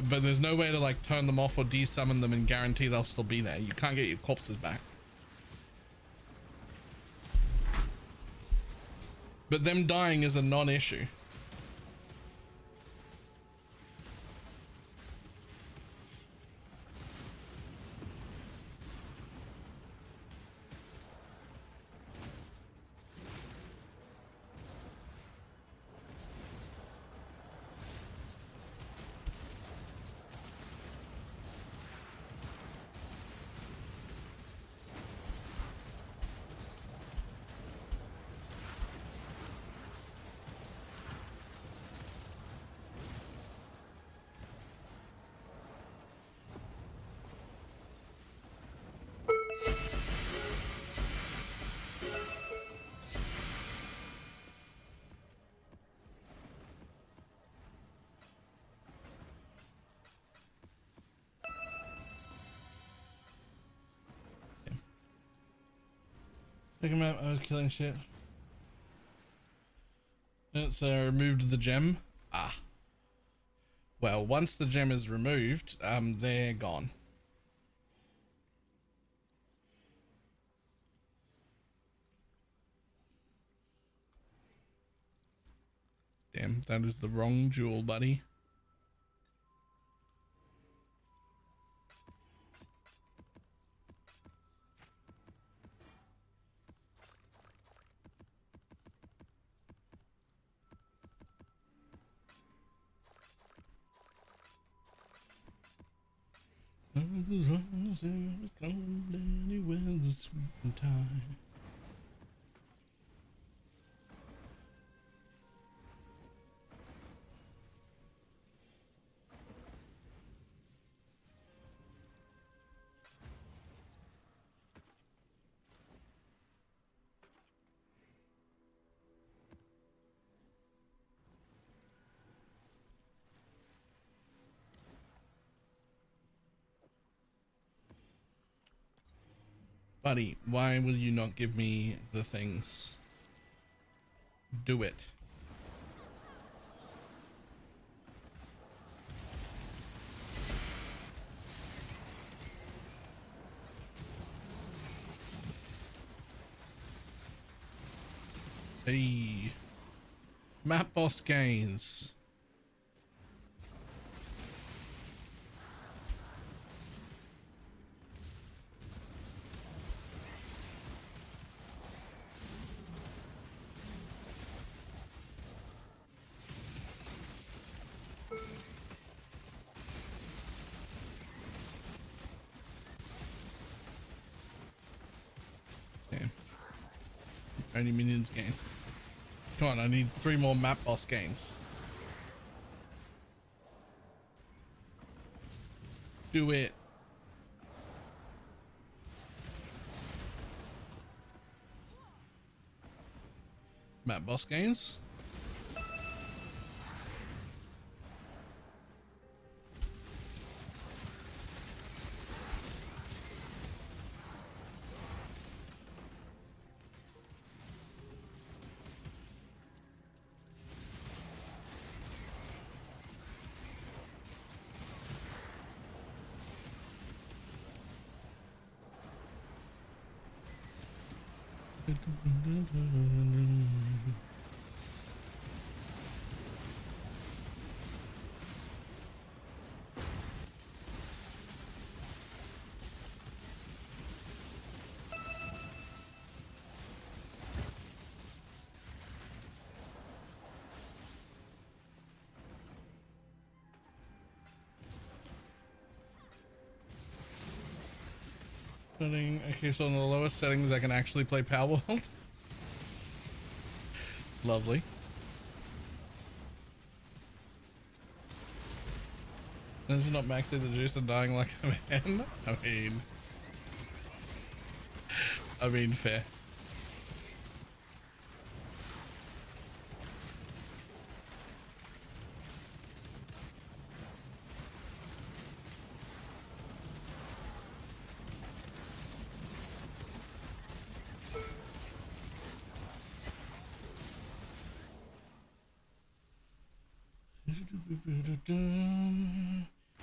But there's no way to like turn them off or desummon them and guarantee they'll still be there. You can't get your corpses back. But them dying is a non-issue. Take him out. Oh, killing shit. It's removed the gem. Ah. Well, once the gem is removed, they're gone. Damn, that is the wrong jewel, buddy. Time. Buddy, why will you not give me the things? Do it. Hey. Map boss gains. Only minions gain. Come on, I need 3 more map boss gains. Do it. Map boss gains. Okay, so on the lowest settings, I can actually play Power World. Lovely. Does it not max out the juice and dying like a man? I mean, fair.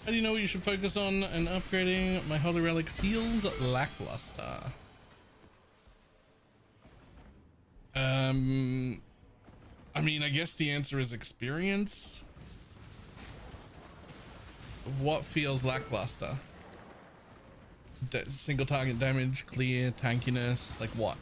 How do you know what you should focus on and upgrading? My holy relic feels lackluster. I mean, I guess the answer is experience. What feels lackluster? Single target damage, clear, tankiness, like what?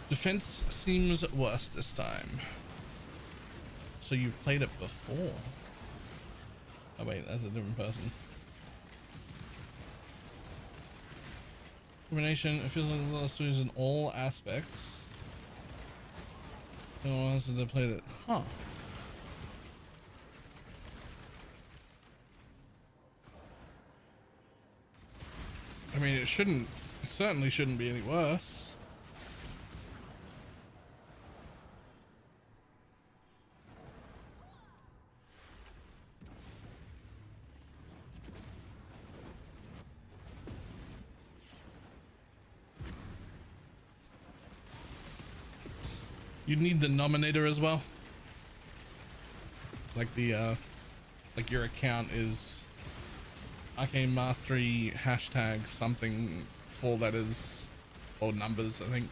Defense seems worse this time. So you've played it before? Oh wait, that's a different person. Combination, it feels like a lot of swings in all aspects. No one else has played it. Huh. I mean, it certainly shouldn't be any worse. You need the nominator as well. Like the like your account is Arcane Mastery hashtag something, 4 letters or numbers, I think.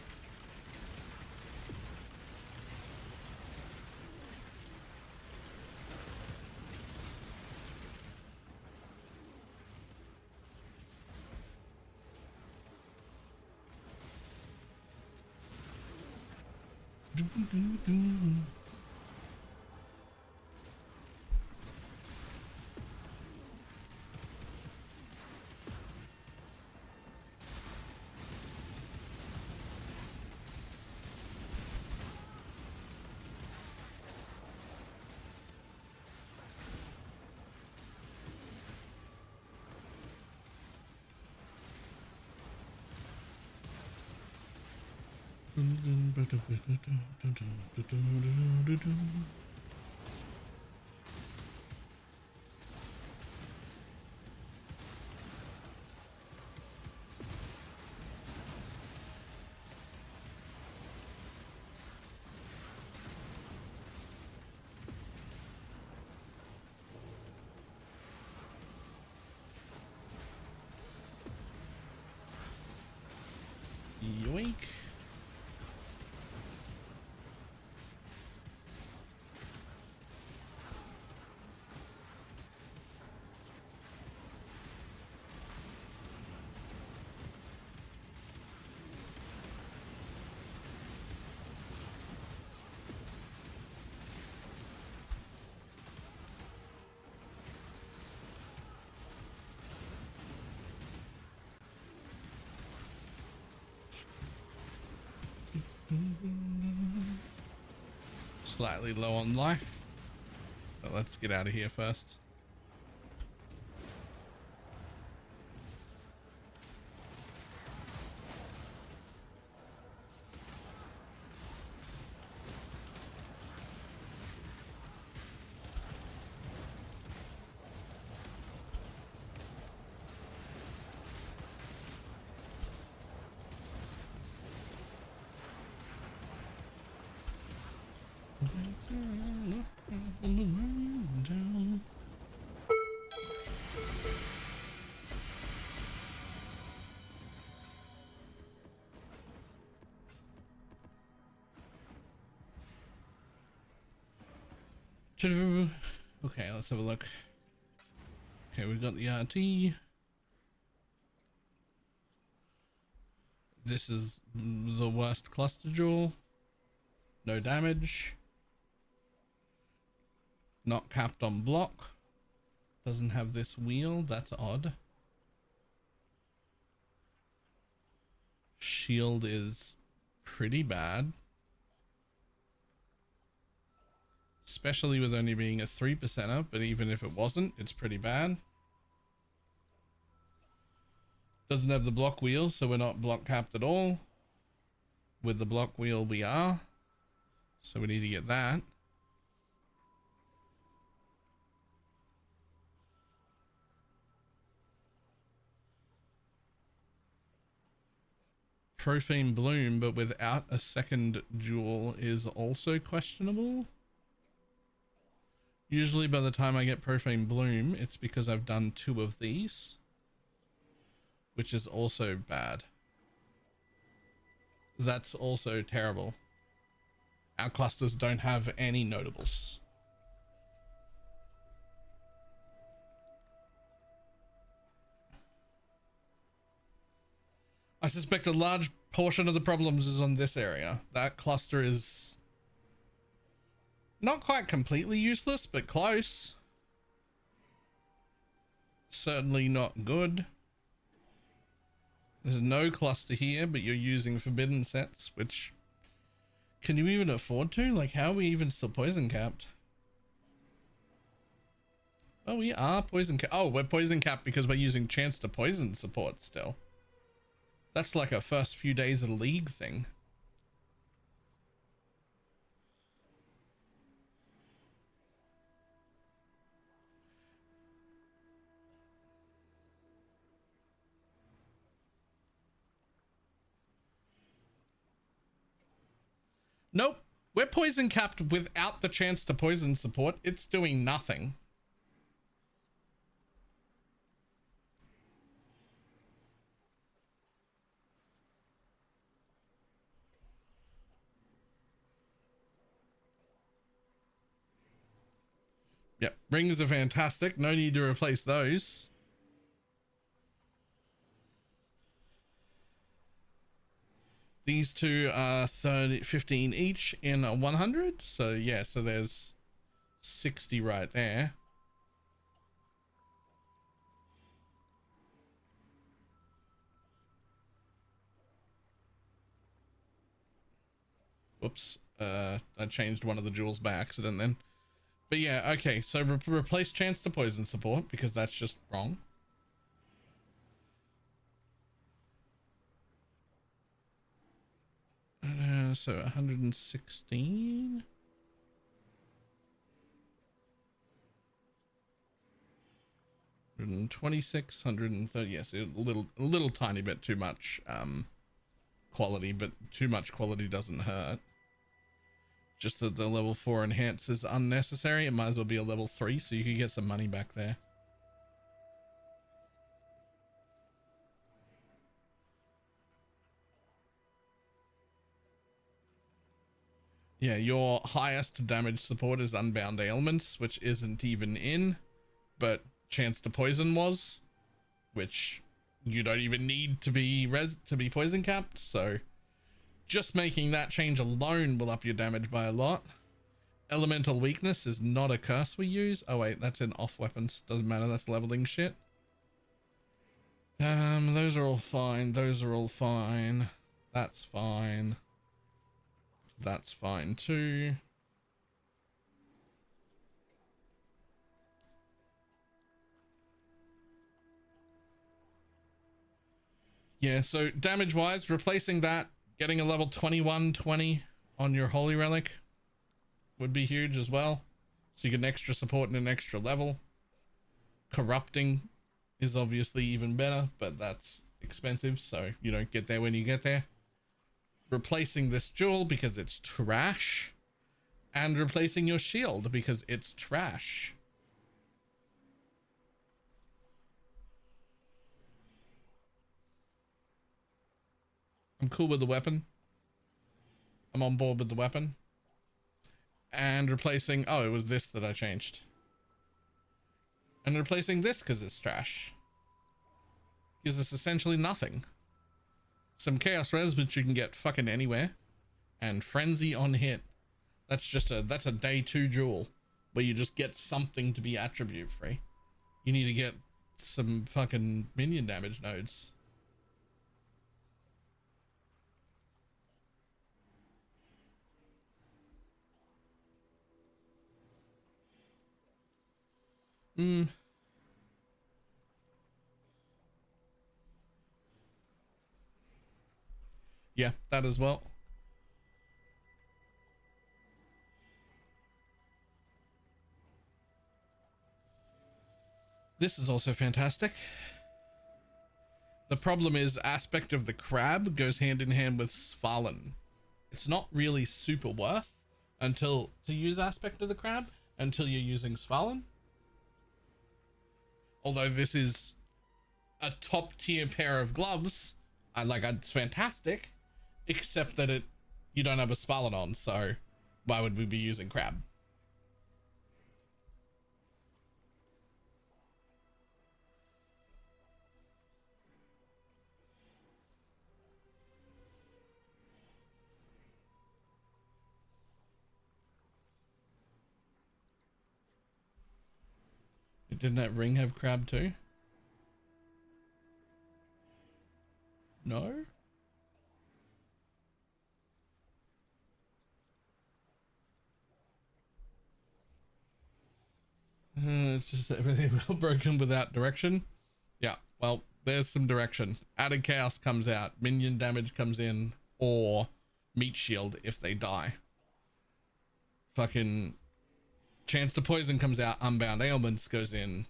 Yoink. Slightly low on life, but let's get out of here first. Okay, let's have a look. Okay, we've got the RT. This is the worst cluster jewel. No damage. Not capped on block. Doesn't have this wheel. That's odd. Shield is pretty bad. Especially with only being a 3%er, but even if it wasn't, it's pretty bad. Doesn't have the block wheel, so we're not block capped at all. With the block wheel, we are. So we need to get that. Profane Bloom, but without a second jewel, is also questionable. Usually by the time I get Profane Bloom, it's because I've done 2 of these, which is also bad. That's also terrible. Our clusters don't have any notables. I suspect a large portion of the problems is on this area. That cluster is not quite completely useless, but close. Certainly not good. There's no cluster here, but you're using forbidden sets, which can you even afford to? Like, how are we even still poison capped? Oh, we are poison capped. Oh, we're poison capped because we're using chance to poison support still. That's like a first few days of the league thing. Nope. We're poison capped without the chance to poison support. It's doing nothing. Yep, rings are fantastic. No need to replace those. These two are 15 each in a 100. So yeah, so there's 60 right there. Whoops. I changed one of the jewels by accident then. But yeah, okay, so replace chance to poison support because that's just wrong. So 116. 126, 130. Yes, a little tiny bit too much quality, but too much quality doesn't hurt. Just that the level 4 enhance is unnecessary. It might as well be a level 3 so you can get some money back there. Yeah, your highest damage support is Unbound Ailments, which isn't even in, but chance to poison was, which you don't even need to be poison capped, so just making that change alone will up your damage by a lot. Elemental weakness is not a curse we use. Oh wait, that's in off weapons. Doesn't matter, that's leveling shit. Those are all fine. Those are all fine. That's fine. That's fine too. Yeah, so damage wise, replacing that, getting a level 21-20 on your Holy Relic would be huge as well. So you get an extra support and an extra level. Corrupting is obviously even better, but that's expensive, so you don't get there when you get there. Replacing this jewel because it's trash, and replacing your shield because it's trash. I'm cool with the weapon. I'm on board with the weapon. And replacing, oh, it was this that I changed. And replacing this because it's trash. Gives us essentially nothing. Some Chaos Res, which you can get fucking anywhere. And Frenzy on hit. That's a day 2 jewel. Where you just get something to be attribute free. You need to get some fucking minion damage nodes. Yeah, that as well. This is also fantastic. The problem is aspect of the crab goes hand in hand with Svalin. It's not really super worth to use aspect of the crab until you're using Svalin. Although this is a top tier pair of gloves, it's fantastic, except that you don't have a Svalin on, so why would we be using crab? Didn't that ring have crab too? No? It's just everything well broken without direction. Yeah, well, there's some direction. Added chaos comes out, minion damage comes in, or meat shield if they die. Fucking chance to poison comes out, unbound ailments goes in.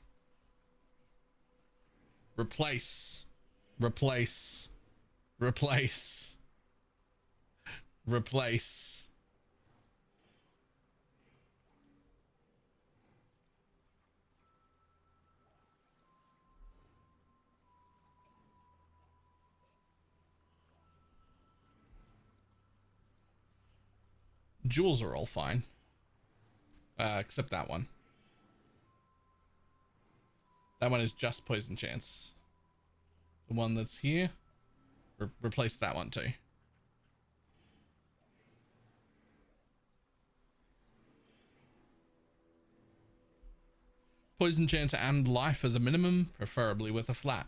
Replace. Replace. Replace. Replace. Jewels are all fine. Except that one. That one is just poison chance. The one that's here, replace that one too. Poison chance and life as a minimum, preferably with a flat.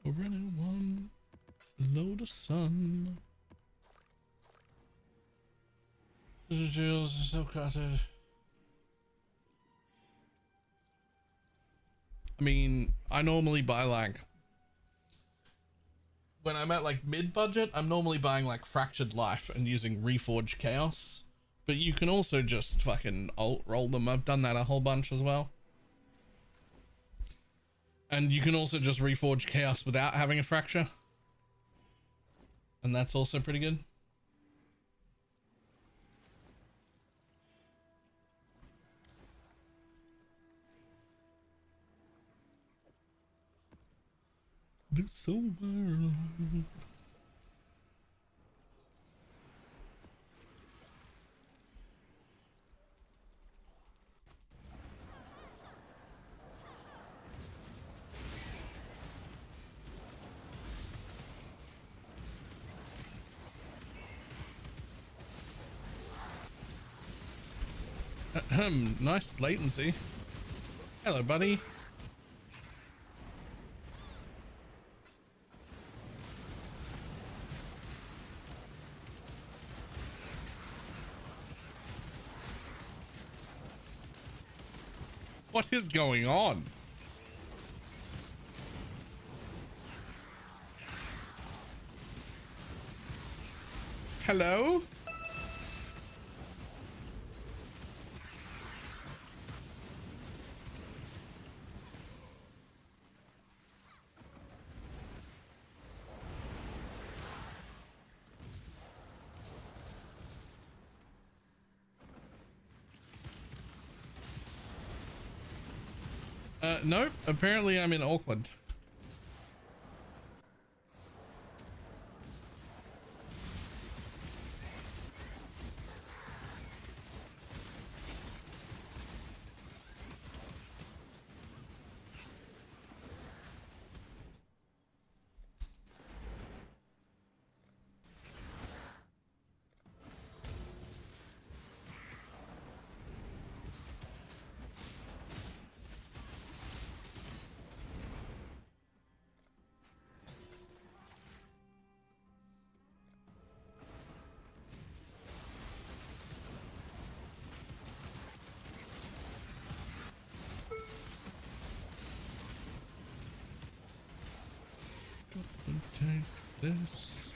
We're running one below the sun. Jails are so cutted. I mean, I normally buy when I'm at mid-budget, I'm normally buying Fractured Life and using Reforged Chaos. But you can also just fucking alt roll them. I've done that a whole bunch as well. And you can also just Reforge Chaos without having a fracture. And that's also pretty good. This so viral. Nice latency. Hello, buddy. What is going on? Hello? Nope. Apparently I'm in Auckland. Take this.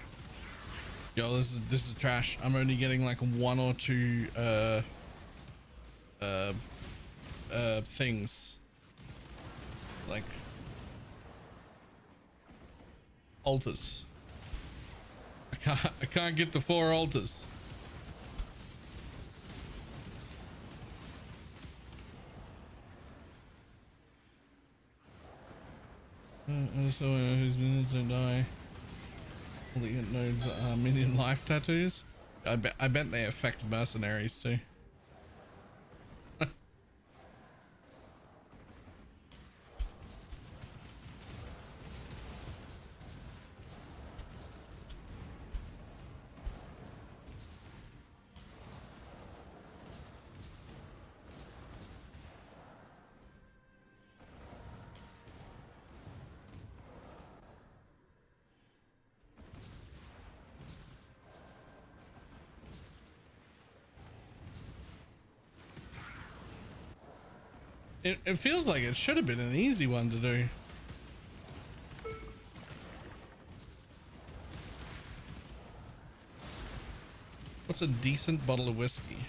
Yo, this is trash. I'm only getting like one or two things. Like altars. I can't get the 4 altars. Also, whose minions don't die. All the int nodes are minion life tattoos. I bet they affect mercenaries too. It feels like it should have been an easy one to do. What's a decent bottle of whiskey?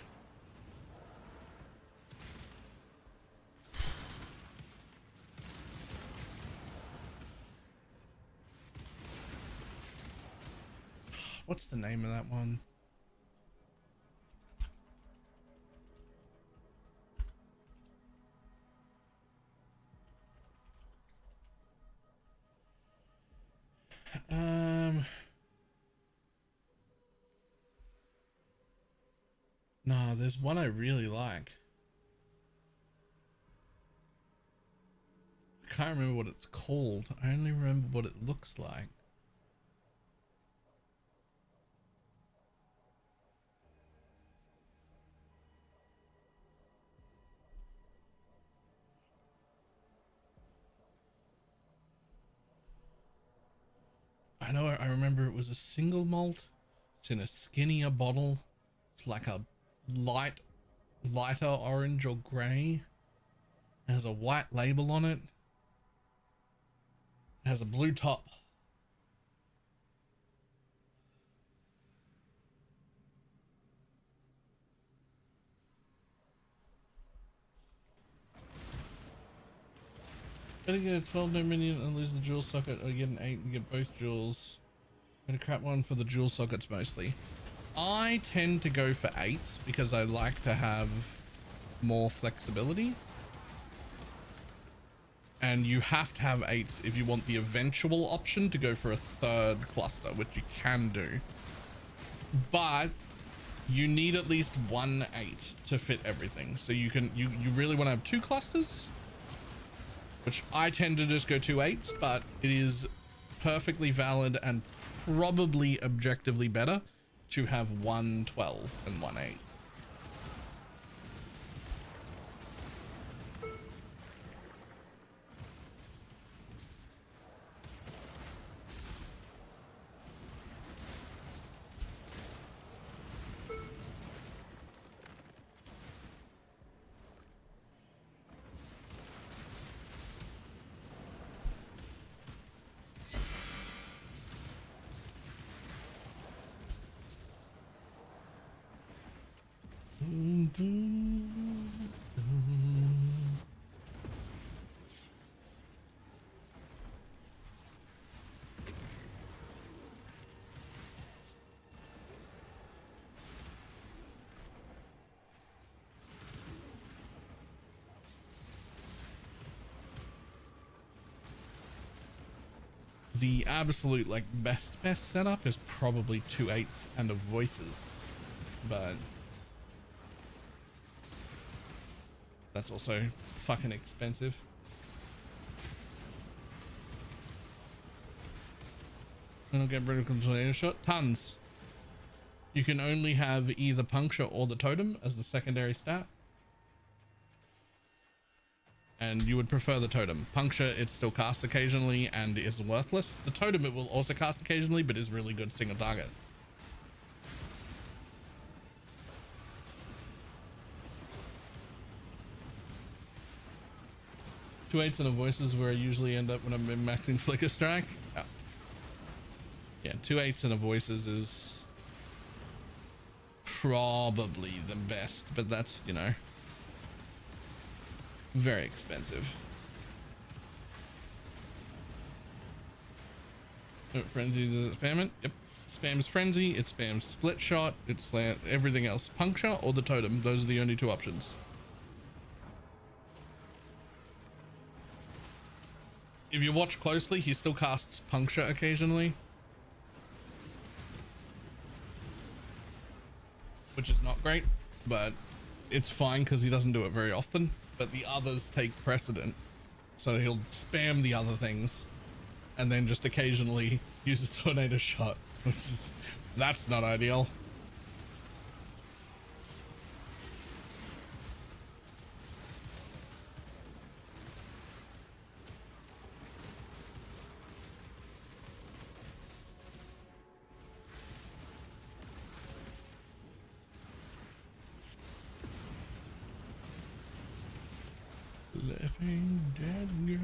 What's the name of that one? No, there's one I really like. I can't remember what it's called. I only remember what it looks like. I know, I remember it was a single malt. It's in a skinnier bottle. It's like a lighter orange or gray. It has a white label on it. It has a blue top. Gotta get a 12 no minion and lose the jewel socket, or get an 8 and get both jewels. Gonna crap one for the jewel sockets mostly. I tend to go for 8s because I like to have more flexibility. And you have to have 8s if you want the eventual option to go for a 3rd cluster, which you can do. But you need at least 1 8 to fit everything. So you really want to have 2 clusters, which I tend to just go 2 8s, but it is perfectly valid and probably objectively better to have 1 12 and 1 8. The absolute like best setup is probably 2 8s and a voices, but that's also fucking expensive. And I'll get vertical tornado shot. Tons. You can only have either puncture or the totem as the secondary stat. And you would prefer the totem. Puncture, it still casts occasionally and is worthless. The totem, it will also cast occasionally, but is really good single target. Two 8s and a voices where I usually end up when I'm maxing Flicker Strike. Oh. Yeah, 2 8s and a voices is probably the best, but that's, you know, very expensive. Frenzy, does it spam it? Yep. Spams Frenzy, it spams Split Shot, it's everything else. Puncture or the totem, those are the only two options. If you watch closely, he still casts Puncture occasionally, which is not great, but it's fine because he doesn't do it very often. But the others take precedent, so he'll spam the other things and then just occasionally use a tornado shot, which is, that's not ideal. Laughing dead girl.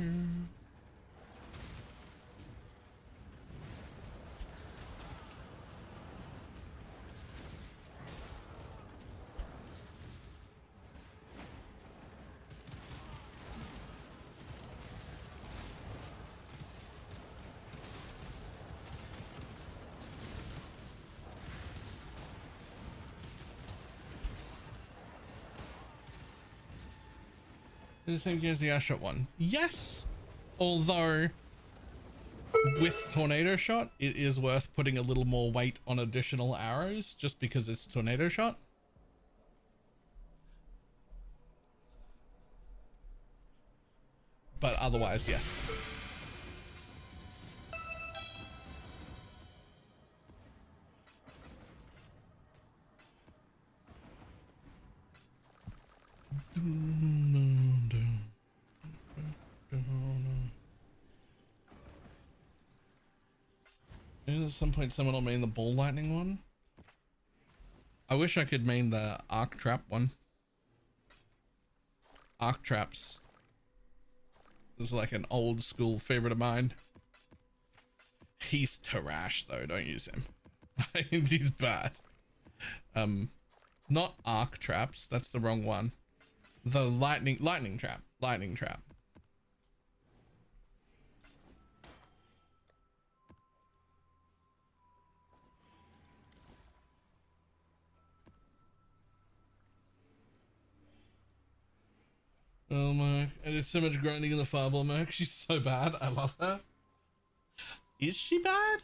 The same as the Ashot one. Yes, although with tornado shot, it is worth putting a little more weight on additional arrows just because it's tornado shot. But otherwise, yes. At some point someone will main the ball lightning one. I wish I could main the arc trap one. Arc traps is like an old school favorite of mine. He's trash though, don't use him. He's bad. Not arc traps, that's the wrong one. The lightning trap. Oh my, I did so much grinding in the fireball merc. She's so bad. I love her. Is she bad?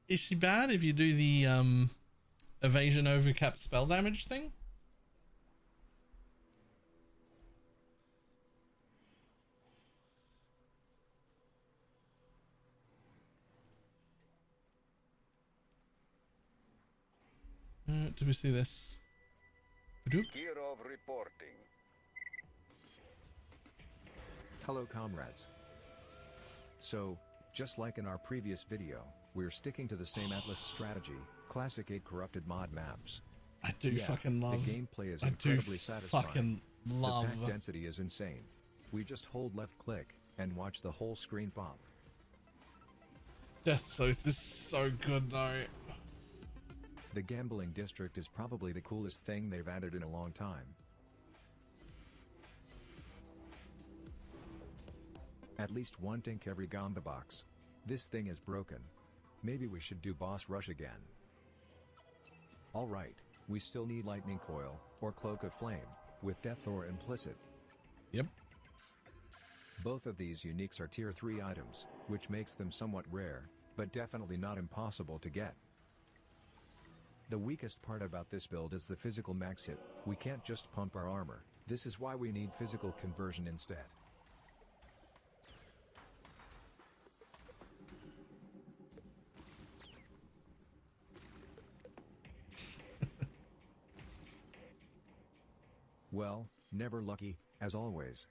Is she bad if you do the evasion over cap spell damage thing? Do we see this? Kirov reporting. Hello comrades. So, just like in our previous video, we're sticking to the same Atlas strategy, classic 8 corrupted mod maps. I do fucking love. The gameplay is incredibly satisfying. Fucking love. The pack density is insane. We just hold left click and watch the whole screen pop. Death Oath is so good though. The gambling district is probably the coolest thing they've added in a long time. At least one tank every Gamba box. This thing is broken. Maybe we should do boss rush again. Alright, we still need lightning coil, or cloak of flame, with death or implicit. Yep. Both of these uniques are tier 3 items, which makes them somewhat rare, but definitely not impossible to get. The weakest part about this build is the physical max hit. We can't just pump our armor. This is why we need physical conversion instead. Well, never lucky, as always.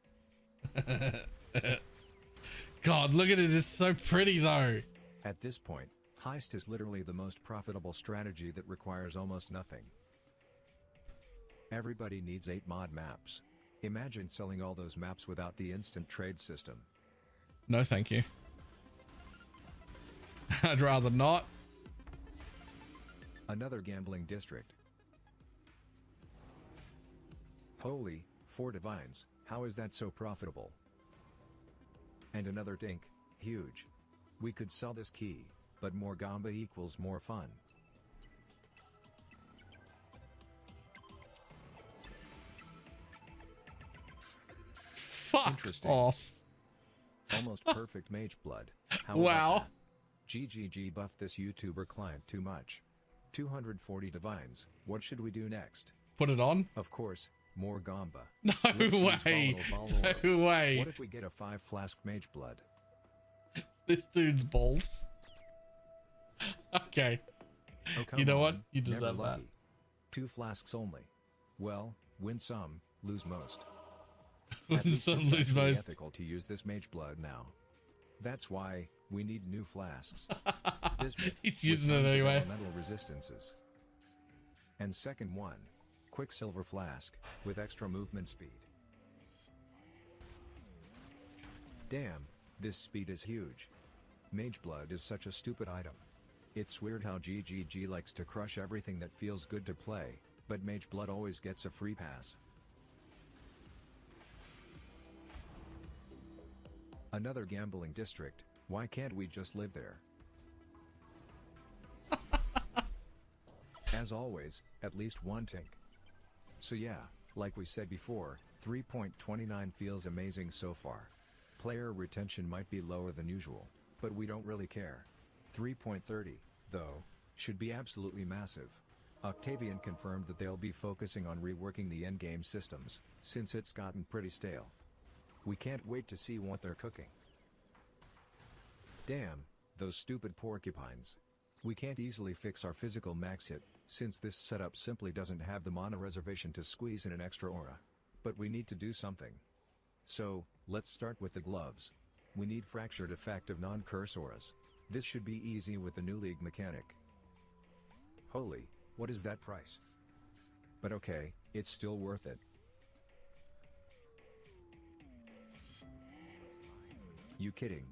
God, look at it. It's so pretty though. At this point, Heist is literally the most profitable strategy that requires almost nothing. Everybody needs 8 mod maps. Imagine selling all those maps without the instant trade system. No, thank you. I'd rather not. Another gambling district. Holy, 4 divines, how is that so profitable? And another dink, huge. We could sell this key, but more gamba equals more fun. Fuck Interesting. off. Almost perfect mage blood. How Wow. about that? GGG buffed this YouTuber client too much. 240 divines, what should we do next? Put it on? Of course, more gamba. No Let's use way. volatile Balor. No way. What if we get a 5 flask mage blood? This dude's balls. Okay. Oh, come You know on, what? You never deserve that. lucky. 2 flasks only. Well, win some, lose most. At Win least some, it's lose actually most. ethical to use this mage blood now. That's why we need new flasks. Bismuth, He's with using it tons of anyway. elemental resistances. And second one, Quicksilver flask with extra movement speed. Damn, this speed is huge. Mage blood is such a stupid item. It's weird how GGG likes to crush everything that feels good to play, but mage blood always gets a free pass. Another gambling district, why can't we just live there? As always, at least one tink. So yeah, like we said before, 3.29 feels amazing so far. Player retention might be lower than usual, but we don't really care. 3.30, though, should be absolutely massive. Octavian confirmed that they'll be focusing on reworking the endgame systems, since it's gotten pretty stale. We can't wait to see what they're cooking. Damn, those stupid porcupines. We can't easily fix our physical max hit, since this setup simply doesn't have the mana reservation to squeeze in an extra aura. But we need to do something. So, let's start with the gloves. We need fractured effective non-curse auras. This should be easy with the new league mechanic. Holy, what is that price? But okay, it's still worth it. You kidding?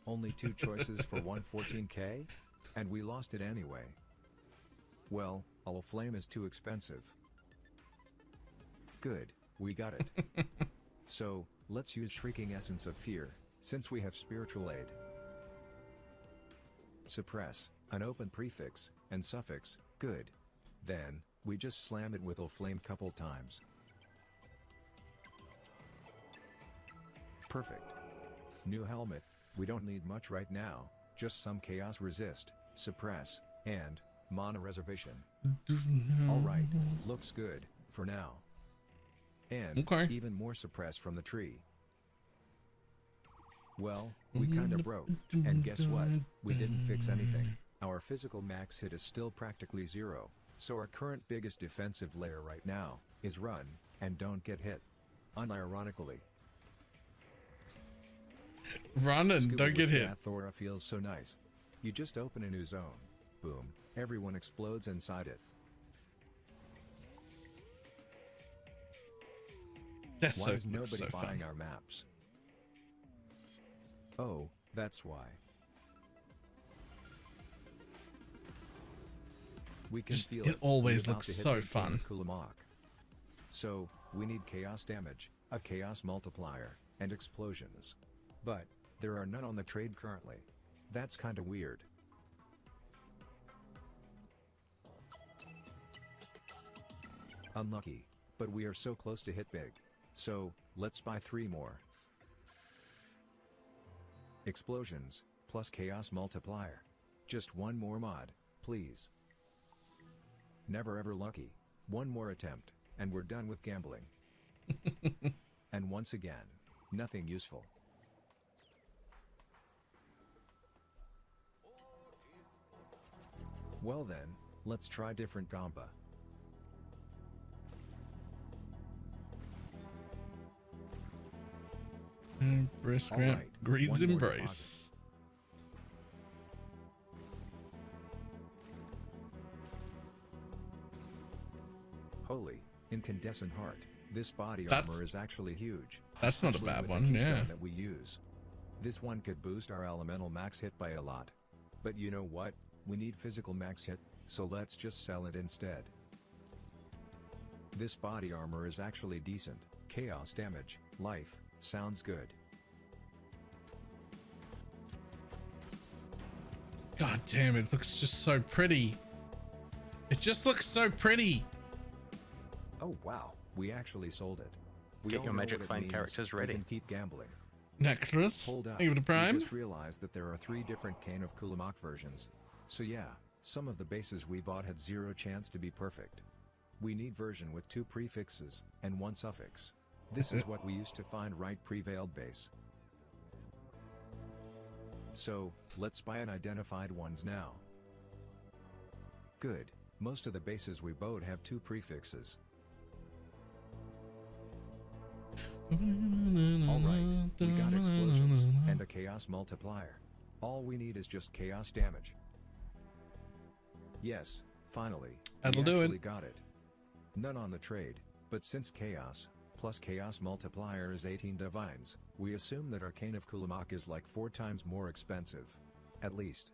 Only 2 choices for 114k? And we lost it anyway. Well, All Flame is too expensive. Good, we got it. So, let's use Shrieking Essence of Fear, since we have Spiritual Aid. Suppress, an open prefix, and suffix, good. Then, we just slam it with All Flame couple times. Perfect. New helmet, we don't need much right now, just some chaos resist, suppress, and mana reservation. Alright, looks good, for now. And Okay. even more suppress from the tree. Well, we kinda broke, and guess what? We didn't fix anything. Our physical max hit is still practically 0, so our current biggest defensive layer right now is run, and don't get hit. Unironically. Run and Scuba don't get with hit. Death Aura feels so nice. You just open a new zone. Boom, everyone explodes inside it. That's Why so, is nobody so buying fun. our maps? Oh, that's why. We can Just- feel it it. always We're about looks to hit so the king fun. of Kulamok. So, we need chaos damage, a chaos multiplier, and explosions. But, there are none on the trade currently. That's kinda weird. Unlucky, but we are so close to hit big. So, let's buy 3 more. explosions, plus chaos multiplier. Just one more mod, please. Never ever lucky. One more attempt, and we're done with gambling. And once again, nothing useful. Well then, let's try different Gamba. Embrace grant Alright, Greed's one more embrace. Holy, incandescent heart. This body That's- armor is actually huge. That's not a especially bad with one, the keystone yeah. that we use. This one could boost our elemental max hit by a lot. But you know what? We need physical max hit, so let's just sell it instead. This body armor is actually decent. Chaos damage, life, sounds good. God damn, it looks just so pretty. It just looks so pretty. Oh wow, we actually sold it. We Get all your know magic what it find means. characters We ready. can keep gambling. Necklace. Hold up. Thank you for the We prime. just realized that there are 3 different Cane of Kulamak versions. So yeah, some of the bases we bought had 0 chance to be perfect. We need version with 2 prefixes and 1 suffix. This is what we used to find right prevailed base. So, let's buy unidentified ones now. Good, most of the bases we bought have 2 prefixes. Alright, we got explosions, and a chaos multiplier. All we need is just chaos damage. Yes, finally, That'll we do it. actually got it. None on the trade, but since chaos, plus chaos multiplier is 18 divines, we assume that Arcane of Kulamak is like 4 times more expensive. At least.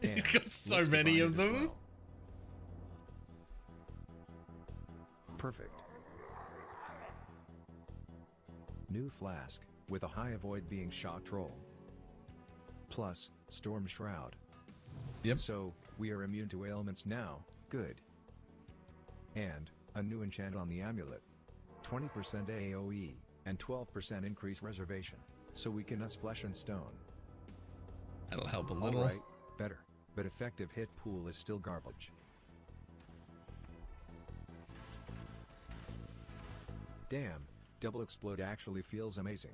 And He's got so let's many divide of it as them. well. Perfect. New flask, with a high avoid being shocked roll. Plus, storm shroud. Yep. So, we are immune to ailments now, good. And, a new enchant on the amulet. 20% AoE, and 12% increase reservation, so we can us flesh and stone. That'll help a little. Alright, better, but effective hit pool is still garbage. Damn, double explode actually feels amazing.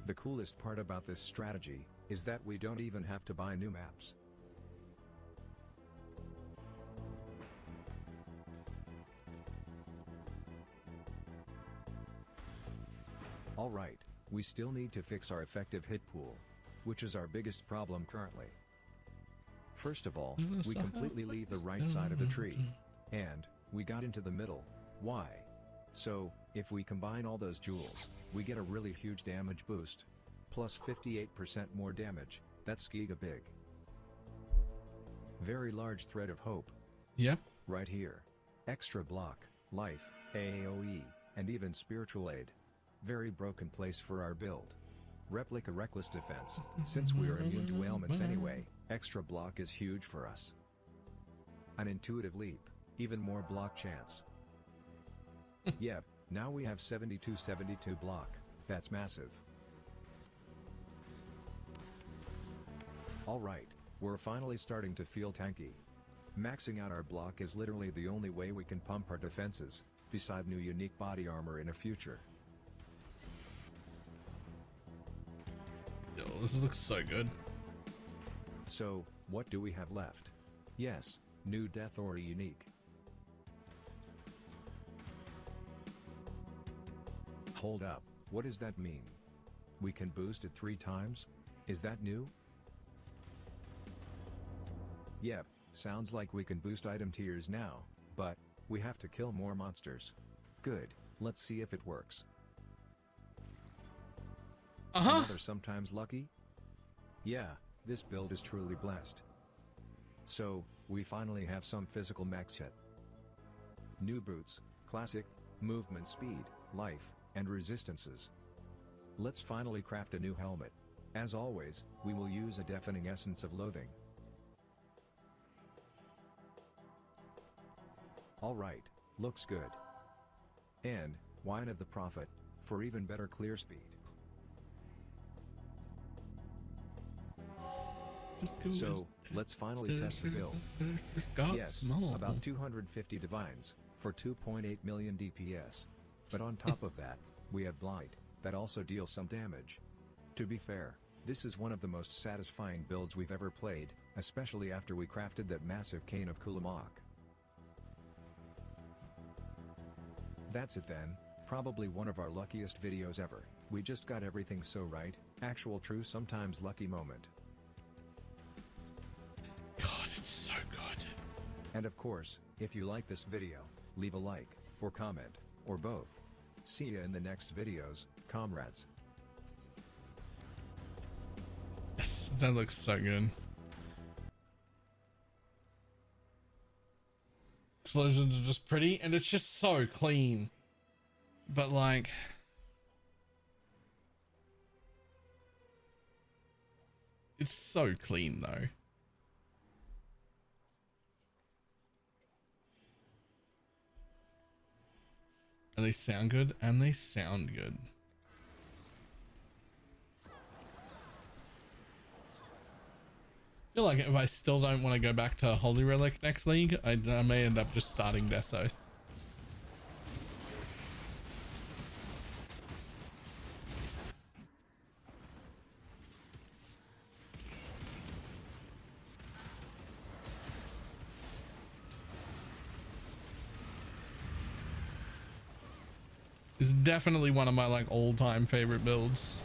The coolest part about this strategy is that we don't even have to buy new maps. Alright, we still need to fix our effective hit pool, which is our biggest problem currently. First of all, we completely leave the right side of the tree, and we got into the middle. Why? So, if we combine all those jewels, we get a really huge damage boost, plus 58% more damage. That's giga big. Very large thread of hope. Yep. Right here. Extra block, life, AoE, and even spiritual aid. Very broken place for our build. Replica reckless defense. Since we are immune to ailments anyway, extra block is huge for us. An intuitive leap, even more block chance. Yep, now we have 72-72 block, that's massive. Alright, we're finally starting to feel tanky. Maxing out our block is literally the only way we can pump our defenses, beside new unique body armor in a future. Yo, this looks so good. So, what do we have left? Yes, new death or unique. Hold up, what does that mean? We can boost it 3 times? Is that new? Yep, sounds like we can boost item tiers now, but we have to kill more monsters. Good, let's see if it works. Another sometimes lucky? Yeah, this build is truly blessed. So, we finally have some physical max hit. New boots, classic, movement speed, life, and resistances. Let's finally craft a new helmet. As always, we will use a deafening essence of loathing. Alright, looks good. And, Wine of the Prophet, for even better clear speed. So, let's finally test the build. Yes, about 250 divines, for 2.8 million DPS. But on top of that, we have Blight, that also deals some damage. To be fair, this is one of the most satisfying builds we've ever played, especially after we crafted that massive cane of Kulamak. That's it then, probably one of our luckiest videos ever. We just got everything so right, actual true sometimes lucky moment. God, it's so good. And of course, if you like this video, leave a like, or comment, or both. See ya in the next videos, comrades. Yes, that looks so good. Explosions are just pretty, and it's just so clean. But like, it's so clean though. And they sound good, and they sound good. I feel like if I still don't want to go back to Holy Relic next league, I may end up just starting Death's Oath. It's definitely one of my like all-time favorite builds.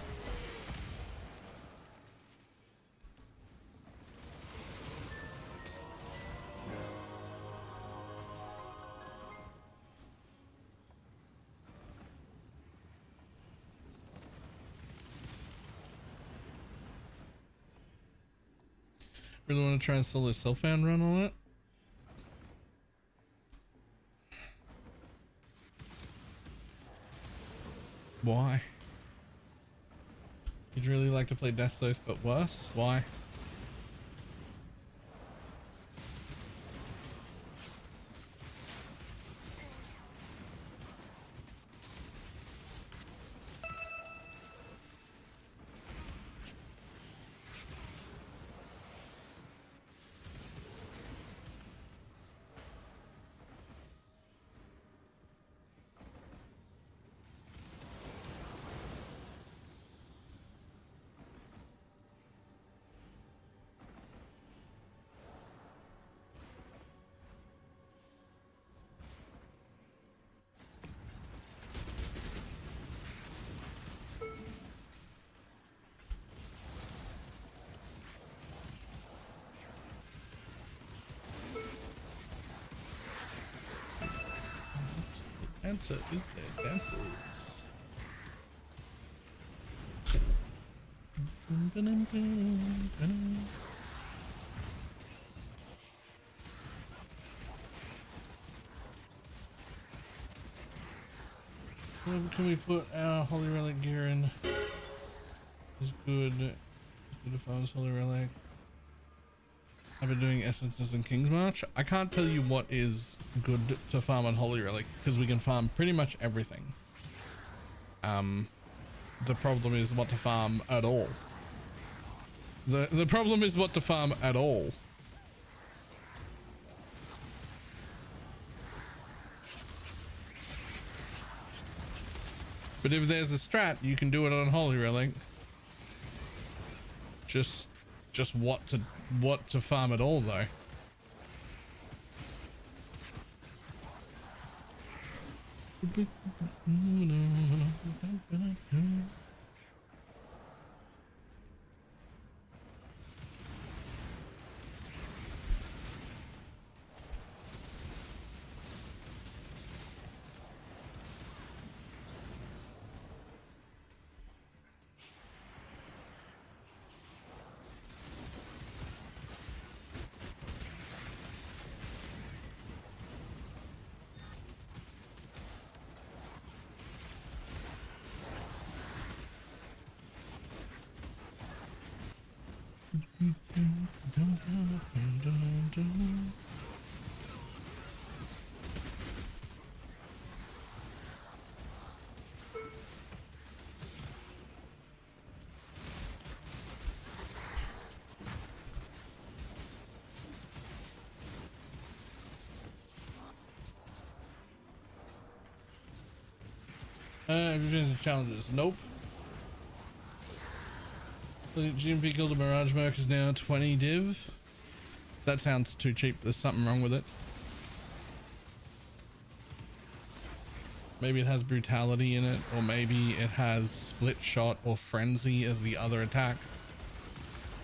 Really want to try and solo Sylphan run on it. Why? You'd really like to play Death's Oath, but worse? Why? Answer is there dancers. Where can we put our Holy Relic gear in? Is good. Good to find Holy Relic. I've been doing essences in King's March. I can't tell you what is good to farm on Holy Relic because we can farm pretty much everything. The problem is what to farm at all. The problem is what to farm at all. But if there's a strat, you can do it on Holy Relic. Just what to farm at all though. Have you finished the challenges? Nope. The GMP Gilded Mirage Merc is now 20 div. That sounds too cheap. There's something wrong with it. Maybe it has brutality in it, or maybe it has split shot or frenzy as the other attack,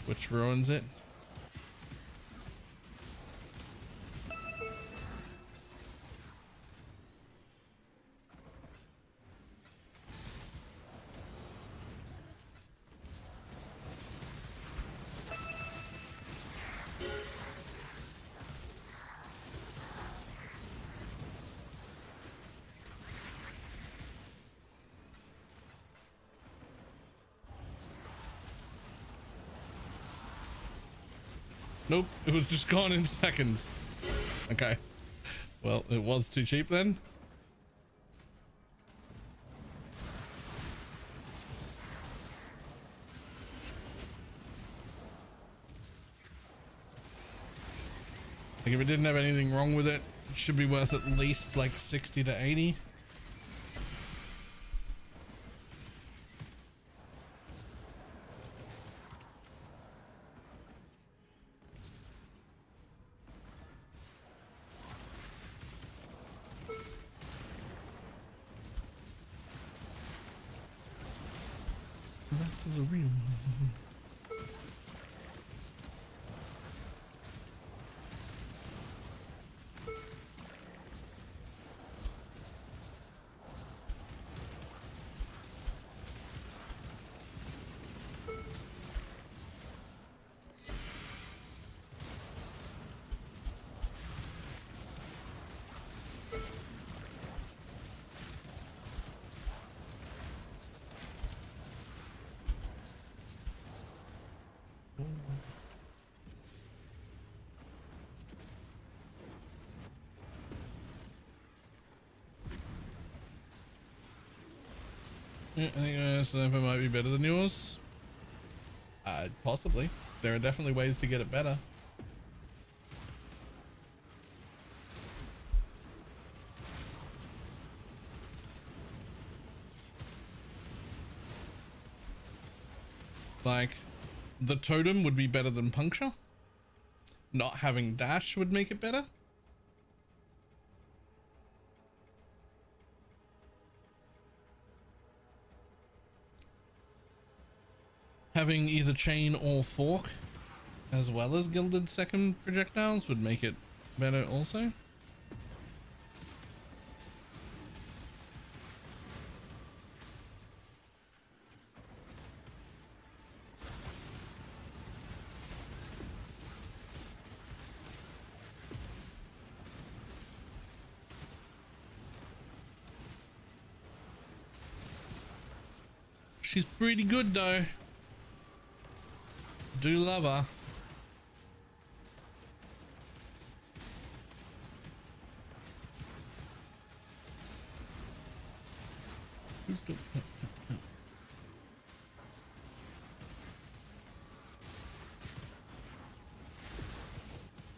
which ruins it. Nope, it was just gone in seconds. Okay. Well, it was too cheap then. Like if it didn't have anything wrong with it, it should be worth at least like 60 to 80. Back to the real one. Yeah, I think Sniper might be better than yours. Possibly. There are definitely ways to get it better. Like, the totem would be better than puncture. Not having dash would make it better. Having either chain or fork, as well as gilded second projectiles, would make it better also. She's pretty good though. Do love her.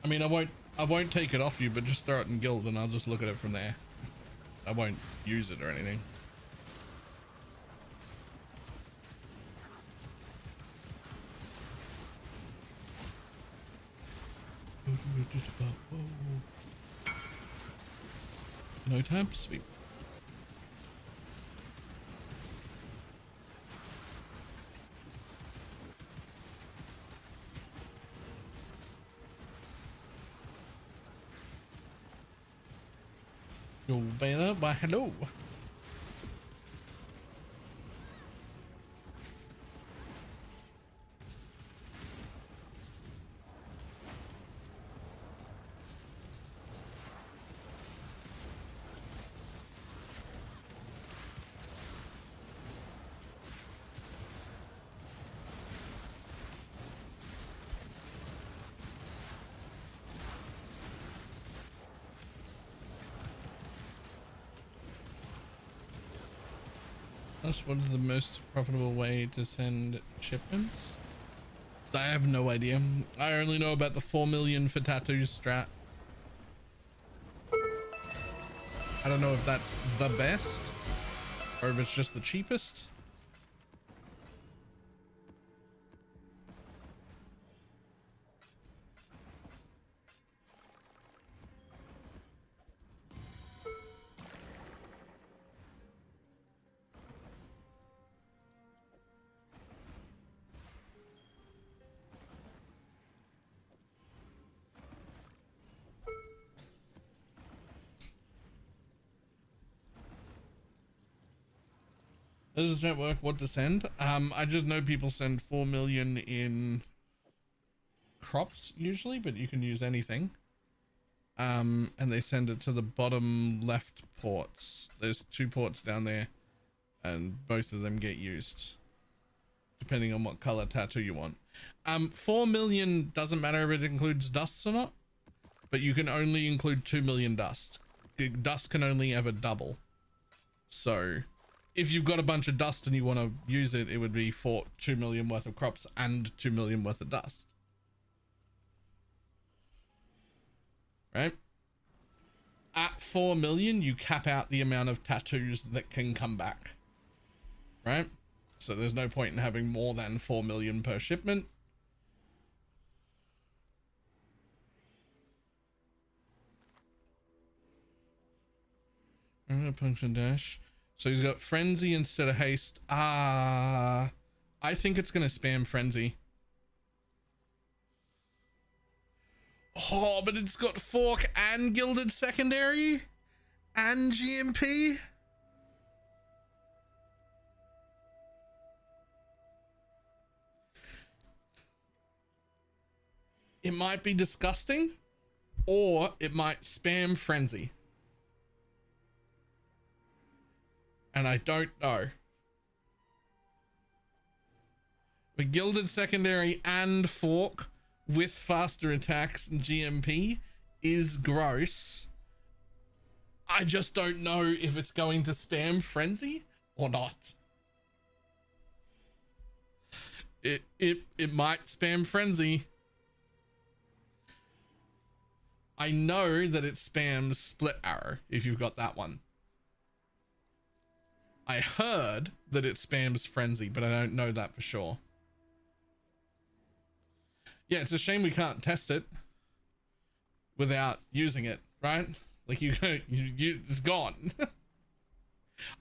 I mean, I won't take it off you, but just throw it in guild and I'll just look at it from there. I won't use it or anything. No time, sweet. Yo, Bella, why hello. What is the most profitable way to send shipments? I have no idea. I only know about the 4 million for tattoos strat. I don't know if that's the best, or if it's just the cheapest. Does this network what to send? I just know people send 4 million in crops usually, but you can use anything. And they send it to the bottom left ports. There's 2 ports down there, and both of them get used depending on what color tattoo you want. 4 million doesn't matter if it includes dusts or not, but you can only include 2 million dust. Dust can only ever double. So if you've got a bunch of dust and you want to use it, it would be for 2 million worth of crops and 2 million worth of dust. Right? At 4 million, you cap out the amount of tattoos that can come back. Right? So there's no point in having more than 4 million per shipment. I'm gonna punch and dash. So he's got frenzy instead of haste. I think it's gonna spam frenzy. Oh, but it's got fork and gilded secondary and GMP. It might be disgusting, or it might spam frenzy. And I don't know. The gilded secondary and fork with faster attacks and GMP is gross. I just don't know if it's going to spam frenzy or not. It might spam frenzy. I know that it spams split arrow if you've got that one. I heard that it spams frenzy, but I don't know that for sure. Yeah, it's a shame we can't test it without using it, right? Like you it's gone.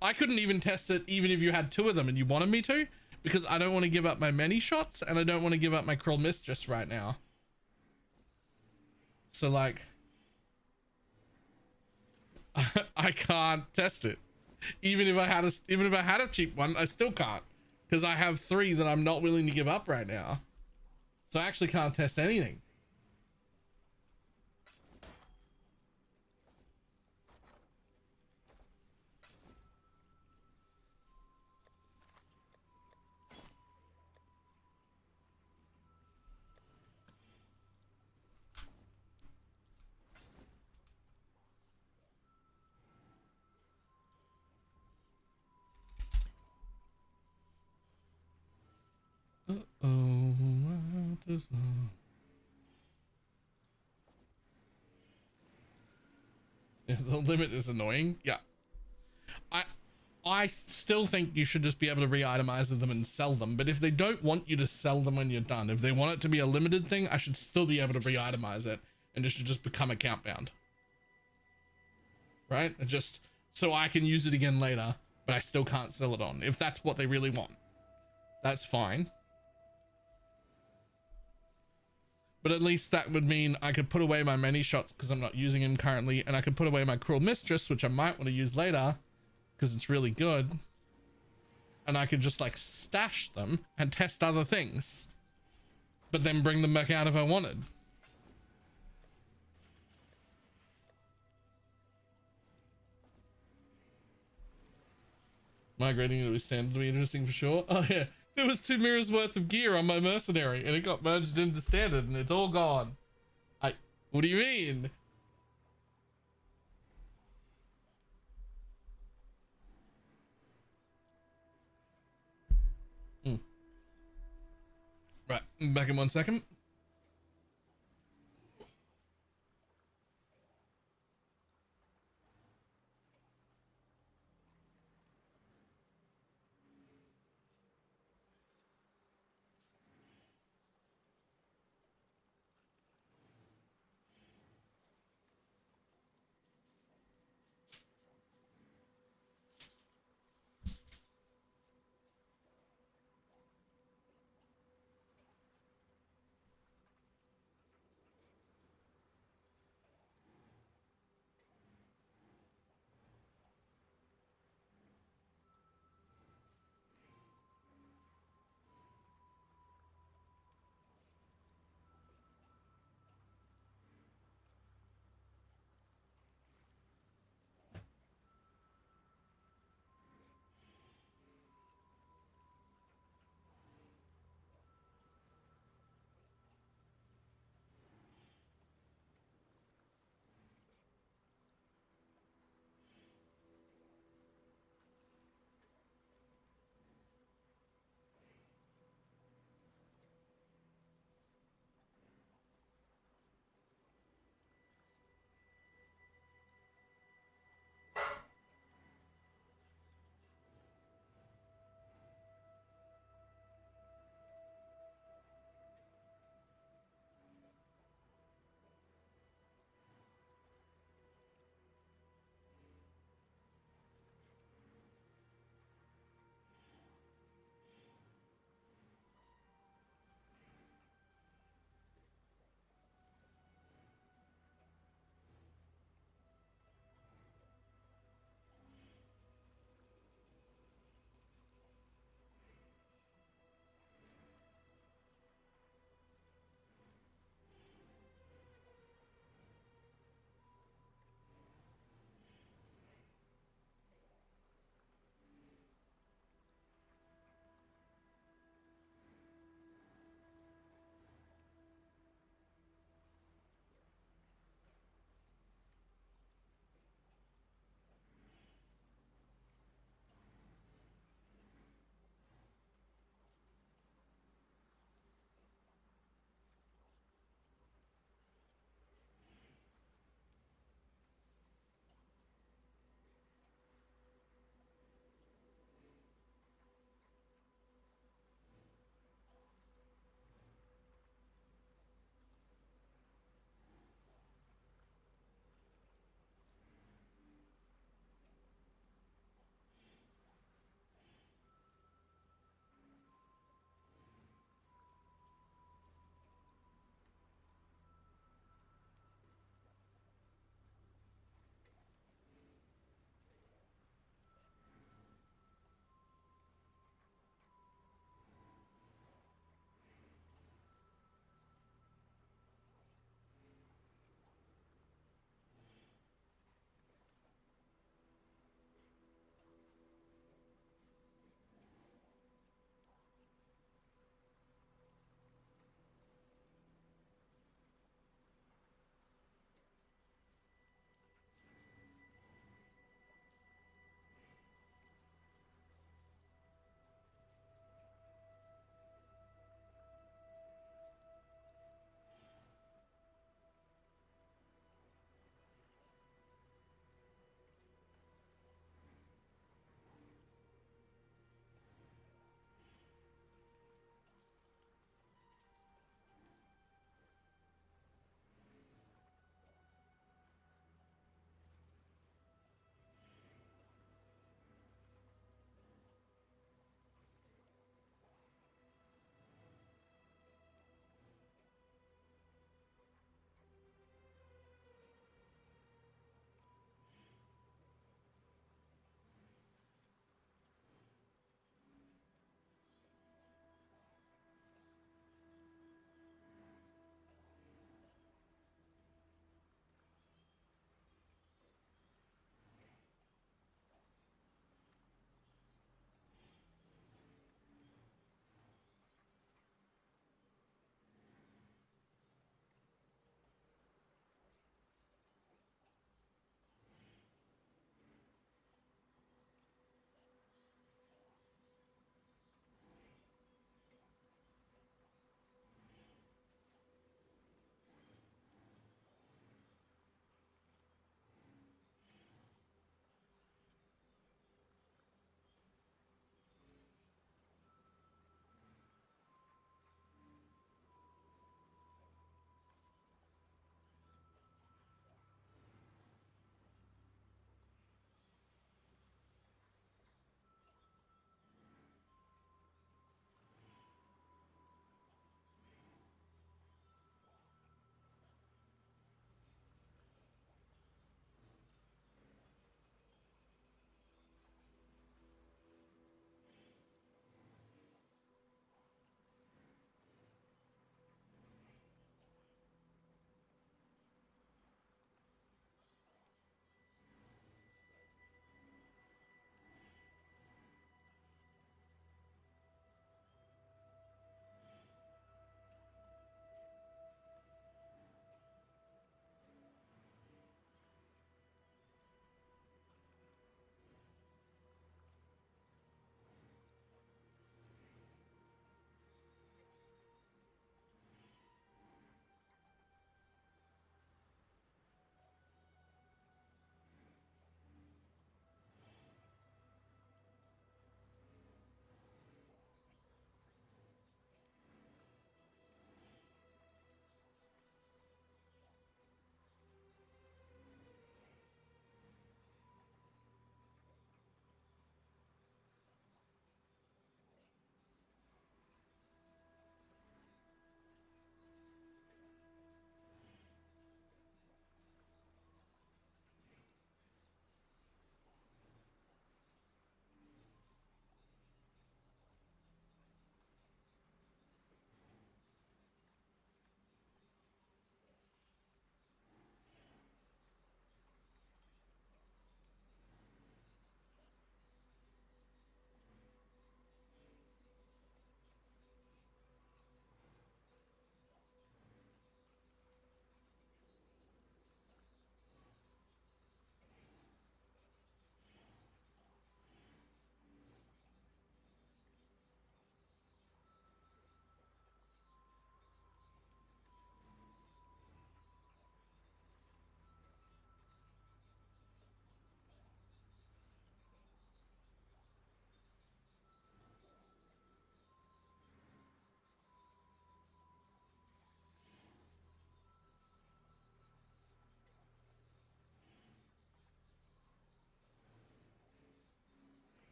I couldn't even test it even if you had 2 of them and you wanted me to, because I don't want to give up my many shots and I don't want to give up my Cruel Mistress right now. So like, I can't test it. Even if I had a cheap one, I still can't, because I have 3 that I'm not willing to give up right now. So I actually can't test anything. Yeah, the limit is annoying. Yeah. I still think you should just be able to re-itemize them and sell them, but if they don't want you to sell them when you're done, if they want it to be a limited thing, I should still be able to re-itemize it, and it should just become account bound. Right? Just so I can use it again later, but I still can't sell it on. If that's what they really want, that's fine. But at least that would mean I could put away my many shots because I'm not using them currently, and I could put away my Cruel Mistress, which I might want to use later because it's really good. And I could just like stash them and test other things, but then bring them back out if I wanted. Migrating into standard would be interesting for sure. Oh yeah. There was 2 mirrors worth of gear on my mercenary and it got merged into standard and it's all gone. What do you mean? Right, back in 1 second.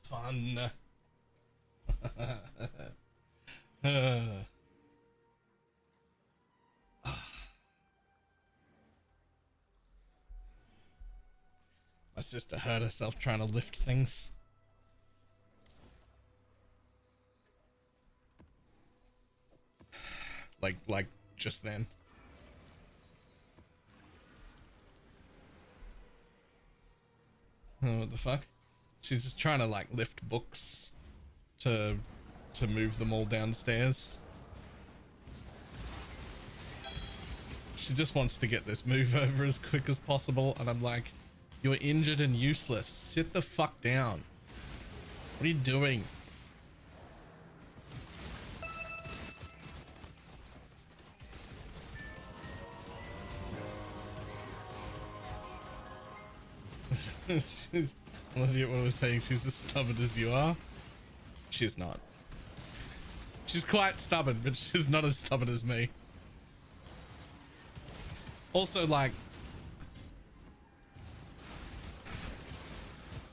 Fun. My sister hurt herself trying to lift things. Like just then. Oh, what the fuck? She's just trying to like lift books to move them all downstairs. She just wants to get this move over as quick as possible, and I'm like, you're injured and useless. Sit the fuck down. What are you doing? What I was saying, she's as stubborn as you are. She's not. She's quite stubborn, but she's not as stubborn as me. Also, like,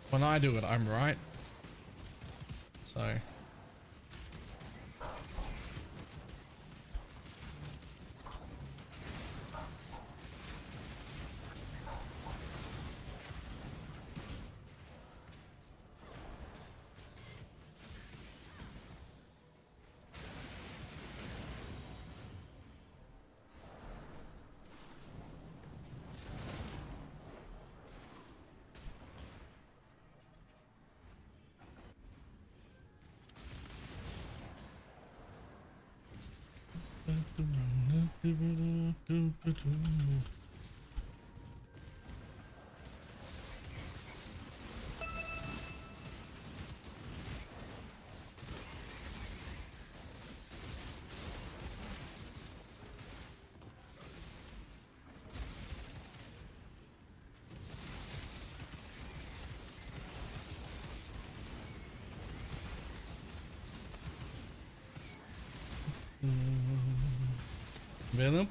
when I do it, I'm right. So.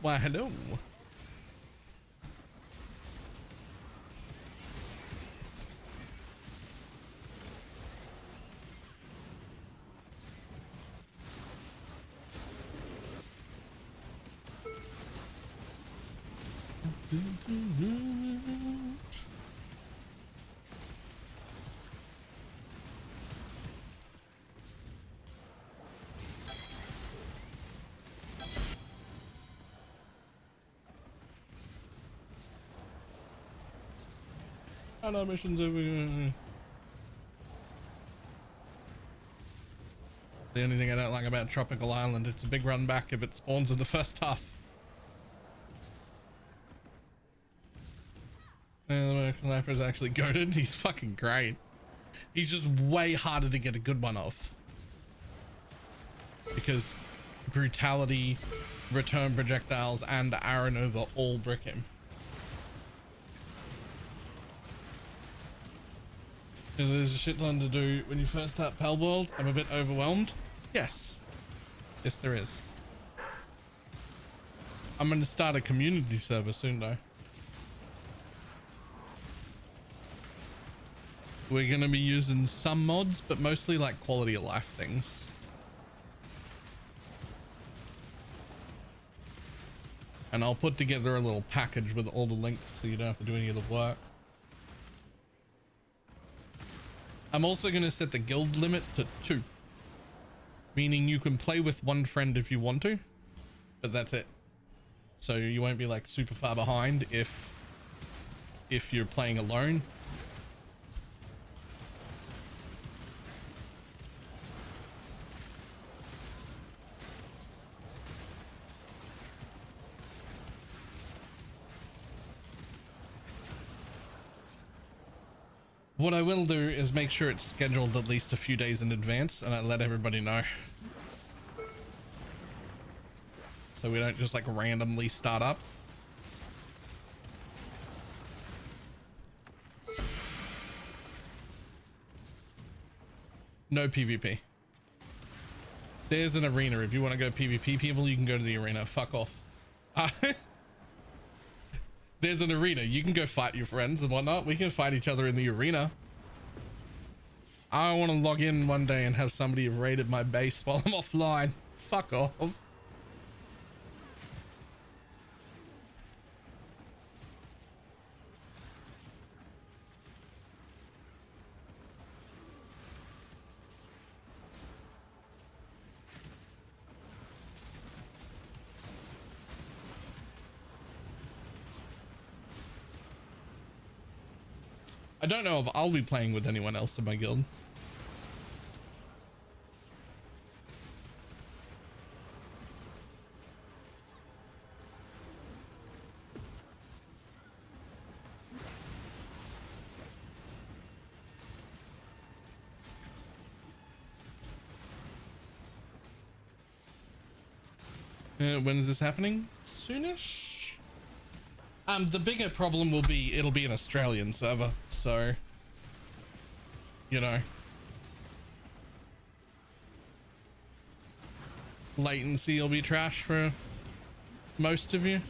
Why, hello. No missions over. The only thing I don't like about Tropical Island, it's a big run back if it spawns in the first half. And the American Sniper is actually goated. He's fucking great. He's just way harder to get a good one off. Because Brutality, Return Projectiles, and Arrow Nova all brick him. There's a shit ton to do when you first start Pal World. I'm a bit overwhelmed. Yes. Yes, there is. I'm going to start a community server soon, though. We're going to be using some mods, but mostly like quality of life things. And I'll put together a little package with all the links so you don't have to do any of the work. I'm also going to set the guild limit to 2, meaning you can play with one friend if you want to, but that's it. So you won't be like super far behind if you're playing alone. What I will do is make sure it's scheduled at least a few days in advance, and I let everybody know. So we don't just like randomly start up. No PvP. There's an arena. If you want to go PvP people, you can go to the arena. Fuck off. There's an arena. You can go fight your friends and whatnot. We can fight each other in the arena. I want to log in one day and have somebody have raided my base while I'm offline. Fuck off. I don't know if I'll be playing with anyone else in my guild. When is this happening? Soonish? The bigger problem will be it'll be an Australian server, so you know, latency will be trash for most of you.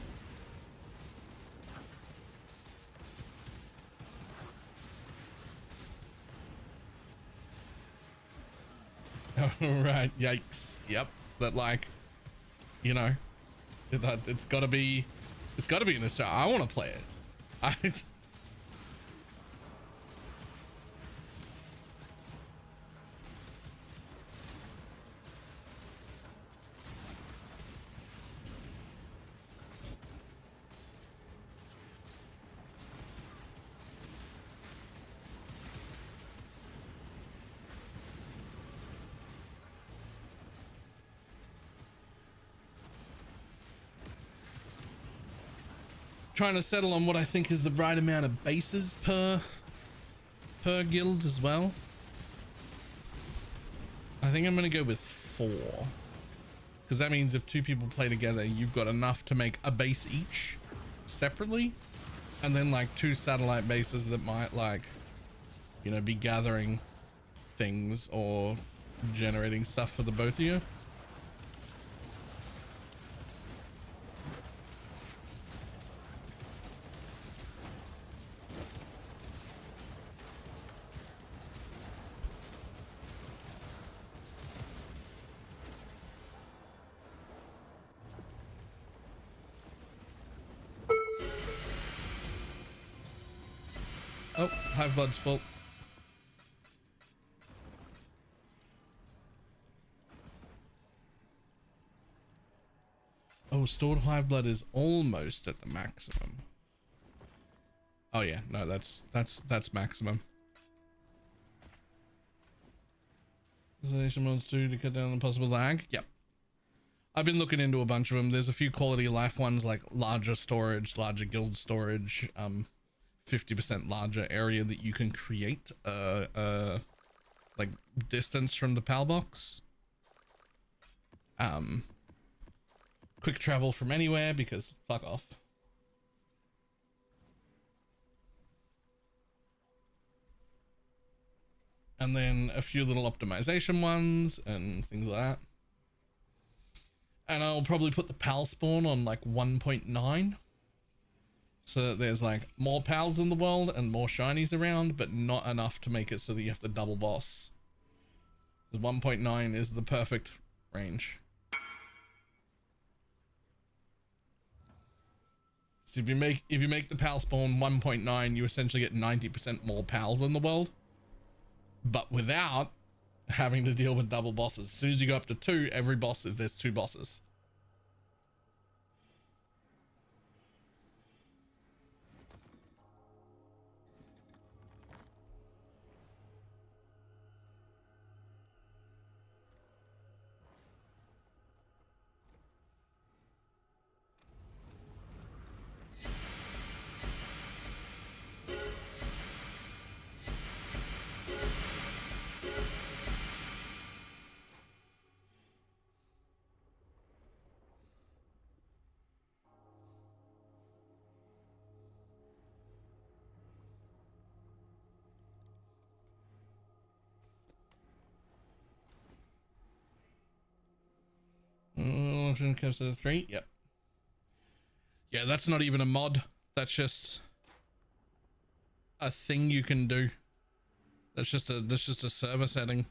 Oh, right, yikes. Yep, but like, you know, it's got to be in Australia. I want to play it. Trying to settle on what I think is the right amount of bases per guild as well. I think I'm going to go with 4, because that means if 2 people play together, you've got enough to make a base each separately, and then like 2 satellite bases that might, like, you know, be gathering things or generating stuff for the both of you. Oh, Hive Blood's full. Oh, stored Hive Blood is almost at the maximum. Oh yeah, no, that's maximum. Isolation mods too to cut down on possible lag. Yep. I've been looking into a bunch of them. There's a few quality of life ones, like larger storage, larger guild storage, 50% larger area that you can create like distance from the PAL box, quick travel from anywhere, because fuck off. And then a few little optimization ones and things like that. And I'll probably put the PAL spawn on like 1.9. So that there's like more pals in the world and more shinies around, but not enough to make it so that you have to double boss. 1.9 is the perfect range. So if you make the pal spawn 1.9, you essentially get 90% more pals in the world, but without having to deal with double bosses. As soon as you go up to 2, every boss there's 2 bosses. Comes to the 3. Yep. Yeah, that's not even a mod. That's just a thing you can do. That's just a server setting.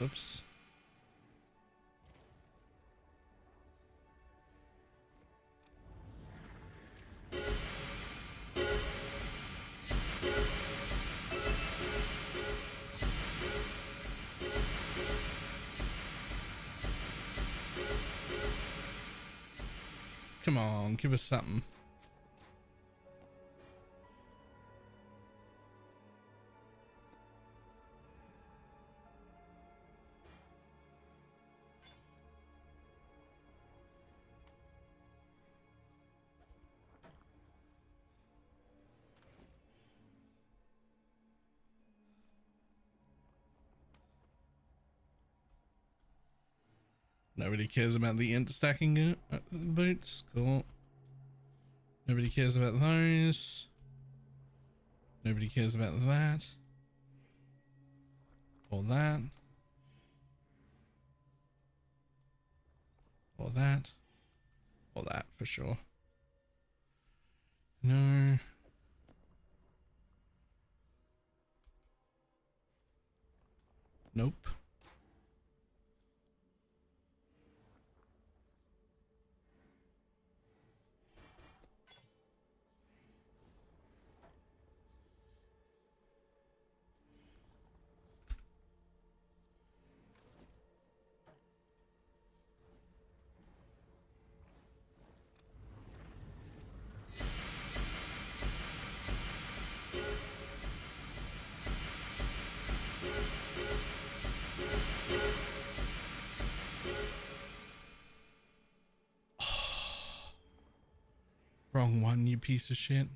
Oops. Come on, give us something. Nobody cares about the interstacking boots. Cool. Nobody cares about those. Nobody cares about that. Or that. Or that. Or that for sure. No. Nope. Wrong one, you piece of shit.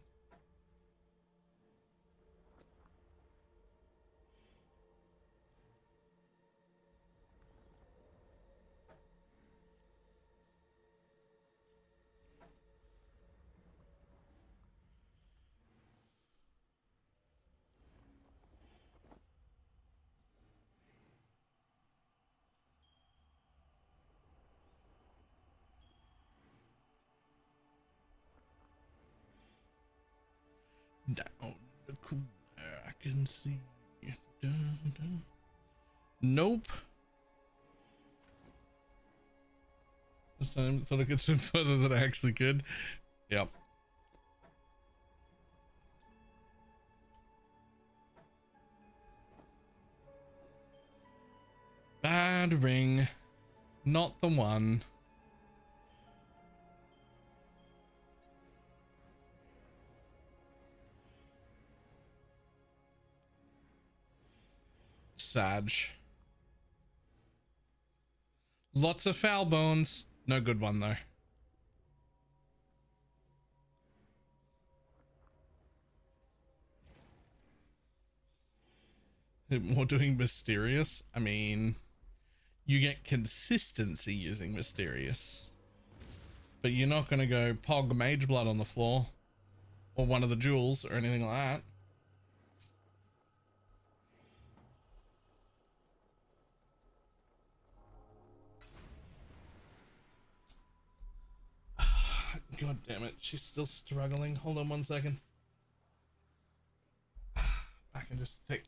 Down the cooler, I can see. Dun, dun. Nope. This time thought I could swim further than I actually could. Yep. Bad ring. Not the one. Sag. Lots of foul bones. No good one though. More doing mysterious. I mean, you get consistency using mysterious, but you're not gonna go pog mage blood on the floor or one of the jewels or anything like that. God damn it, she's still struggling. Hold on 1 second. I can just take.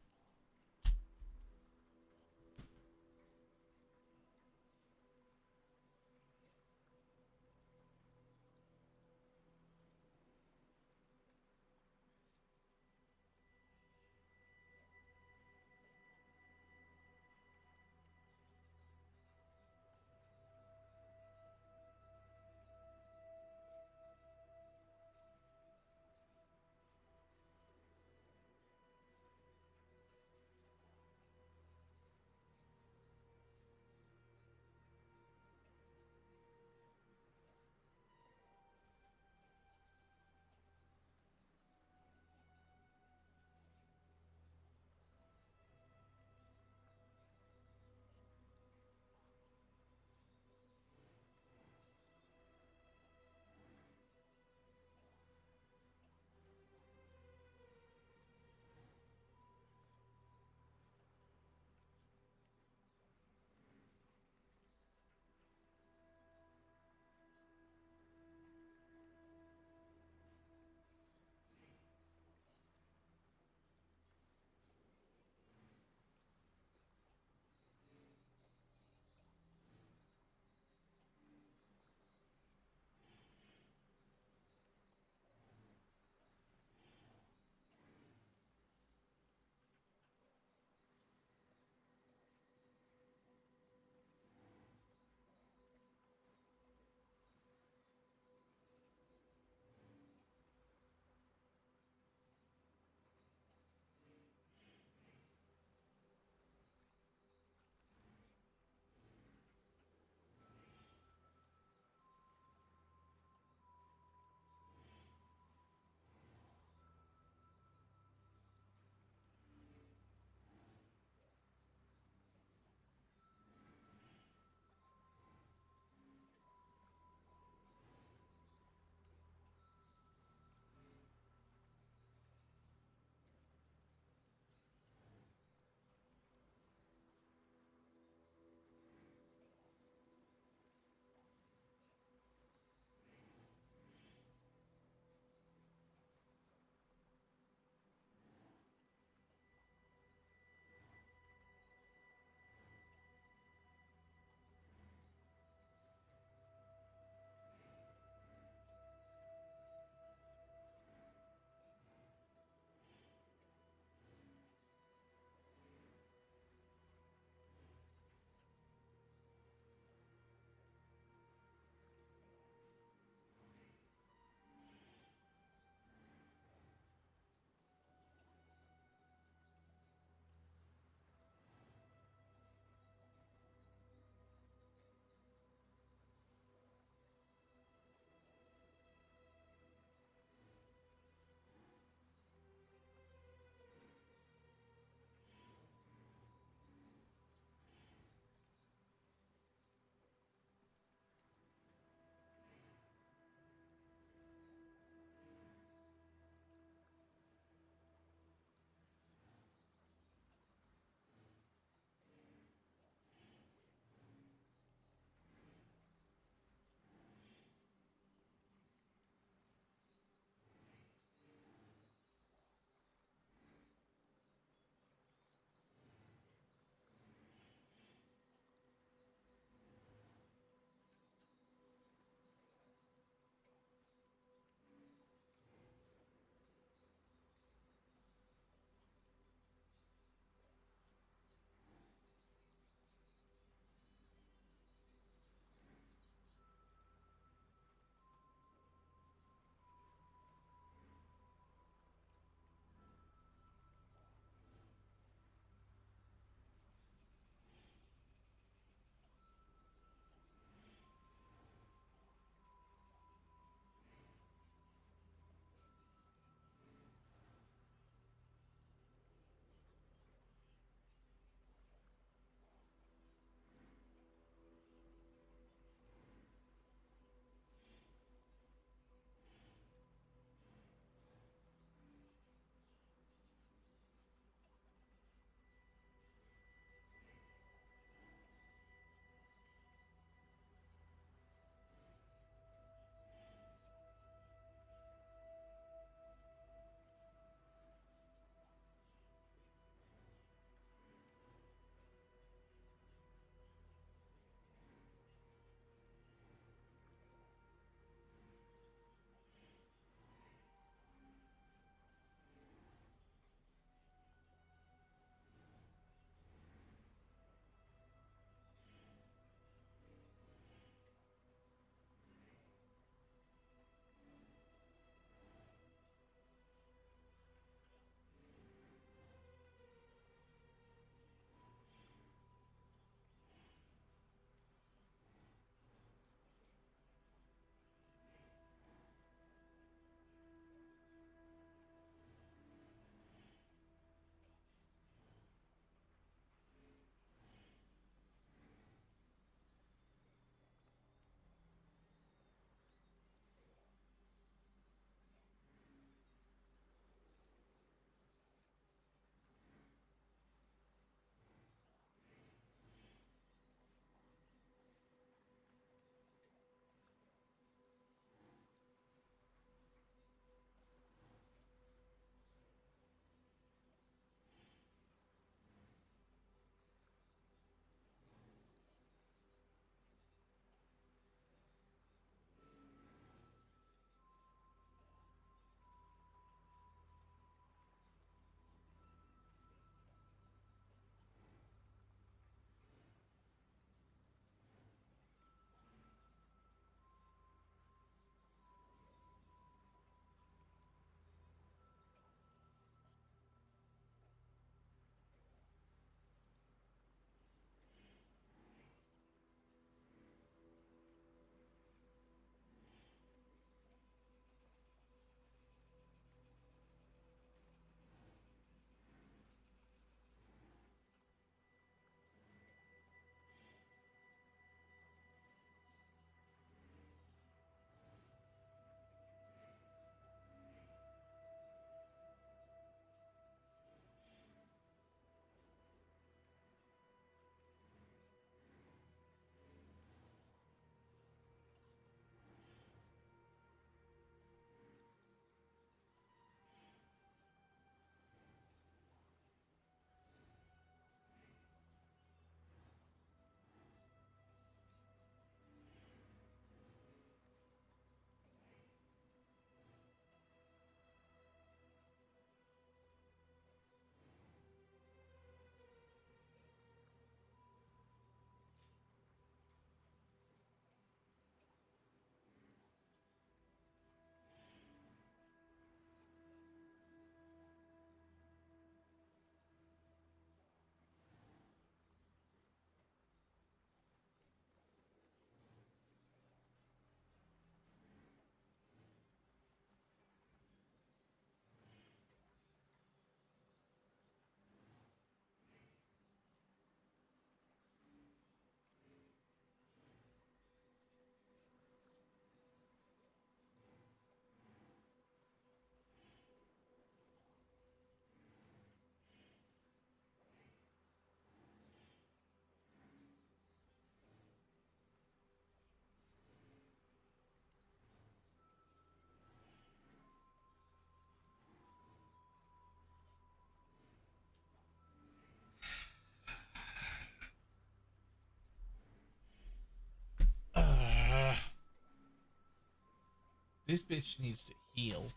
This bitch needs to heal.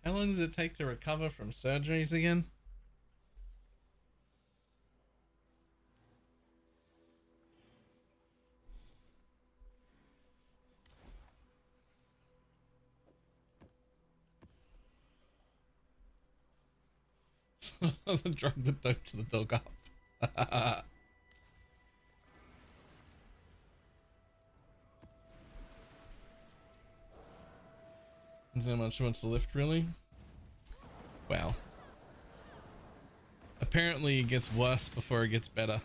How long does it take to recover from surgeries again? The drug that doped the dog up. Is that much she wants to lift, really? Wow. Apparently it gets worse before it gets better.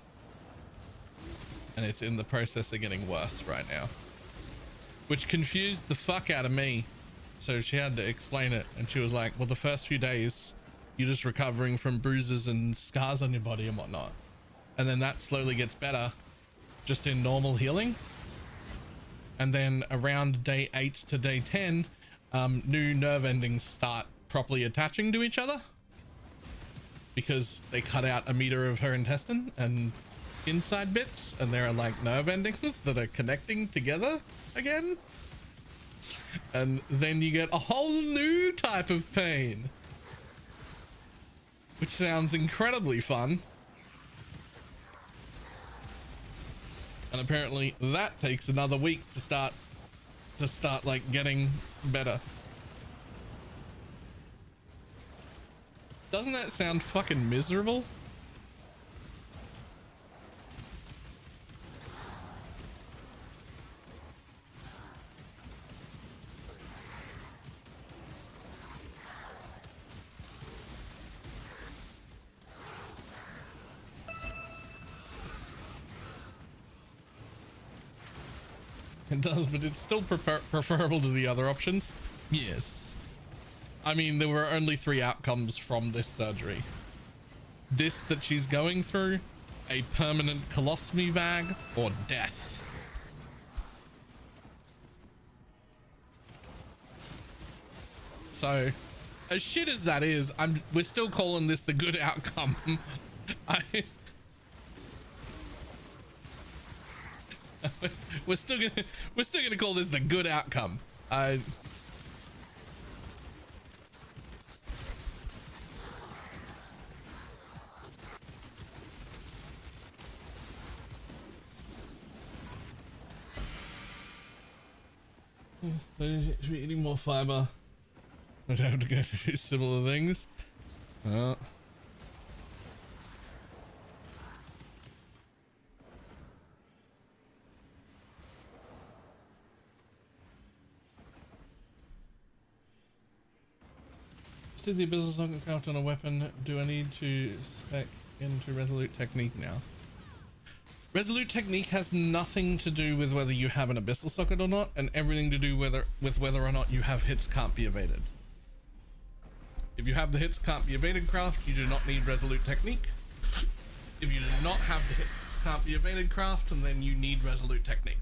And it's in the process of getting worse right now. Which confused the fuck out of me. So she had to explain it. And she was like, well, the first few days, you're just recovering from bruises and scars on your body and whatnot. And then that slowly gets better just in normal healing. And then around day 8 to day 10, new nerve endings start properly attaching to each other because they cut out a meter of her intestine and inside bits, and there are like nerve endings that are connecting together again. And then you get a whole new type of pain, which sounds incredibly fun. And apparently that takes another week to start like getting better. Doesn't that sound fucking miserable? It does, but it's still preferable to the other options. Yes. I mean, there were only 3 outcomes from this surgery. This that she's going through, a permanent colostomy bag, or death. So, as shit as that is, we're still calling this the good outcome. We're still gonna call this the good outcome. Should be eating more fiber. I don't have to go to do similar things. Did the business not craft on a weapon? Do I need to spec into Resolute Technique now? Resolute Technique has nothing to do with whether you have an abyssal socket or not, and everything to do with whether or not you have hits can't be evaded. If you have the hits can't be evaded craft, you do not need Resolute Technique. If you do not have the hits can't be evaded craft, and then you need Resolute Technique.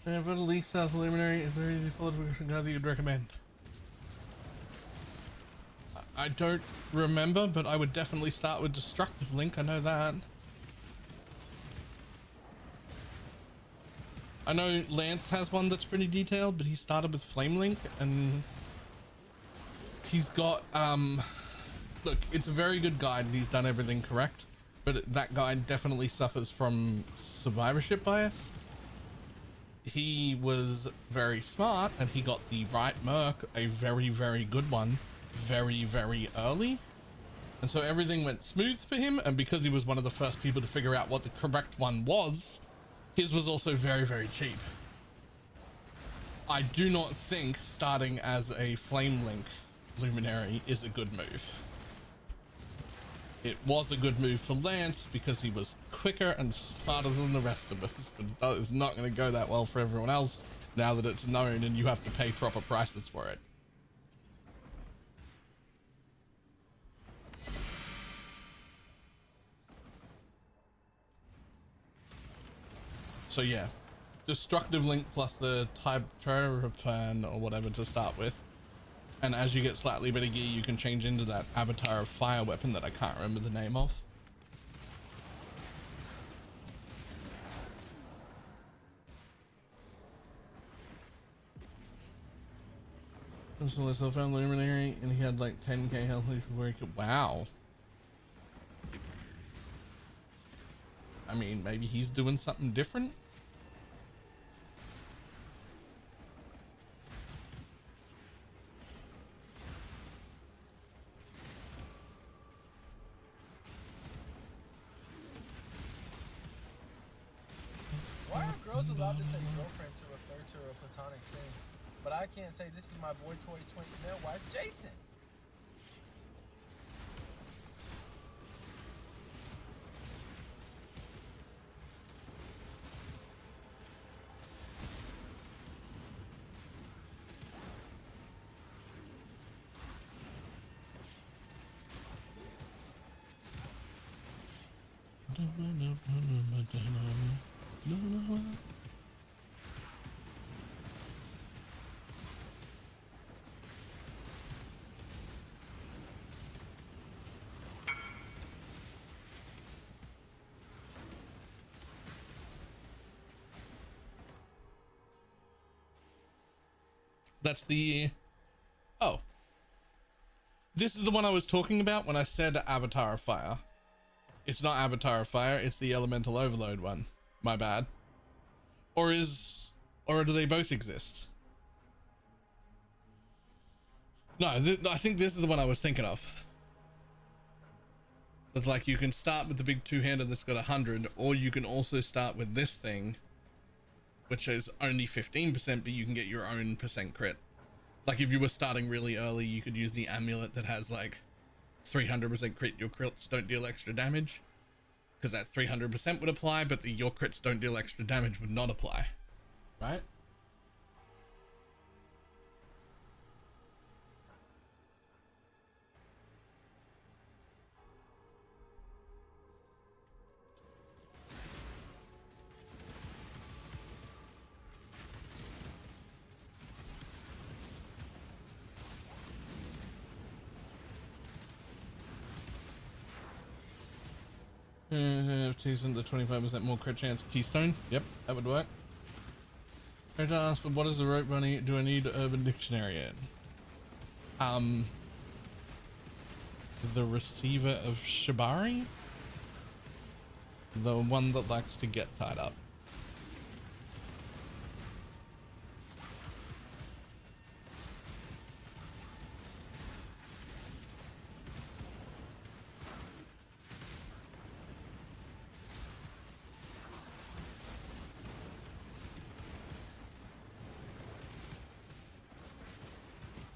If it leaks as luminary, is there easy follow that you'd recommend? I don't remember, but I would definitely start with Destructive Link. I know that. I know Lance has one that's pretty detailed, but he started with Flame Link, and he's got look, it's a very good guide and he's done everything correct, but that guide definitely suffers from survivorship bias. He was very smart and he got the right Merc, a very, very good one, very, very early. And so everything went smooth for him. And because he was one of the first people to figure out what the correct one was, his was also very, very cheap. I do not think starting as a Flame Link Luminary is a good move. It was a good move for Lance because he was quicker and smarter than the rest of us, but that is not going to go that well for everyone else now that it's known and you have to pay proper prices for it. So yeah, destructive link plus the type Pan or whatever to start with. And as you get slightly better gear, you can change into that avatar of fire weapon that I can't remember the name of. So I found Luminary and he had like 10k health before he could. Wow. I mean, maybe he's doing something different. Why are girls allowed to say girlfriend to refer to a platonic thing, but I can't say this is my boy toy twin male wife Jason? That's the... Oh. This is the one I was talking about when I said Avatar of Fire. It's not Avatar of Fire, it's the Elemental Overload one. My bad. Or do they both exist? No, I think this is the one I was thinking of. It's like you can start with the big two-hander that's got 100, or you can also start with this thing, which is only 15%, but you can get your own percent crit. Like if you were starting really early, you could use the amulet that has like 300% crit. Your crits don't deal extra damage, because that 300% would apply, but your crits don't deal extra damage would not apply, right? Isn't the 25% more crit chance Keystone? Yep, that would work. I have to ask, but what is the rope bunny? Do I need Urban Dictionary in? The receiver of Shibari? The one that likes to get tied up.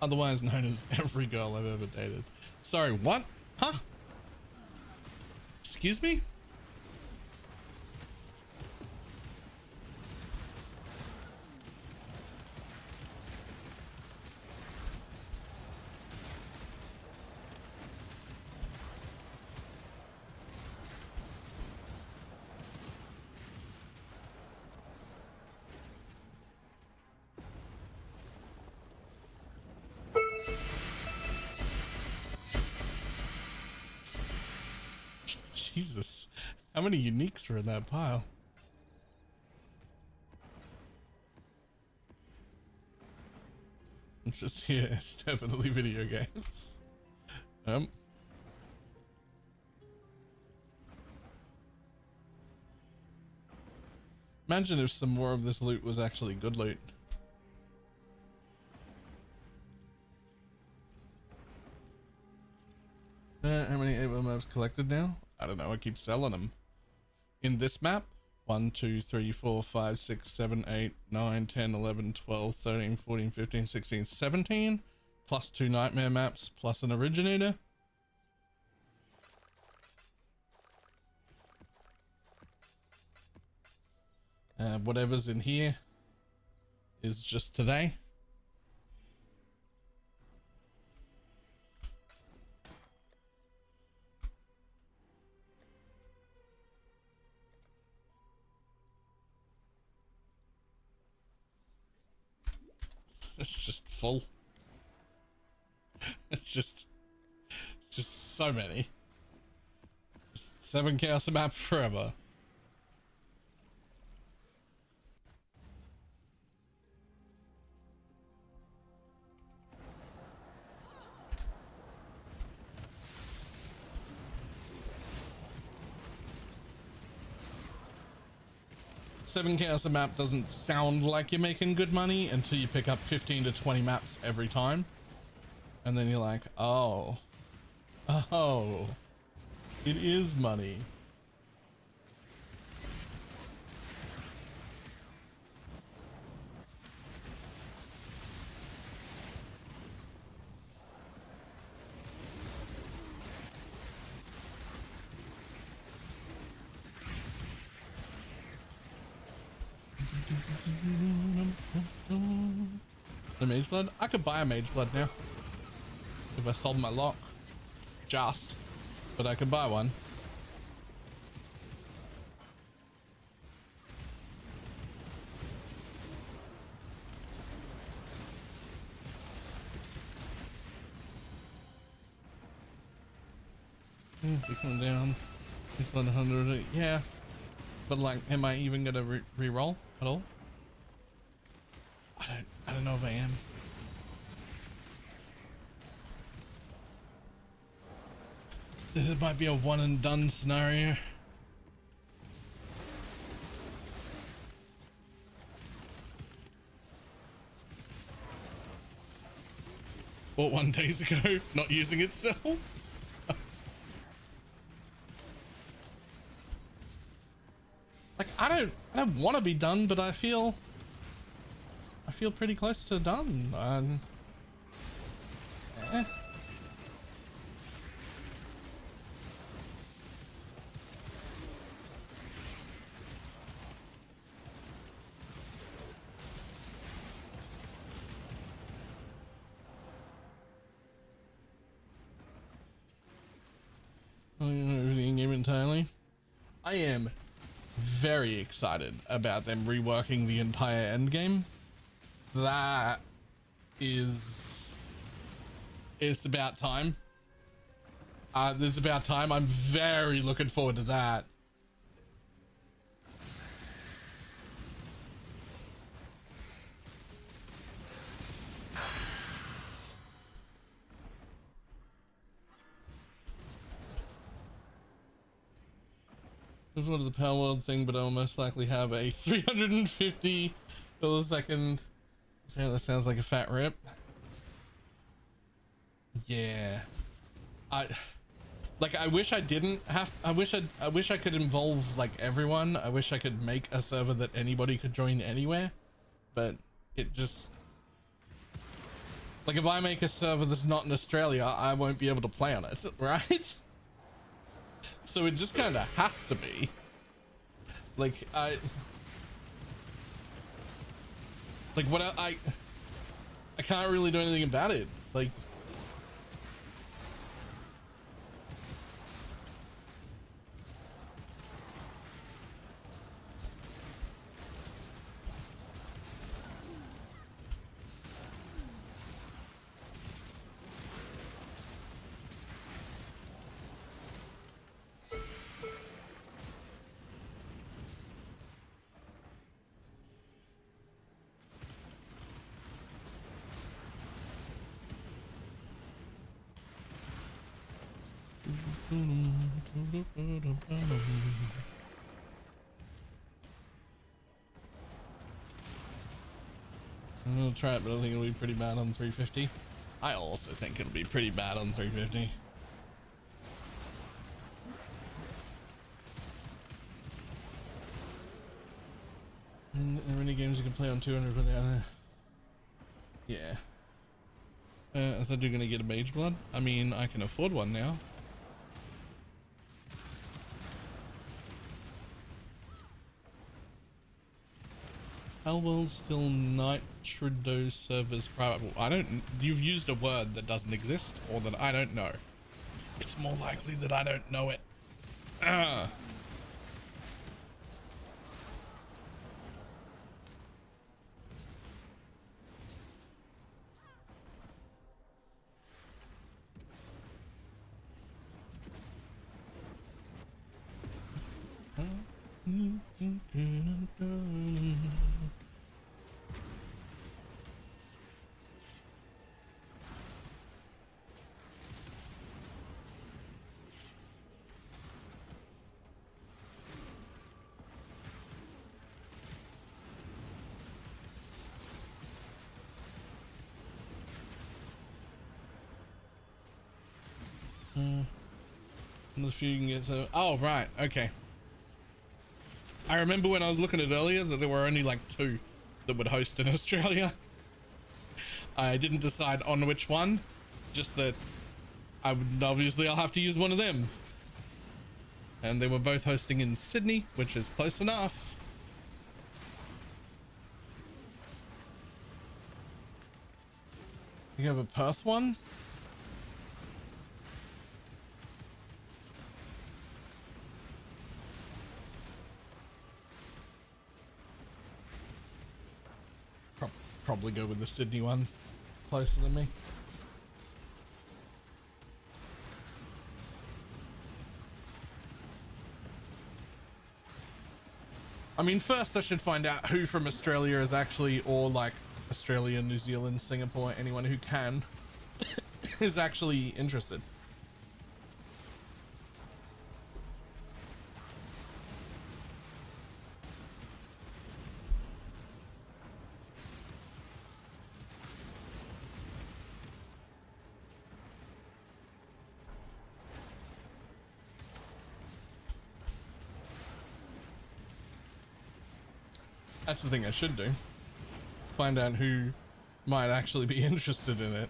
Otherwise known as every girl I've ever dated. Sorry, what? Huh? Excuse me? Jesus, how many uniques were in that pile? I'm just here, it's definitely video games. Imagine if some more of this loot was actually good loot. How many 8 maps collected now? I don't know, I keep selling them. In this map, 1, 2, 3, 4, 5, 6, 7, 8, 9, 10, 11, 12, 13, 14, 15, 16, 17, plus 2 nightmare maps, plus an originator. whatever's in here is just today. It's just full. It's just so many. Just 7 chaos map forever. Seven chaos a map doesn't sound like you're making good money until you pick up 15 to 20 maps every time, and then you're like, oh, it is money. The mage blood? I could buy a mage blood now if I sold my lock. But I could buy one. Become down. 100. Yeah, but like, am I even gonna re-roll at all? I don't know if I am. This might be a one and done scenario. Bought 1 days ago, not using it still. Like, I don't want to be done, but I feel pretty close to done. Eh. Everything game entirely. I am very excited about them reworking the entire end game. That is, it's about time. It's about time. I'm very looking forward to that. This one is a Power World thing, but I'll most likely have a $350 second. Yeah, that sounds like a fat rip. Yeah. I wish I didn't have, I wish I could involve like everyone. I wish I could make a server that anybody could join anywhere, but it just, like, if I make a server that's not in Australia, I won't be able to play on it, right? So it just kind of has to be like, I can't really do anything about it. Like, I'm gonna try it, but I think it'll be pretty bad on 350. I also think it'll be pretty bad on 350. And there are many games you can play on 200 without. Yeah. Is that dude gonna get a mage blood? I mean, I can afford one now. Hellworld still Nitro servers private? I don't. You've used a word that doesn't exist, or that I don't know. It's more likely that I don't know it. Ah. If you can get to, oh right, okay. I remember when I was looking at it earlier that there were only like 2 that would host in Australia. I didn't decide on which one, just that I would obviously I'll have to use one of them. And they were both hosting in Sydney, which is close enough. You have a Perth one? Probably go with the Sydney one, closer than me. I mean, first I should find out who from Australia is actually, or like Australia, New Zealand, Singapore, anyone who can is actually interested. That's the thing I should do. Find out who might actually be interested in it.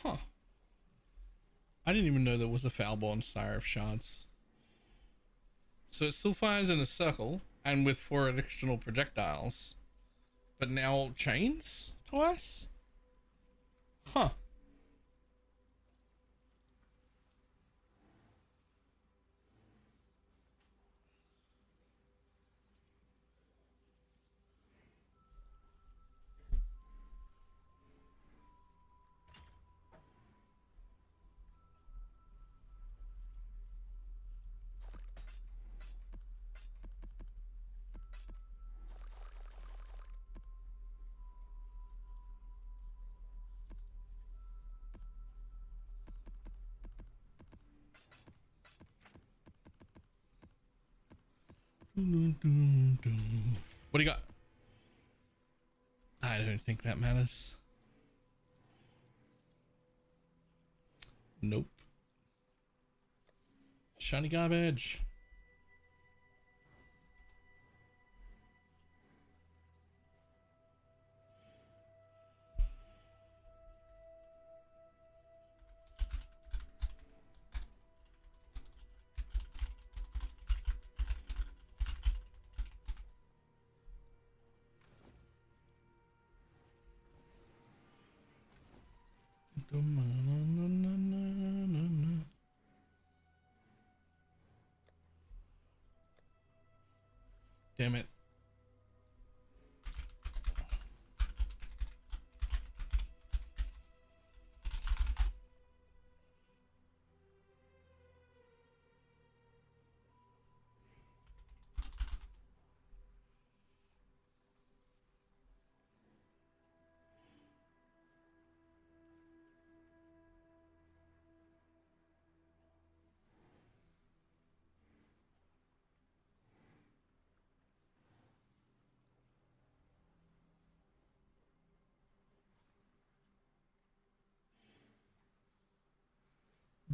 Huh. I didn't even know there was a Foulborn Sire of Shards. So it still fires in a circle and with 4 additional projectiles, but now chains twice? Huh. What do you got? I don't think that matters. Nope. Shiny garbage. Damn it.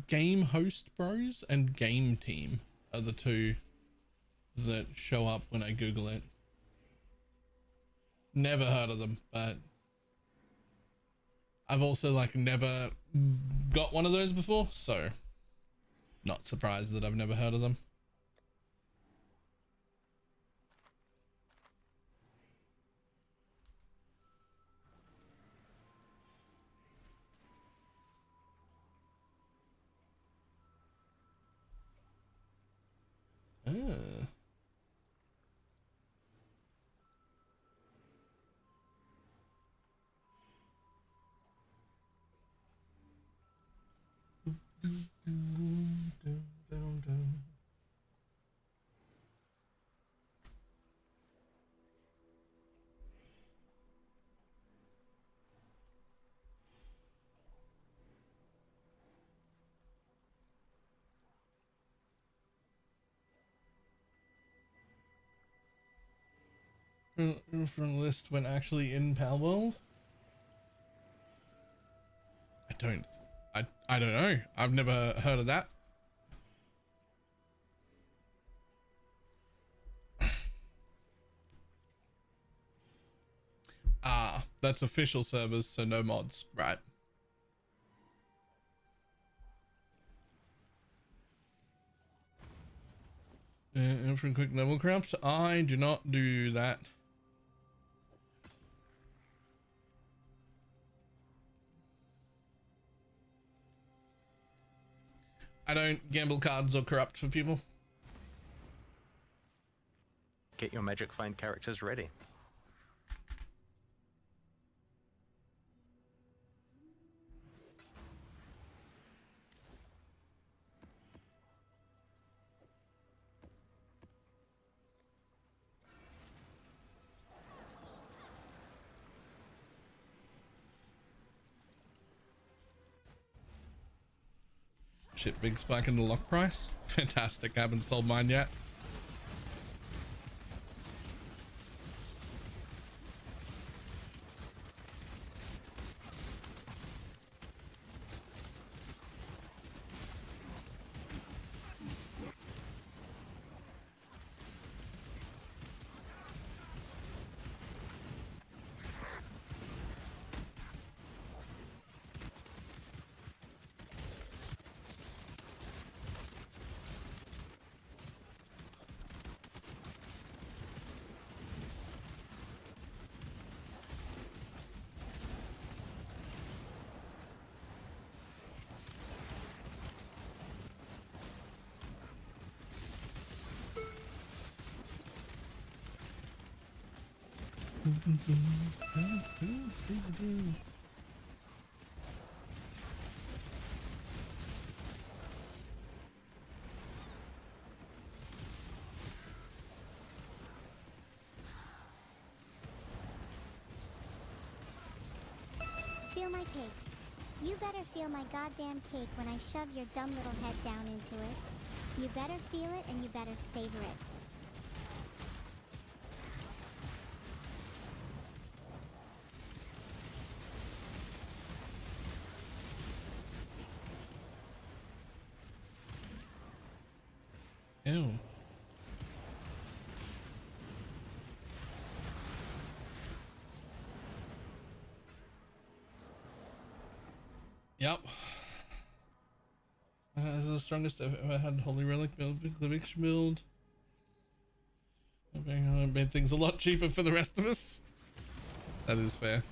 Game Host Bros and Game Team are the two that show up when I Google it. Never heard of them, but I've also like never got one of those before, so not surprised that I've never heard of them. Ah. From list when actually in Palworld? I don't know. I've never heard of that. Ah, that's official servers, so no mods, right? For quick level craft, I do not do that. I don't gamble cards or corrupt for people. Get your magic find characters ready. Shit, big spike in the lock price. Fantastic, haven't sold mine yet. Feel my cake. You better feel my goddamn cake when I shove your dumb little head down into it. You better feel it and you better savor it. Ew. Yep. This is the strongest I've ever had. Holy Relic build, Conviction build. I made things a lot cheaper for the rest of us. That is fair.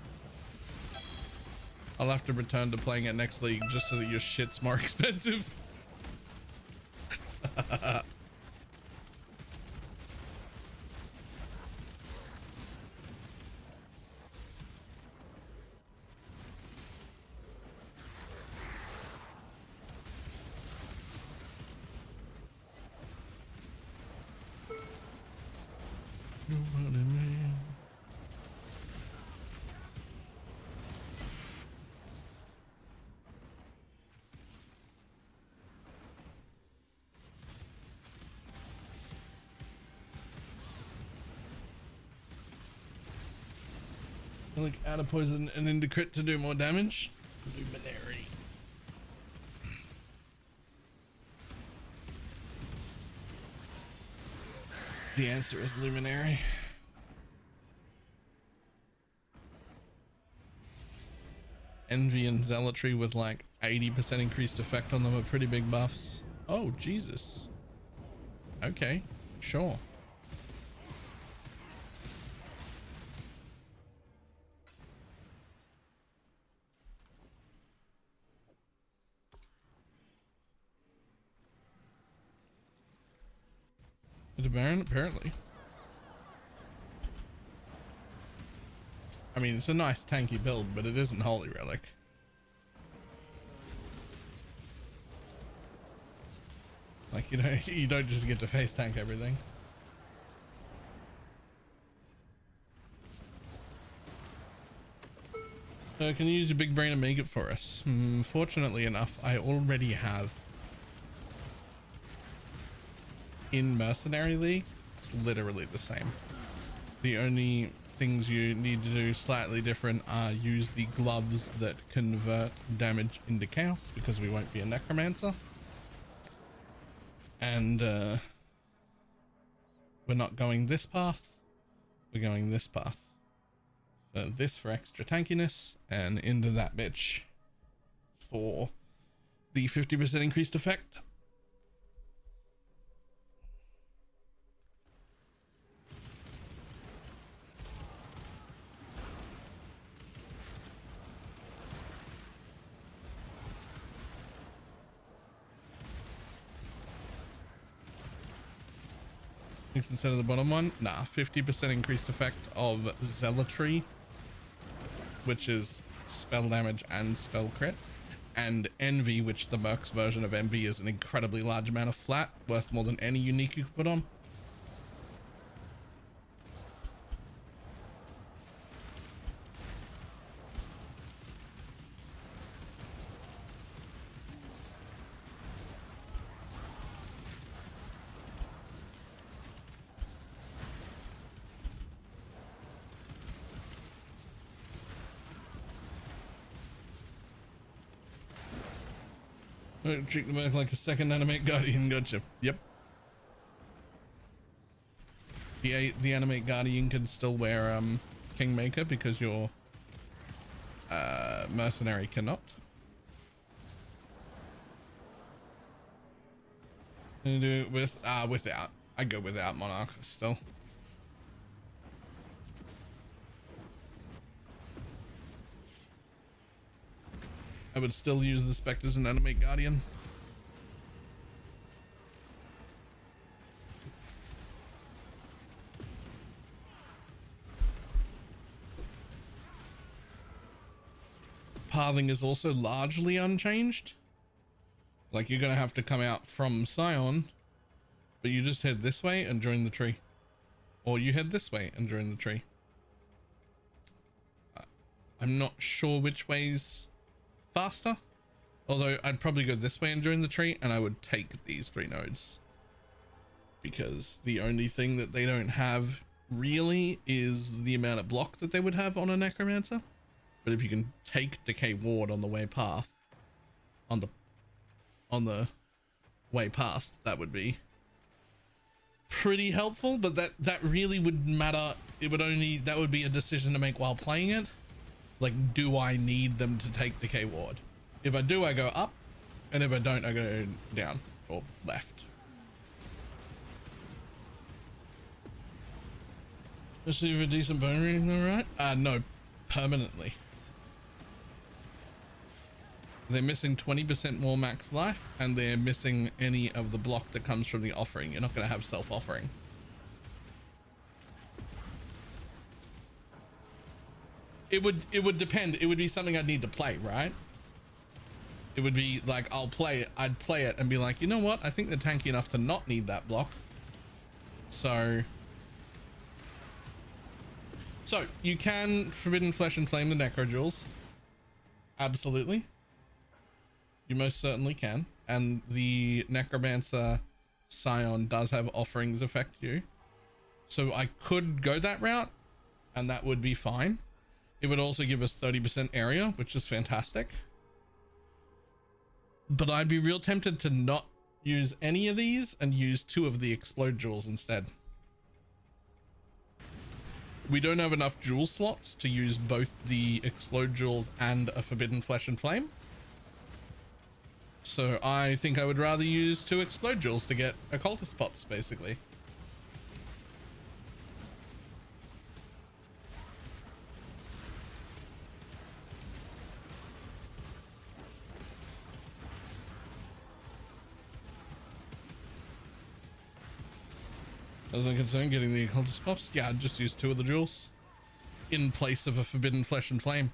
I'll have to return to playing it next league just so that your shit's more expensive. Like add a poison and into crit to do more damage. Luminary. The answer is Luminary. Envy and Zealotry with like 80% increased effect on them are pretty big buffs. Oh, Jesus. Okay, sure. The Baron, apparently. I mean, it's a nice tanky build, but it isn't Holy Relic. Like, you don't just get to face tank everything. Can you use your big brain and make it for us? Fortunately enough, I already have. In Mercenary League, it's literally the same. The only things you need to do slightly different are use the gloves that convert damage into chaos, because we won't be a necromancer. And we're not going this path, we're going this path. So this for extra tankiness, and into that bitch for the 50% increased effect. Instead of the bottom one, nah, 50% increased effect of Zealotry, which is spell damage and spell crit, and Envy, which the Mercs version of Envy is an incredibly large amount of flat, worth more than any unique you could put on. Treat the Merc like a second animate guardian. Gotcha. Yep. The animate guardian can still wear Kingmaker because your mercenary cannot. Can you do it with without? I go without Monarch still. I would still use the Spectre as an animate guardian. Pathing is also largely unchanged. Like, you're gonna have to come out from Scion, but you just head this way and join the tree, or you head this way and join the tree. I'm not sure which way's faster, although I'd probably go this way and join the tree, and I would take these 3 nodes, because the only thing that they don't have really is the amount of block that they would have on a necromancer. But if you can take Decay Ward on the way path, on the way past, that would be pretty helpful. But that really wouldn't matter. That would be a decision to make while playing it. Like, do I need them to take Decay Ward? If I do, I go up, and if I don't, I go down or left. Especially with a decent bone reading, all right? No, permanently. They're missing 20% more max life, and they're missing any of the block that comes from the offering. You're not going to have self-offering. It would depend. It would be something I'd need to play, right? It would be like, I'd play it and be like, you know what? I think they're tanky enough to not need that block. So you can Forbidden Flesh and Flame the Necro Jewels. Absolutely. You most certainly can. And the Necromancer Scion does have offerings affect you. So I could go that route, and that would be fine. It would also give us 30% area, which is fantastic. But I'd be real tempted to not use any of these and use 2 of the Explode Jewels instead. we don't have enough jewel slots to use both the explode jewels and a forbidden flesh and flame. So I think I would rather use 2 explode jewels to get occultist pops, basically. As I'm concerned, getting the occultist pops, yeah, I'd just use 2 of the jewels in place of a forbidden flesh and flame.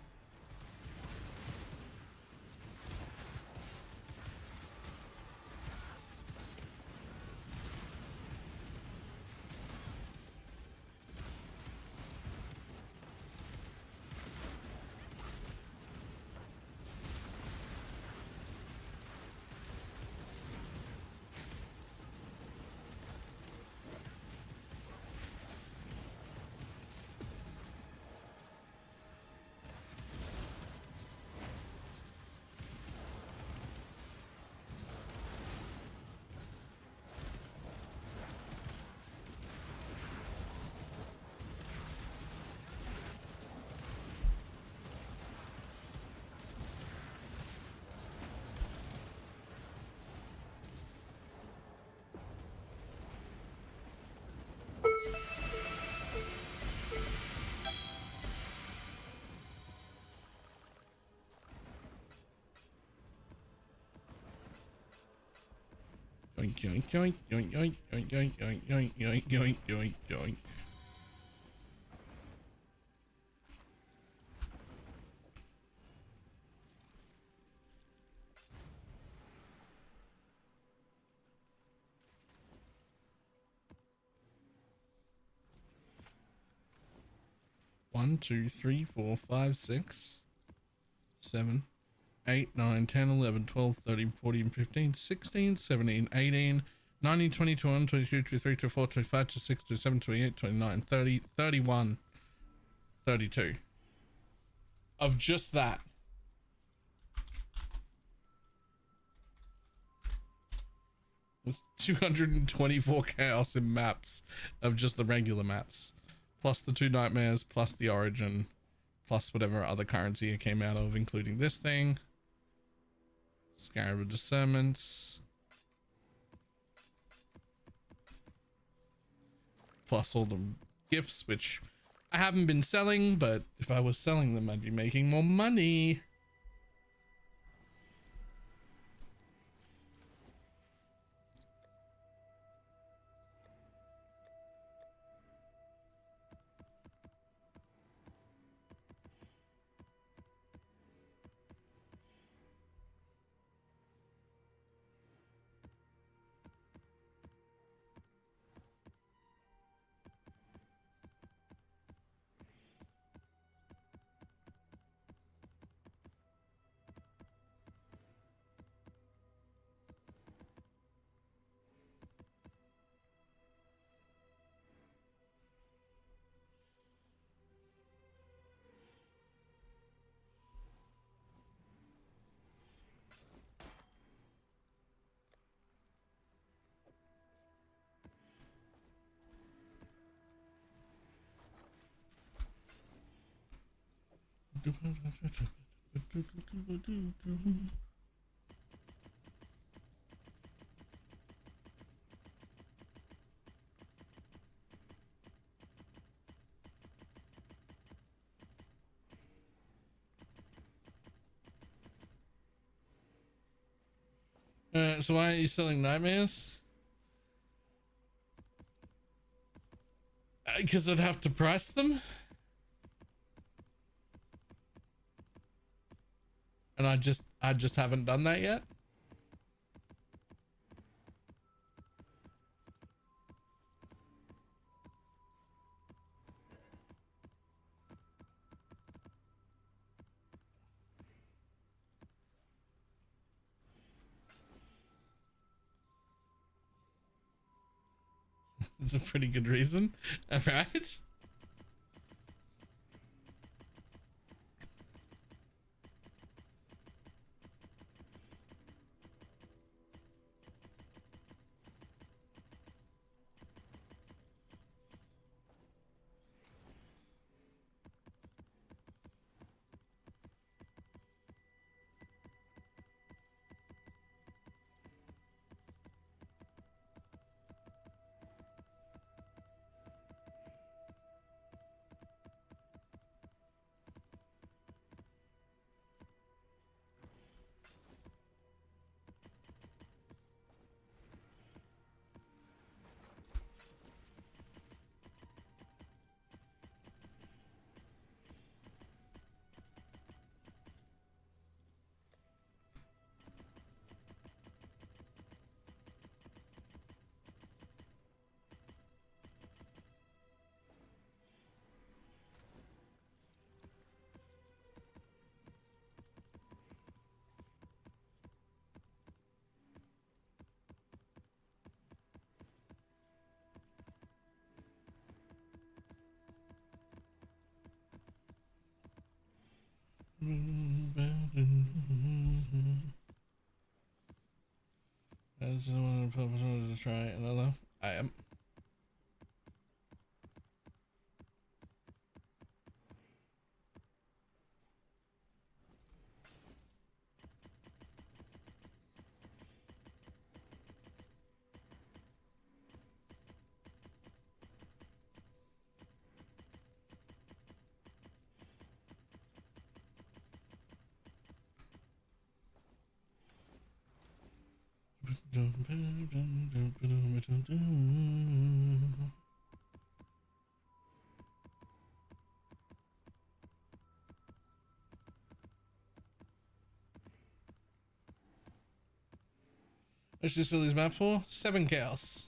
Yoink, yoink, yoink, yoink, yoink, yoink, yoink, yoink, yoink, yoink, yoink, yoink, yoink. One, 2, 3, 4, 5, 6, 7, 8, 9, 10, 11, 12, 13, 14, 15, 16, 17, 18, 19, 20, 21, 22, 23, 24, 25, 26, 27, 28, 29, 30, 31, 32. Of just that. With 224 chaos in maps of just the regular maps. Plus the 2 nightmares, plus the origin, plus whatever other currency it came out of, including this thing. Scarab of Discernments. Plus all the gifts, which I haven't been selling, but if I was selling them, I'd be making more money. So why are you selling nightmares? Because I'd have to price them. And I just haven't done that yet. It's a pretty good reason, right? I just want to try another. I am. Let's just do these maps for 7 chaos.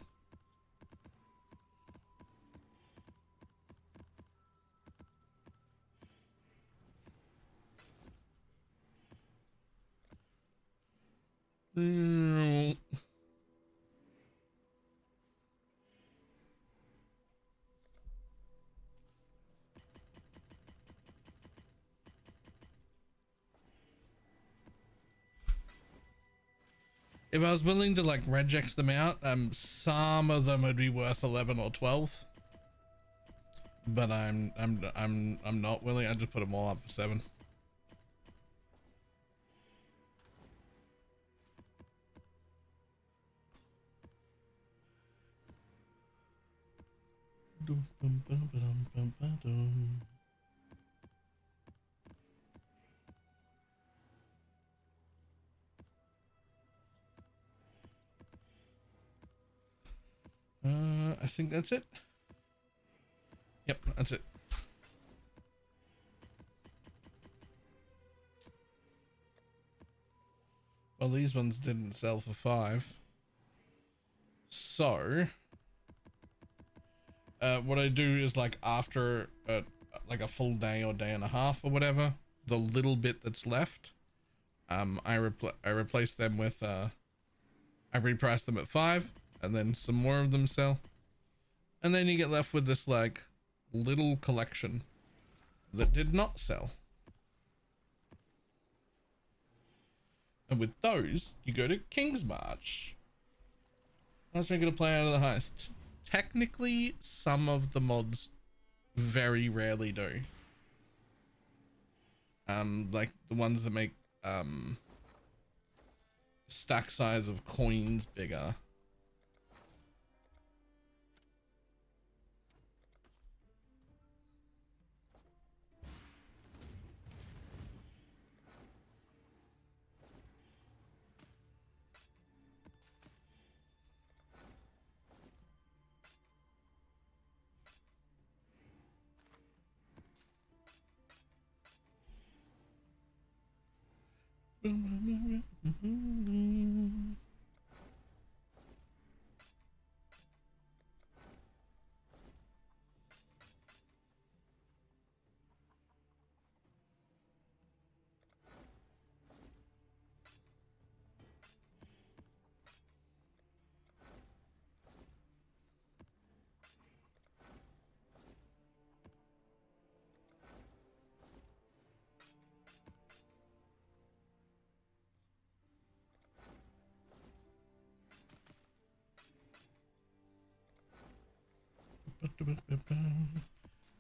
If I was willing to like regex them out, some of them would be worth 11 or 12. But I'm not willing. I just put them all up for 7. I think that's it. Yep, that's it. Well, these ones didn't sell for 5. So, what I do is like after like a full day or day and a half or whatever, the little bit that's left, I replace them with I reprice them at 5, and then some more of them sell, and then you get left with this like little collection that did not sell. And with those, you go to King's March. That's not gonna play out of the heist. Technically, some of the mods very rarely do. Like the ones that make stack size of coins bigger.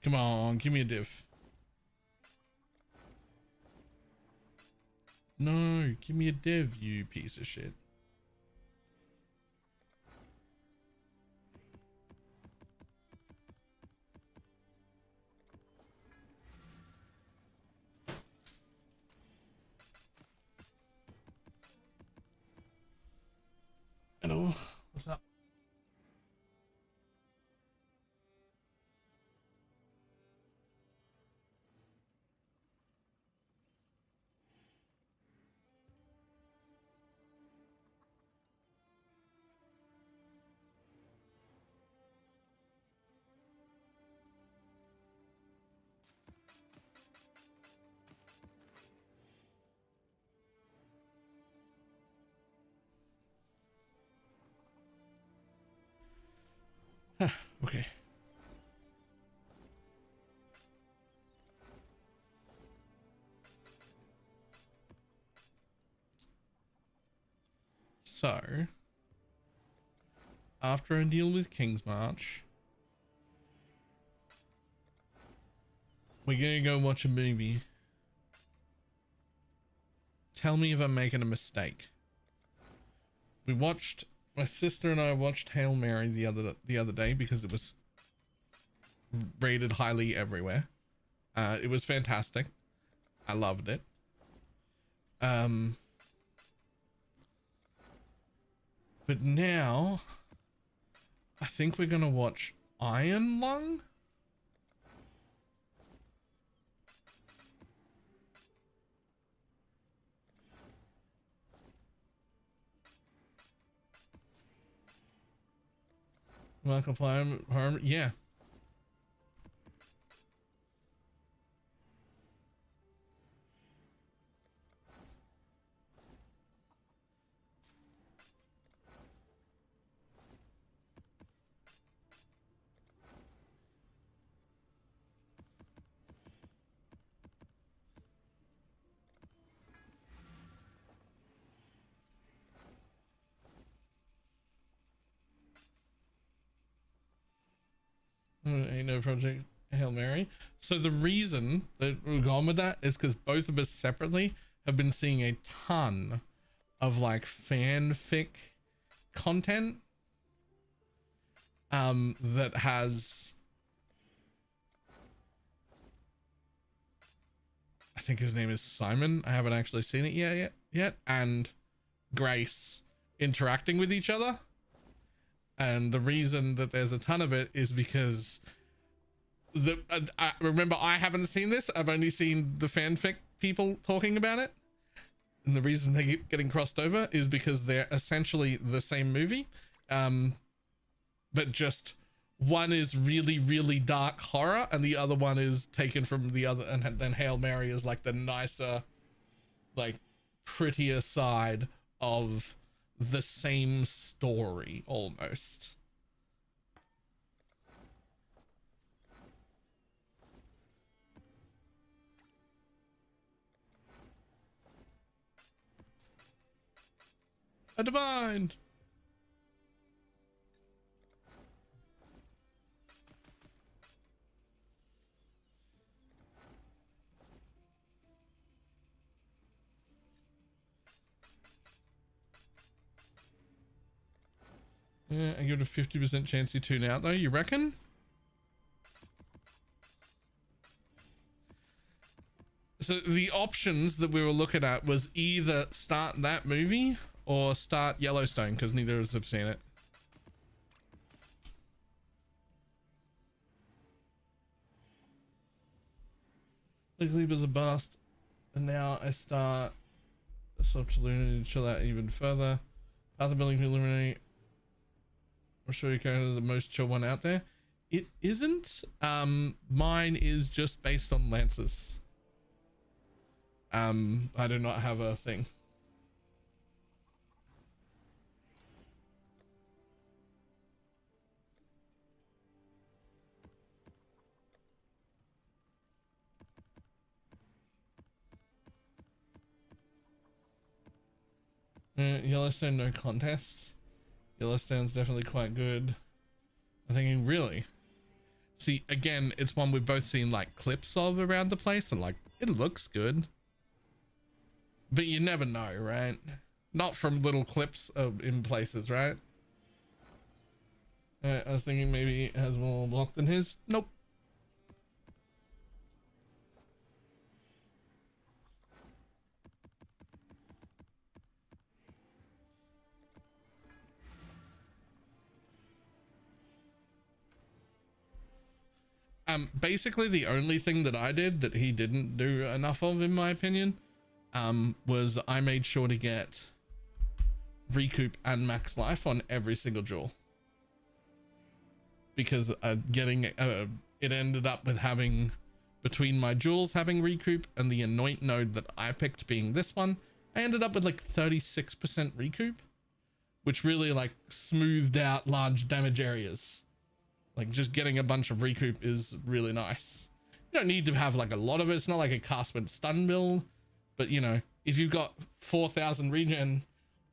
Come on, give me a div. No, give me a div, you piece of shit. Hello, what's up? Okay. So, after I deal with King's March, we're gonna go watch a movie. Tell me if I'm making a mistake. My sister and I watched Hail Mary the other day because it was rated highly everywhere. It was fantastic. I loved it. But now I think we're gonna watch Iron Lung. Michael Harm, yeah. Ain't no project Hail Mary. So the reason that we're going with that is because both of us separately have been seeing a ton of like fanfic content that has, I think his name is Simon. I haven't actually seen it yet, and Grace interacting with each other. And the reason that there's a ton of it is because I remember I haven't seen this. I've only seen the fanfic people talking about it. And the reason they keep getting crossed over is because they're essentially the same movie. But just one is really, really dark horror and the other one is taken from the other. And then Hail Mary is like the nicer, like prettier side of the same story almost. A divine. Yeah, I give it a 50% chance you tune out though, you reckon? So the options that we were looking at was either start that movie or start Yellowstone, because neither of us have seen it. Sleep is a bust, and now I start to chill out even further. Path of building to eliminate. I'll show you kind of the most chill one out there. It isn't. Mine is just based on lances. I do not have a thing. Yellowstone, no contests. Yellowstone's definitely quite good. I'm thinking, really? See, again, it's one we've both seen like clips of around the place and like, it looks good. But you never know, right? Not from little clips in places, right? I was thinking maybe it has more block than his. Nope. Basically the only thing that I did that he didn't do enough of, in my opinion, was I made sure to get recoup and max life on every single jewel, because getting it ended up with having, between my jewels having recoup and the anoint node that I picked being this one, I ended up with like 36% recoup, which really like smoothed out large damage areas. Like just getting a bunch of recoup is really nice. You don't need to have like a lot of it. It's not like a cast with stun build, but you know, if you've got 4,000 regen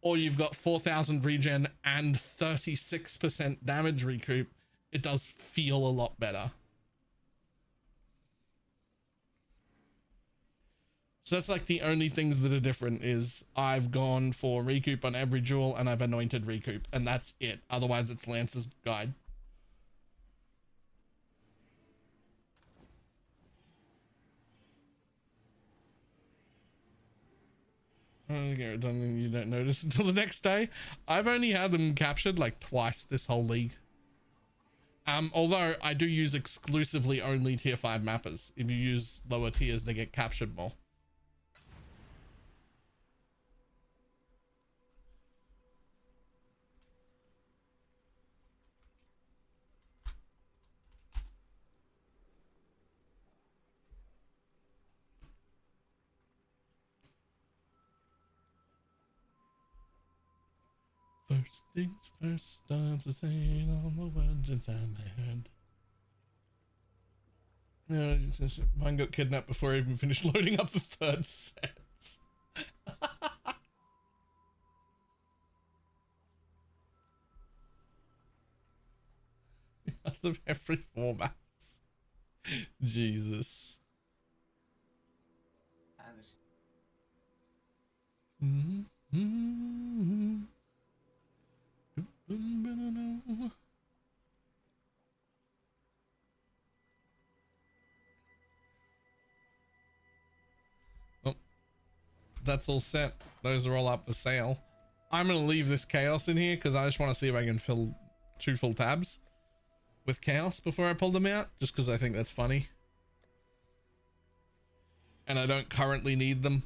or you've got 4,000 regen and 36% damage recoup, it does feel a lot better. So that's like the only things that are different is I've gone for recoup on every jewel and I've anointed recoup, and that's it. Otherwise it's Lance's guide. You don't notice until the next day. I've only had them captured like twice this whole league. Although I do use exclusively only tier 5 mappers. If you use lower tiers, they get captured more. First things first, start to say all the words inside my head. No, mine got kidnapped before I even finished loading up the third set. Of every 4 maps. Jesus. Oh, that's all set. Those are all up for sale. I'm gonna leave this chaos in here because I just want to see if I can fill 2 full tabs with chaos before I pull them out, just because I think that's funny. And I don't currently need them.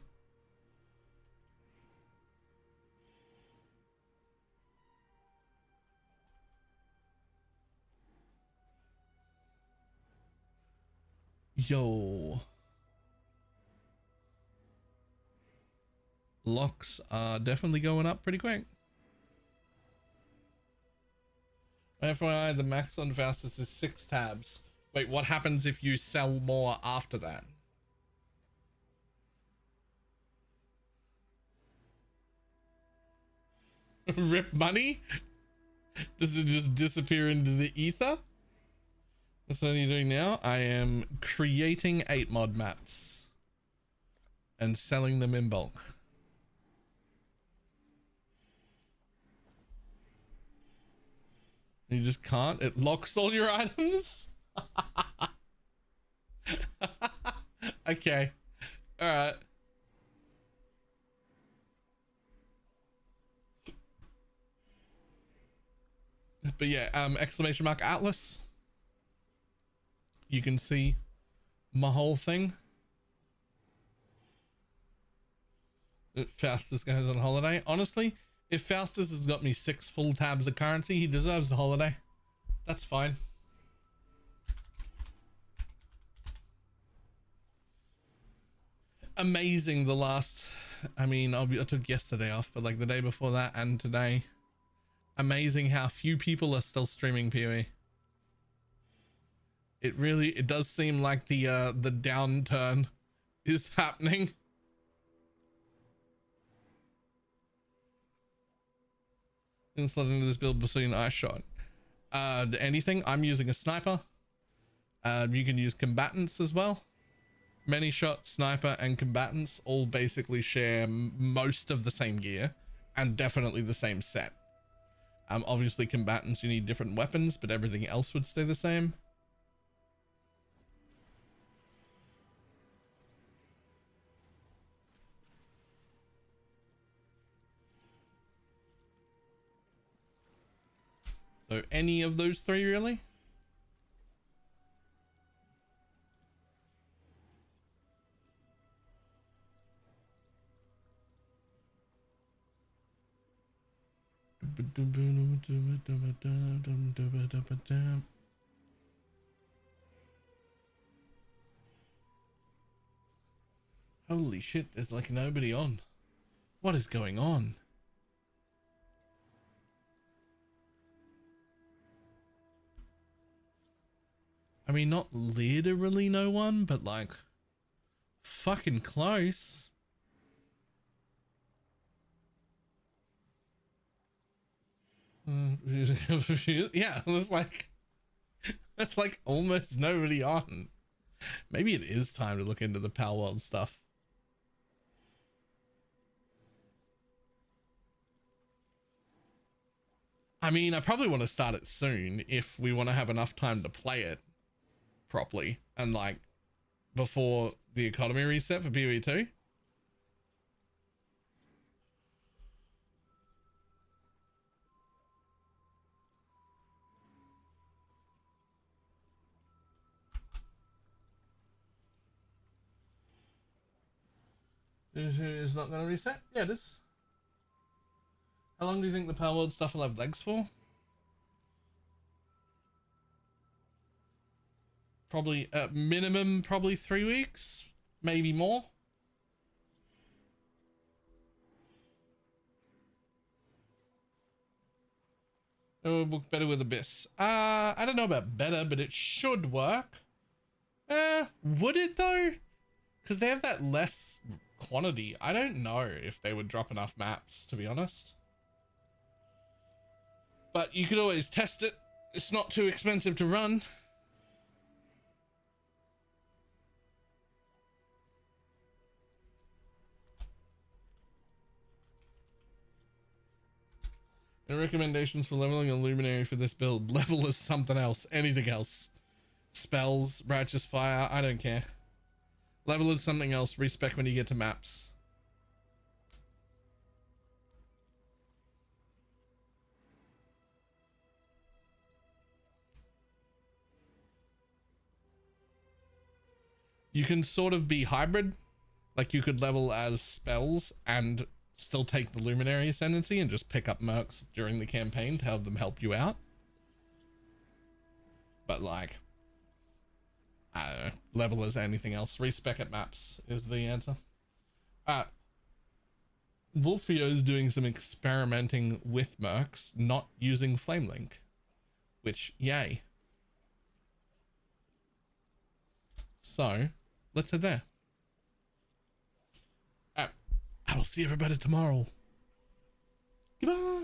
Yo. Locks are definitely going up pretty quick. FYI, the max on fastest is 6 tabs. Wait, what happens if you sell more after that? Rip money? Does it just disappear into the ether? That's what you're doing now. I am creating 8 mod maps and selling them in bulk. You just can't. It locks all your items. Okay. All right. But yeah, exclamation mark Atlas. You can see my whole thing. Faustus goes on holiday. Honestly, if Faustus has got me 6 full tabs of currency, he deserves a holiday. That's fine. Amazing the last, I mean, I took yesterday off, but like the day before that and today. Amazing how few people are still streaming PoE. It does seem like the downturn is happening. Slot into this build between ice shot. Anything. I'm using a sniper. You can use combatants as well. Many shot, sniper, and combatants all basically share most of the same gear and definitely the same set. Obviously combatants, you need different weapons, but everything else would stay the same. So any of those 3 really? Holy shit, there's like nobody on. What is going on? I mean, not literally no one, but like fucking close. Yeah, there's like almost nobody on. Maybe it is time to look into the Pal World stuff. I mean, I probably want to start it soon if we want to have enough time to play it properly and like before the economy reset for PvE2. Is not going to reset? Yeah, it is. How long do you think the Power World stuff will have legs for? Probably at minimum, probably 3 weeks, maybe more. It will work better with Abyss. I don't know about better, but it should work. Would it though? Because they have that less quantity. I don't know if they would drop enough maps, to be honest. But you could always test it. It's not too expensive to run. And recommendations for leveling a luminary for this build. Level is something else. Anything else. Spells, righteous fire, I don't care. Level is something else. Respec when you get to maps. You can sort of be hybrid. Like you could level as spells and still take the luminary ascendancy and just pick up mercs during the campaign to have them help you out. But like, I don't know, level as anything else. Respec at maps is the answer. Wolfio's doing some experimenting with mercs, not using Flamelink, which yay. So let's head there. I will see everybody tomorrow. Goodbye.